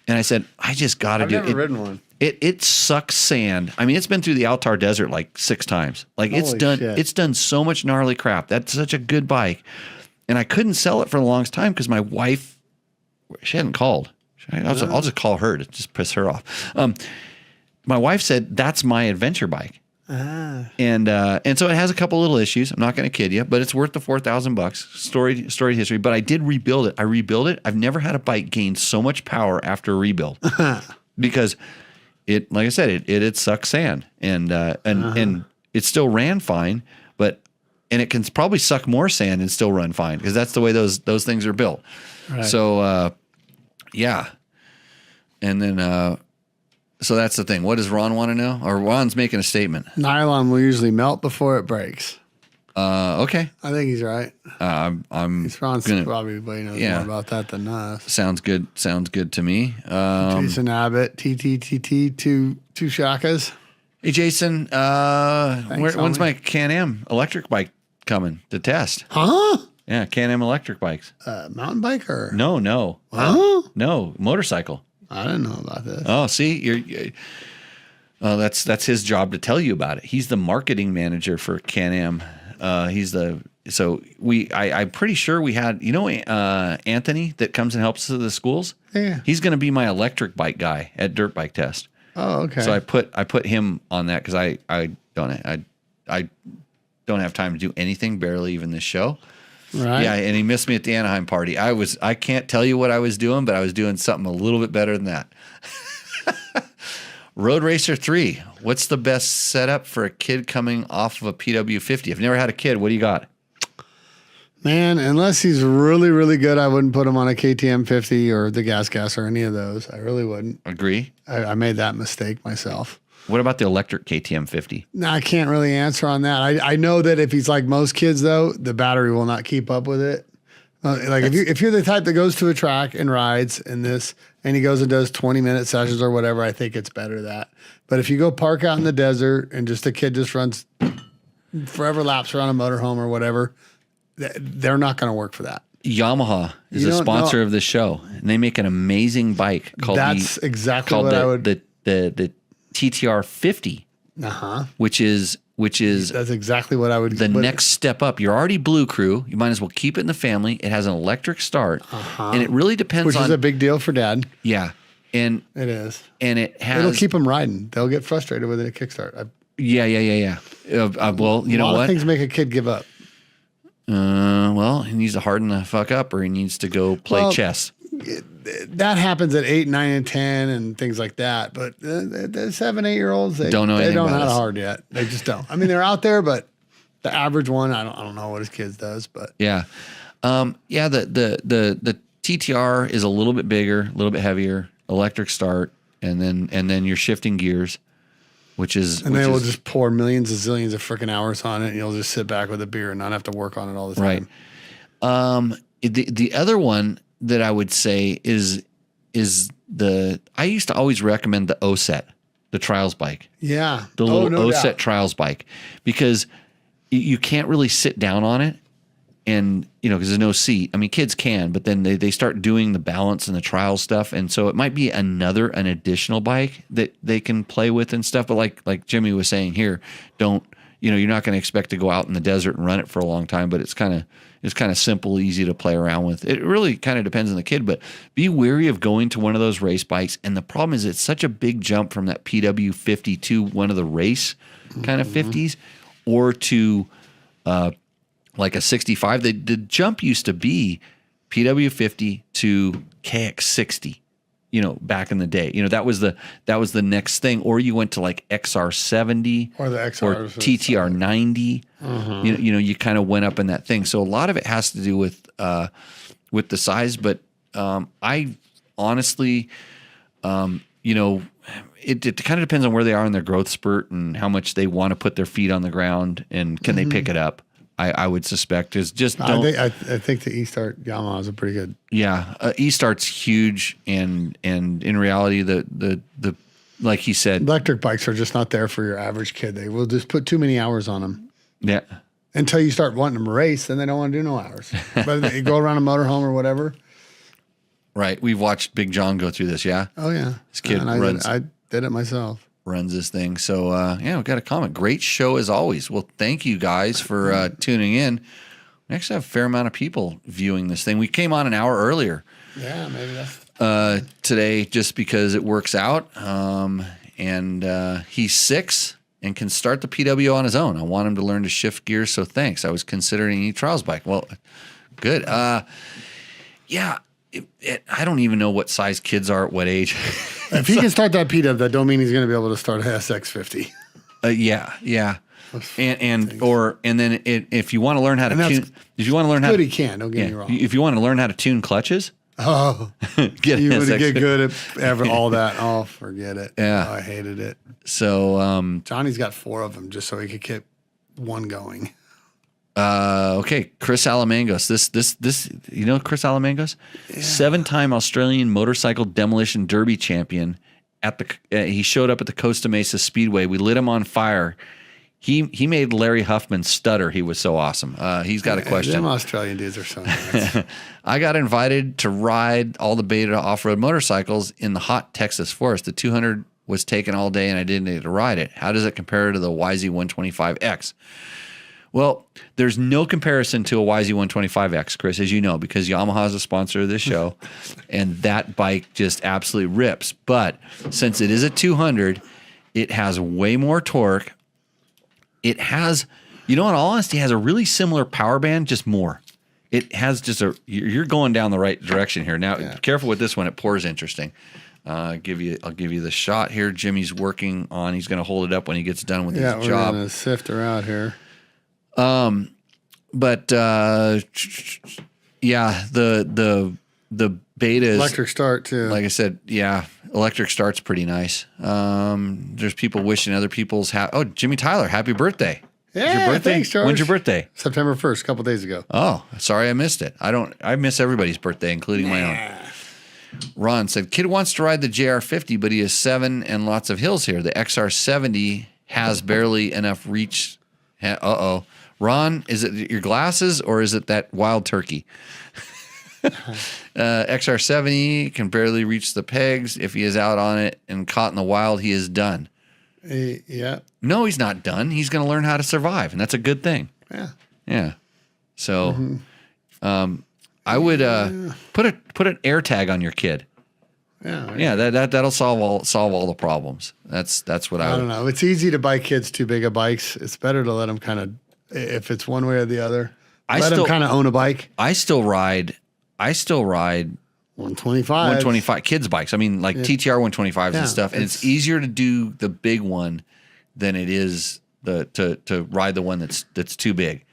and I said, I just got to do it. I've never ridden one. It sucks sand. I mean, it's been through the Altar Desert like 6 times. Like it's done so much gnarly crap. That's such a good bike, and I couldn't sell it for the longest time because my wife, she hadn't called. I'll just call her to just piss her off. My wife said that's my adventure bike. And so it has a couple little issues. I'm not going to kid you, but it's worth the $4,000. Storied history. But I did rebuild it. I rebuilt it. I've never had a bike gain so much power after a rebuild because it, like I said, it sucks sand and it still ran fine, and it can probably suck more sand and still run fine because that's the way those things are built. Right. So yeah, and then. So that's the thing. What does Ron want to know? Or Ron's making a statement. Nylon will usually melt before it breaks. Okay. I think he's right. Ron's probably knows more about that than us. Sounds good. Sounds good to me. Jason Abbott, TTTT, two shakas. Hey, Jason, when's my Can-Am electric bike coming to test? Huh? Yeah, Can-Am electric bikes. Mountain bike or No. Huh? No, motorcycle. I didn't know about this. Oh, see, that's his job to tell you about it. He's the marketing manager for Can-Am. I'm pretty sure we had, Anthony that comes and helps to the schools. Yeah. He's going to be my electric bike guy at Dirt Bike Test. Oh, okay. So I put him on that because I don't have time to do anything, barely even this show. Right. Yeah, and he missed me at the Anaheim party. I can't tell you what I was doing, but I was doing something a little bit better than that. Road Racer 3. What's the best setup for a kid coming off of a PW50? I've never had a kid. What do you got? Man, unless he's really, really good, I wouldn't put him on a KTM 50 or the Gas or any of those. I really wouldn't. Agree. I made that mistake myself. What about the electric KTM 50? No, I can't really answer on that. I know that if he's like most kids, though, the battery will not keep up with it. If you're the type that goes to a track and rides and he goes and does 20-minute sessions or whatever, I think it's better that. But if you go park out in the desert and just a kid just runs forever laps around a motorhome or whatever, they're not going to work for that. Yamaha is a sponsor of this show, and they make an amazing bike called the TTR 50, which is that's exactly what I would. The next step up. You're already Blue Crew. You might as well keep it in the family. It has an electric start, and it really depends. Which is a big deal for Dad. Yeah, and it is, and it'll keep them riding. They'll get frustrated with it at kickstart. Yeah. Well, you know what? A lot of things make a kid give up. Well, he needs to harden the fuck up, or he needs to go play chess. That happens at 8, 9, and 10 and things like that. But the 7, 8-year-olds, they don't know how to hard yet. They just don't. I mean, they're out there, but the average one, I don't know what his kids does. But yeah, the TTR is a little bit bigger, a little bit heavier, electric start, and then you're shifting gears, they will just pour millions and zillions of freaking hours on it, and you'll just sit back with a beer and not have to work on it all the time. Right. The other one that I would say is I used to always recommend the O-Set, the trials bike. Yeah. The little O-Set trials bike, because you can't really sit down on it, and because there's no seat. I mean, kids can, but then they start doing the balance and the trial stuff, and so it might be an additional bike that they can play with and stuff. But like Jimmy was saying here, you're not going to expect to go out in the desert and run it for a long time, but it's kind of simple, easy to play around with. It really kind of depends on the kid, but be wary of going to one of those race bikes. And the problem is it's such a big jump from that PW50 to one of the race kind of 50s or to like a 65. The jump used to be PW50 to KX60. Back in the day, that was the next thing. Or you went to like XR70 or the XR or TTR90. You kind of went up in that thing. So a lot of it has to do with the size. But I honestly, it kind of depends on where they are in their growth spurt and how much they want to put their feet on the ground and can they pick it up. I would suspect is just don't. I think the E-Start Yamaha is a pretty good. Yeah, E-Start's huge, and in reality, the like he said, electric bikes are just not there for your average kid. They will just put too many hours on them. Yeah. Until you start wanting them to race, then they don't want to do no hours. But you go around a motorhome or whatever. Right. We've watched Big John go through this. Yeah. Oh yeah. This kid runs. I did it myself. Runs this thing. So, we got a comment. Great show as always. Well, thank you guys for tuning in. We actually have a fair amount of people viewing this thing. We came on an hour earlier. Yeah, maybe that's today just because it works out. And he's 6 and can start the PW on his own. I want him to learn to shift gears, so thanks. I was considering an e-trials bike. Well, good. Yeah. I don't even know what size kids are at what age. If he can start that PW, that don't mean he's going to be able to start a SX50. Yeah. And then if you want to learn how to tune, he can. Don't get me wrong. If you want to learn how to tune clutches, you would get good at all that. Oh, forget it. Yeah, I hated it. So Johnny's got 4 of them just so he could keep one going. Okay, Chris Alamangos. This Chris Alamangos, 7-time Australian motorcycle demolition derby champion. He showed up at the Costa Mesa Speedway. We lit him on fire. He made Larry Huffman stutter. He was so awesome. He's got a question. Them Australian dudes are so nice. I got invited to ride all the Beta off-road motorcycles in the hot Texas forest. The 200 was taken all day and I didn't get to ride it. How does it compare to the YZ125X? Well, there's no comparison to a YZ125X, Chris, as you know, because Yamaha is a sponsor of this show, and that bike just absolutely rips. But since it is a 200, it has way more torque. It has, in all honesty, it has a really similar power band, just more. It has just you're going down the right direction here. Now, careful with this one. It pours interesting. I'll give you the shot here. Jimmy's working on, he's going to hold it up when he gets done with his job. Yeah, we're going to sift her out here. But the Beta is electric start too. Like I said, electric start's pretty nice. There's people wishing other people's Jimmy Tyler, happy birthday. Yeah, your birthday? Thanks, George. When's your birthday? September 1st, a couple days ago. Oh, sorry I missed it. I miss everybody's birthday, including my own. Ron said, kid wants to ride the JR50, but he has 7 and lots of hills here. The XR70 has barely enough reach. Ron, is it your glasses or is it that wild turkey? XR70 can barely reach the pegs. If he is out on it and caught in the wild, he is done. Yeah. No, he's not done. He's going to learn how to survive, and that's a good thing. Yeah. Yeah. So, I would put an air tag on your kid. Yeah. Right. Yeah, that'll solve all the problems. That's what I don't know. It's easy to buy kids too big of bikes. It's better to let them kind of, if it's one way or the other, let them kind of own a bike. I still ride 125 kids bikes. I mean, like TTR 125s and stuff. And it's easier to do the big one than it is to ride the one that's too big.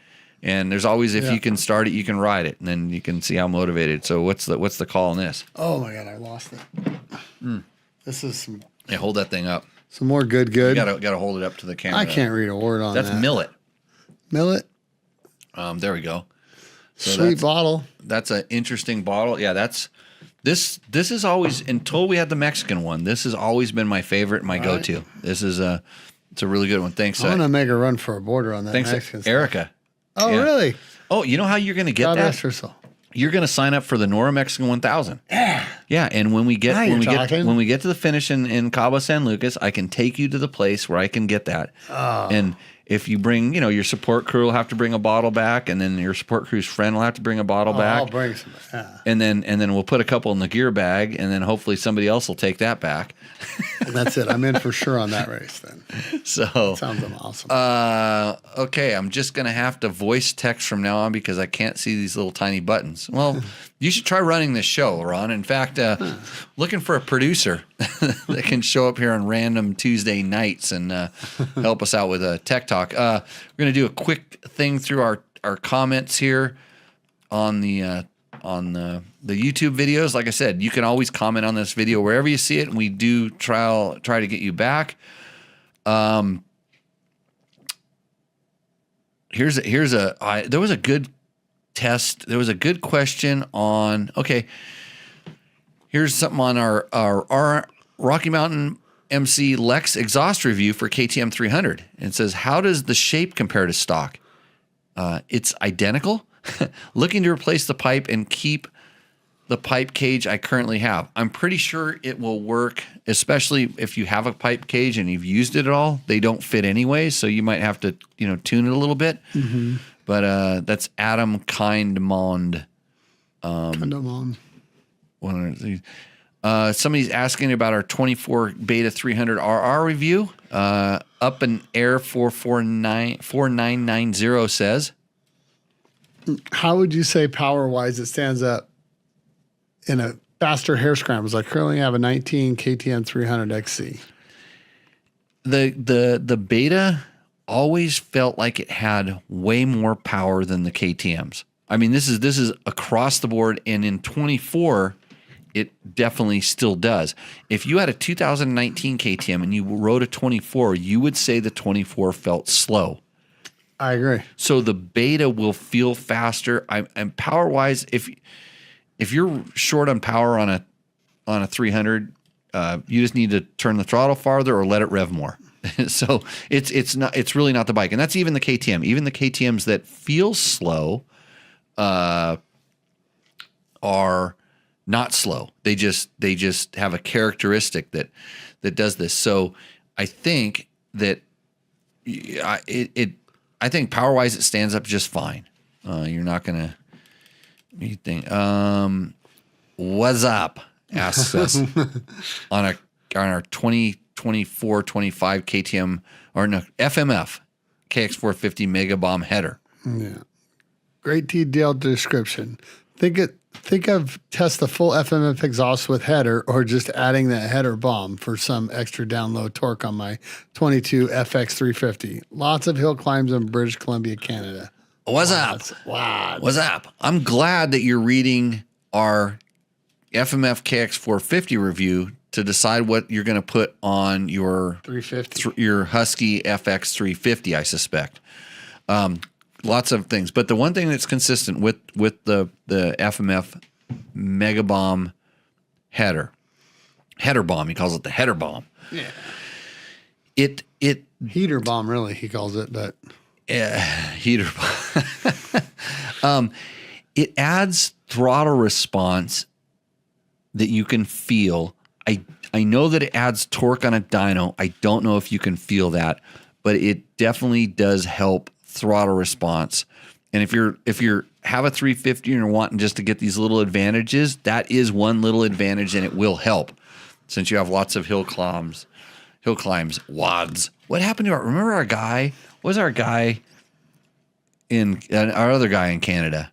And there's always, if you can start it, you can ride it, and then you can see how motivated. So what's the call on this? Oh my God, I lost it. This is some. Yeah, hold that thing up. Some more good. You gotta hold it up to the camera. I can't read a word on that. That's millet. Millet. There we go. So Sweet bottle. That's an interesting bottle. Yeah, this is always, until we had the Mexican one, this has always been my favorite, my go-to. This is it's a really good one. Thanks. I'm gonna make a run for a border on that. Thanks, Mexican Erica. Stuff. Oh, really? Oh, you know how you're gonna get God that? rest her soul. You're gonna sign up for the Nora Mexican 1000. Yeah. Yeah, and when we get talking. when we get to the finish in Cabo San Lucas, I can take you to the place where I can get that. Oh. And if you bring, your support crew will have to bring a bottle back, and then your support crew's friend will have to bring a bottle back. I'll bring some. And then we'll put a couple in the gear bag, and then hopefully somebody else will take that back. That's it. I'm in for sure on that race then. So that sounds awesome. Okay, I'm just gonna have to voice text from now on because I can't see these little tiny buttons. Well, you should try running this show, Ron. In fact, looking for a producer that can show up here on random Tuesday nights and help us out with a tech talk. We're gonna do a quick thing through our comments here on the YouTube videos. Like I said, you can always comment on this video wherever you see it, and we do try to get you back. There was a good test. There was a good question on. Okay, here's something on our Rocky Mountain MC Lex exhaust review for KTM 300. It says, how does the shape compare to stock? It's identical. Looking to replace the pipe and keep the pipe cage I currently have. I'm pretty sure it will work, especially if you have a pipe cage and you've used it at all. They don't fit anyway, so you might have to, tune it a little bit. Mm-hmm. But that's Adam Kindmond. Kindmond. Somebody's asking about our 24 Beta 300 RR review. Up in Air 4990 says, how would you say power-wise it stands up in a faster hair scrambles? I currently have a 19 KTM 300 XC. The Beta always felt like it had way more power than the KTMs. I mean, this is across the board, and in 24, it definitely still does. If you had a 2019 KTM and you rode a 24, you would say the 24 felt slow. I agree. So the Beta will feel faster. And power wise, if you're short on power on a 300, you just need to turn the throttle farther or let it rev more. So it's really not the bike, and that's even the KTM. Even the KTMs that feel slow are not slow. They just have a characteristic that does this. So I think that I think power wise it stands up just fine. You're not gonna. You think what's up? Asks us on our 2024 25 KTM or no FMF KX450 Mega Bomb header. Yeah, great detailed description. Think of test the full FMF exhaust with header or just adding that header bomb for some extra down low torque on my 22 FX350. Lots of hill climbs in British Columbia, Canada. What's up? Wow. What's up? I'm glad that you're reading our FMF KX450 review to decide what you're going to put on your 350, your Husky FX350. I suspect. Lots of things, but the one thing that's consistent with the FMF Mega Bomb header bomb, he calls it the header bomb. Yeah. It heater bomb, really, he calls it, but heater bomb. It adds throttle response that you can feel. I know that it adds torque on a dyno. I don't know if you can feel that, but it definitely does help throttle response. And if you're have a 350 and you're wanting just to get these little advantages, that is one little advantage, and it will help since you have lots of hill climbs, wads. What happened to remember our guy? What was our guy in our other guy in Canada?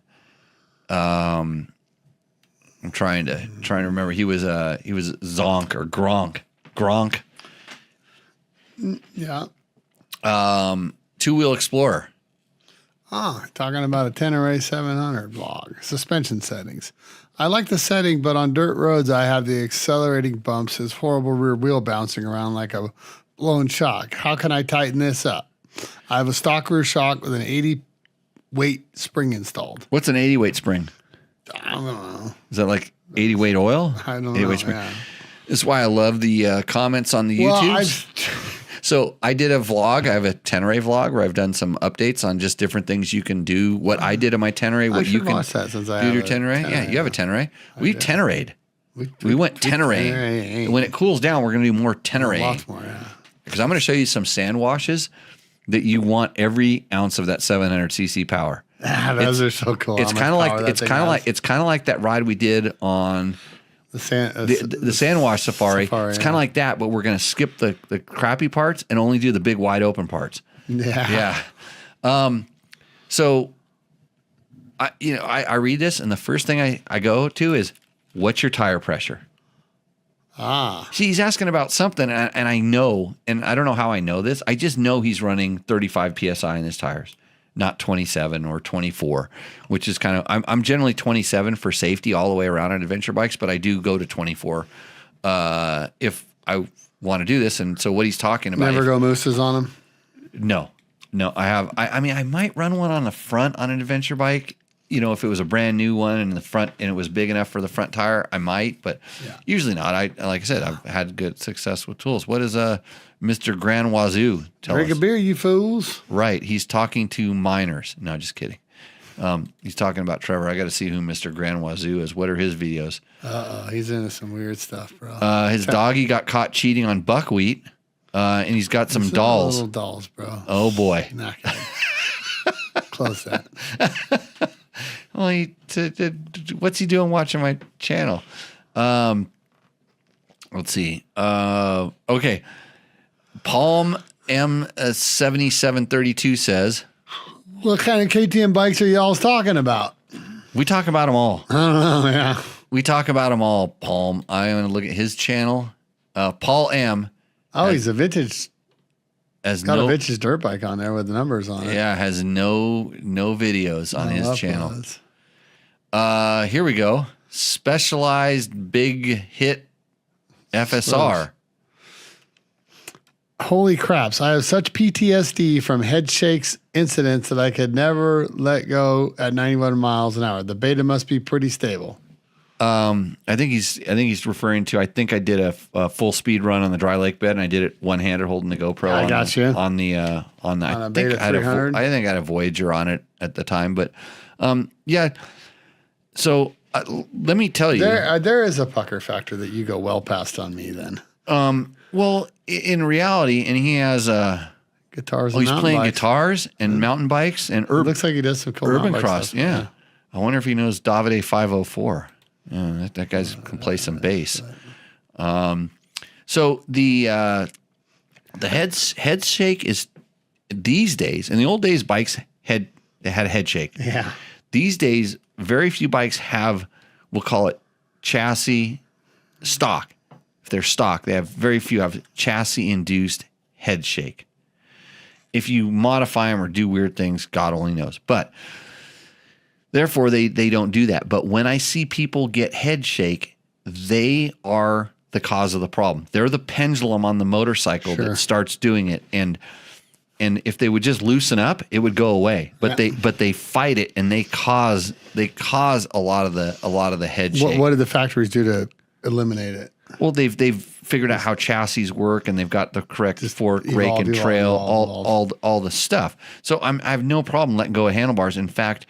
I'm trying to remember. He was Zonk or Gronk. Yeah. Two-wheel Explorer. Talking about a Tenere 700 vlog. Suspension settings. I like the setting, but on dirt roads, I have the accelerating bumps, his horrible rear wheel bouncing around like a blown shock. How can I tighten this up? I have a stock rear shock with an 80 weight spring installed. What's an 80 weight spring? I don't know. Is that like 80 weight oil? I don't 80 know. Weight spring. Yeah. This is why I love the comments on the YouTubes. So I did a vlog. I have a Tenere vlog where I've done some updates on just different things you can do. What I did on my Tenere, what you can watch that since I do have your a Tenere. Yeah, you have a Tenere. We Tenerade. We went Tenere. Tenere. When it cools down, we're going to do more Tenere. Lots more, yeah. Because I'm going to show you some sand washes that you want every ounce of that 700cc power. Those are so cool. It's kind of like that ride we did on the sand wash safari. It's kind of like that, but we're going to skip the crappy parts and only do the big wide open parts. Yeah. So I read this, and the first thing I go to is, what's your tire pressure? See, he's asking about something, and I know, and I don't know how I know this. I just know he's running 35 PSI in his tires, not 27 or 24, which is kind of, I'm generally 27 for safety all the way around on adventure bikes, but I do go to 24 if I want to do this. And so what he's talking about. Never go mooses on them? No, I have. I mean, I might run one on the front on an adventure bike. You know, if it was a brand new one in the front and it was big enough for the front tire, I might, but usually not. Like I said, I've had good success with tools. What is Mr. Grand Wazoo tell us? Drink a beer, you fools. Right. He's talking to minors. No, just kidding. He's talking about Trevor. I got to see who Mr. Grand Wazoo is. What are his videos? He's into some weird stuff, bro. His doggy got caught cheating on buckwheat, and he's got some dolls. Little dolls, bro. Oh, boy. Not good. Close that. Well, what's he doing watching my channel? Let's see. Okay. Palm M7732 says, what kind of KTM bikes are y'all talking about? We talk about them all. I don't know, yeah. We talk about them all, Palm. I'm going to look at his channel. Paul M. He's a vintage. Got a vintage dirt bike on there with the numbers on it. Yeah, has no videos on his channel. Here we go. Specialized Big Hit FSR. Holy craps. I have such PTSD from head shakes incidents that I could never let go at 91 miles an hour. The beta must be pretty stable. I think he's referring to. I think I did a full speed run on the dry lake bed, and I did it one handed holding the GoPro. I got you on the. I think I had a Voyager on it at the time, but yeah. So let me tell you, there is a pucker factor that you go well past on me. Then, well, in reality, and he has guitars. He's playing guitars and mountain bikes and looks like he does some cool urban cross. Yeah. I wonder if he knows Davide 504. Yeah, that guy can play some bass. So the head shake is these days. In the old days, bikes had a head shake. Yeah. These days, very few bikes have, we'll call it chassis stock. If they're stock, very few have chassis induced head shake. If you modify them or do weird things, God only knows. But therefore, they don't do that. But when I see people get head shake, they are the cause of the problem. They're the pendulum on the motorcycle that starts doing it. And if they would just loosen up, it would go away. But they fight it, and they cause a lot of the head shake. What did the factories do to eliminate it? Well, they've figured out how chassis work, and they've got the correct fork, rake, and trail, all the stuff. So I have no problem letting go of handlebars. In fact,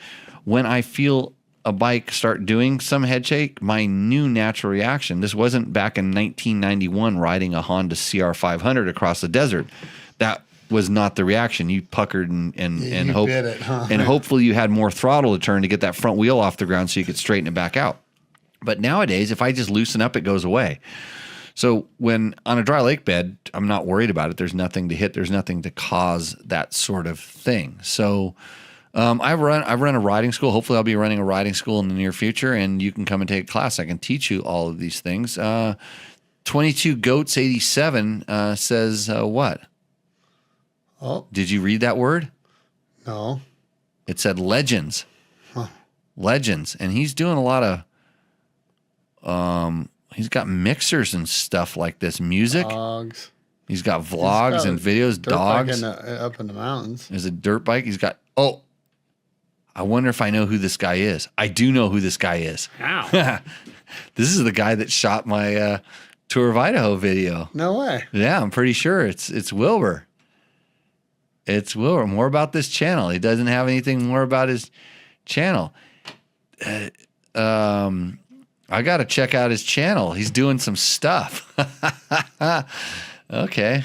when I feel a bike start doing some head shake, my new natural reaction, this wasn't back in 1991 riding a Honda CR500 across the desert. That was not the reaction. You puckered and hope, bit it, huh? And hopefully you had more throttle to turn to get that front wheel off the ground so you could straighten it back out. But nowadays, if I just loosen up, it goes away. So when on a dry lake bed, I'm not worried about it. There's nothing to hit. There's nothing to cause that sort of thing. So I've run a riding school. Hopefully I'll be running a riding school in the near future, and you can come and take a class. I can teach you all of these things. 22 Goats 87 says what? Oh. Did you read that word? No. It said legends. Huh. Legends. And he's doing a lot of he's got mixers and stuff like this. Music. Dogs. He's got vlogs and videos. Dogs. Up in the mountains. There's a dirt bike. He's got I wonder if I know who this guy is. I do know who this guy is. How? This is the guy that shot my Tour of Idaho video. No way. Yeah, I'm pretty sure it's Wilbur. It's Wilbur. More about this channel. He doesn't have anything more about his channel. I got to check out his channel. He's doing some stuff. Okay.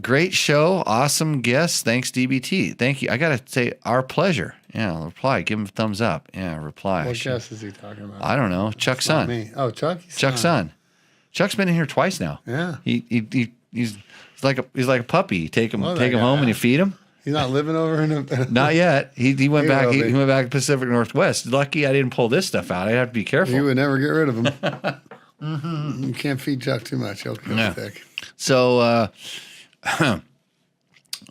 Great show. Awesome guest. Thanks, DBT. Thank you. I got to say, our pleasure. Yeah, reply. Give him a thumbs up. Yeah, reply. What guest is he talking about? I don't know. Chuck's son. Me. Oh, Chuck? Chuck's son. Chuck's been in here twice now. Yeah. He's like a puppy. You take him home and you feed him. He's not living over in a... Not yet. He went back. He went back to Pacific Northwest. Lucky I didn't pull this stuff out. I'd have to be careful. You would never get rid of him. Mm-hmm. You can't feed Chuck too much. He'll get thick. So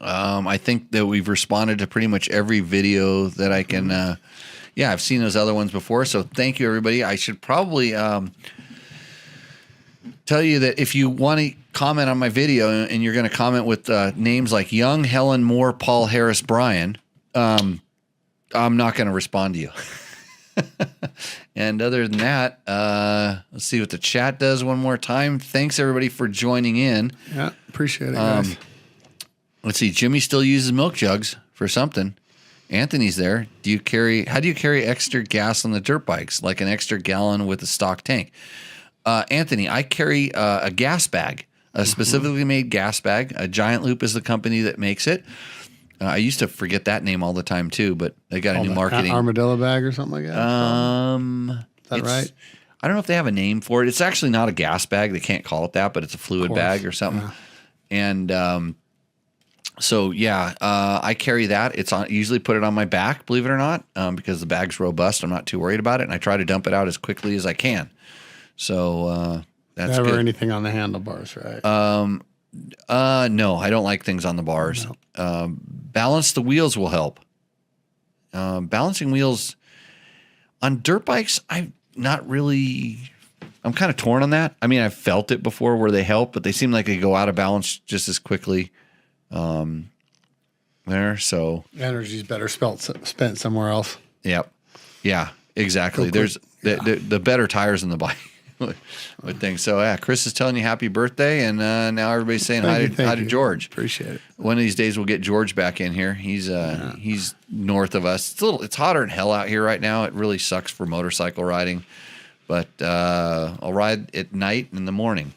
I think that we've responded to pretty much every video that I can. I've seen those other ones before. So thank you, everybody. I should probably tell you that if you want to comment on my video and you're going to comment with names like Young, Helen Moore, Paul Harris, Brian, I'm not going to respond to you. And other than that, let's see what the chat does one more time. Thanks, everybody, for joining in. Yeah, appreciate it, guys. Let's see. Jimmy still uses milk jugs for something. Anthony's there. How do you carry extra gas on the dirt bikes, like an extra gallon with a stock tank? Anthony, I carry a gas bag, a specifically made gas bag. A Giant Loop is the company that makes it. I used to forget that name all the time too, but they got a new marketing armadillo bag or something like that. Is that right? I don't know if they have a name for it. It's actually not a gas bag. They can't call it that, but it's a fluid bag or something. Yeah. And I carry that. It's on. Usually put it on my back, believe it or not, because the bag's robust. I'm not too worried about it, and I try to dump it out as quickly as I can. So that's never good. Anything on the handlebars, right? No, I don't like things on the bars. No. Balance the wheels will help. Balancing wheels on dirt bikes, I'm kind of torn on that. I mean, I've felt it before where they help, but they seem like they go out of balance just as quickly. Energy's better spent somewhere else. Yep. Yeah, exactly. the better tires in the bike. Would think so. Yeah, Chris is telling you happy birthday, and now everybody's saying hi to George. Appreciate it. One of these days we'll get George back in here. He's north of us. It's hotter than hell out here right now. It really sucks for motorcycle riding, but I'll ride at night and in the morning.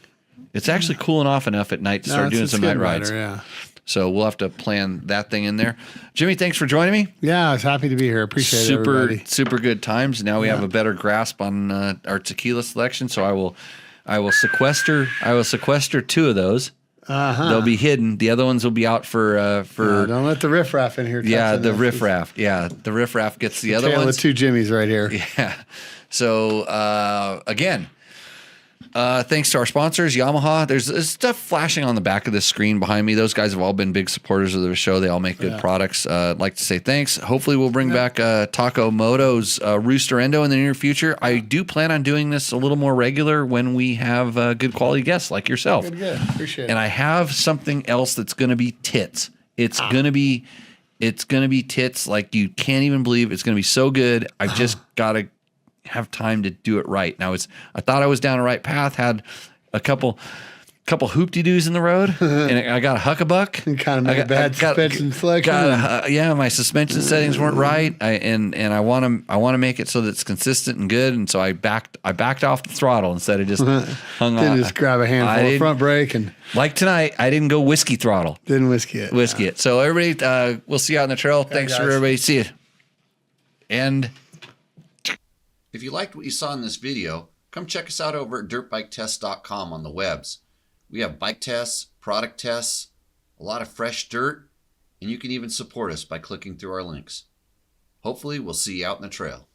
It's actually cooling off enough at night to start doing some night rides. Yeah. So we'll have to plan that thing in there. Jimmy, thanks for joining me. Yeah, I was happy to be here. Appreciate it, everybody. Super good times. Now we have a better grasp on our tequila selection. So I will sequester 2 of those. They'll be hidden. The other ones will be out for. Don't let the riffraff in here. Yeah, the riffraff. Yeah, the riffraff gets the other ones. The 2 Jimmys right here. Yeah. So again. Thanks to our sponsors, Yamaha. There's stuff flashing on the back of the screen behind me. Those guys have all been big supporters of the show. They all make good products. I'd like to say thanks. Hopefully we'll bring back Taco Moto's Rooster Endo in the near future. I do plan on doing this a little more regular when we have good quality guests like yourself. Good. Appreciate it. And I have something else that's going to be tits. It's going to be tits like you can't even believe. It's going to be so good. I've just got to have time to do it right. Now I thought I was down the right path, had a couple hoop-de-doos in the road, and I got a huckabuck. And kind of made a bad suspension selection. My suspension settings weren't right. I want to make it so that it's consistent and good. And so I backed off the throttle instead of just hung on. Didn't just grab a handful of front brake and like tonight. I didn't go whiskey throttle. Didn't whiskey it. So everybody, we'll see you out on the trail. Thanks for everybody. See you. And if you liked what you saw in this video, come check us out over at dirtbiketest.com on the webs. We have bike tests, product tests, a lot of fresh dirt, and you can even support us by clicking through our links. Hopefully, we'll see you out in the trail.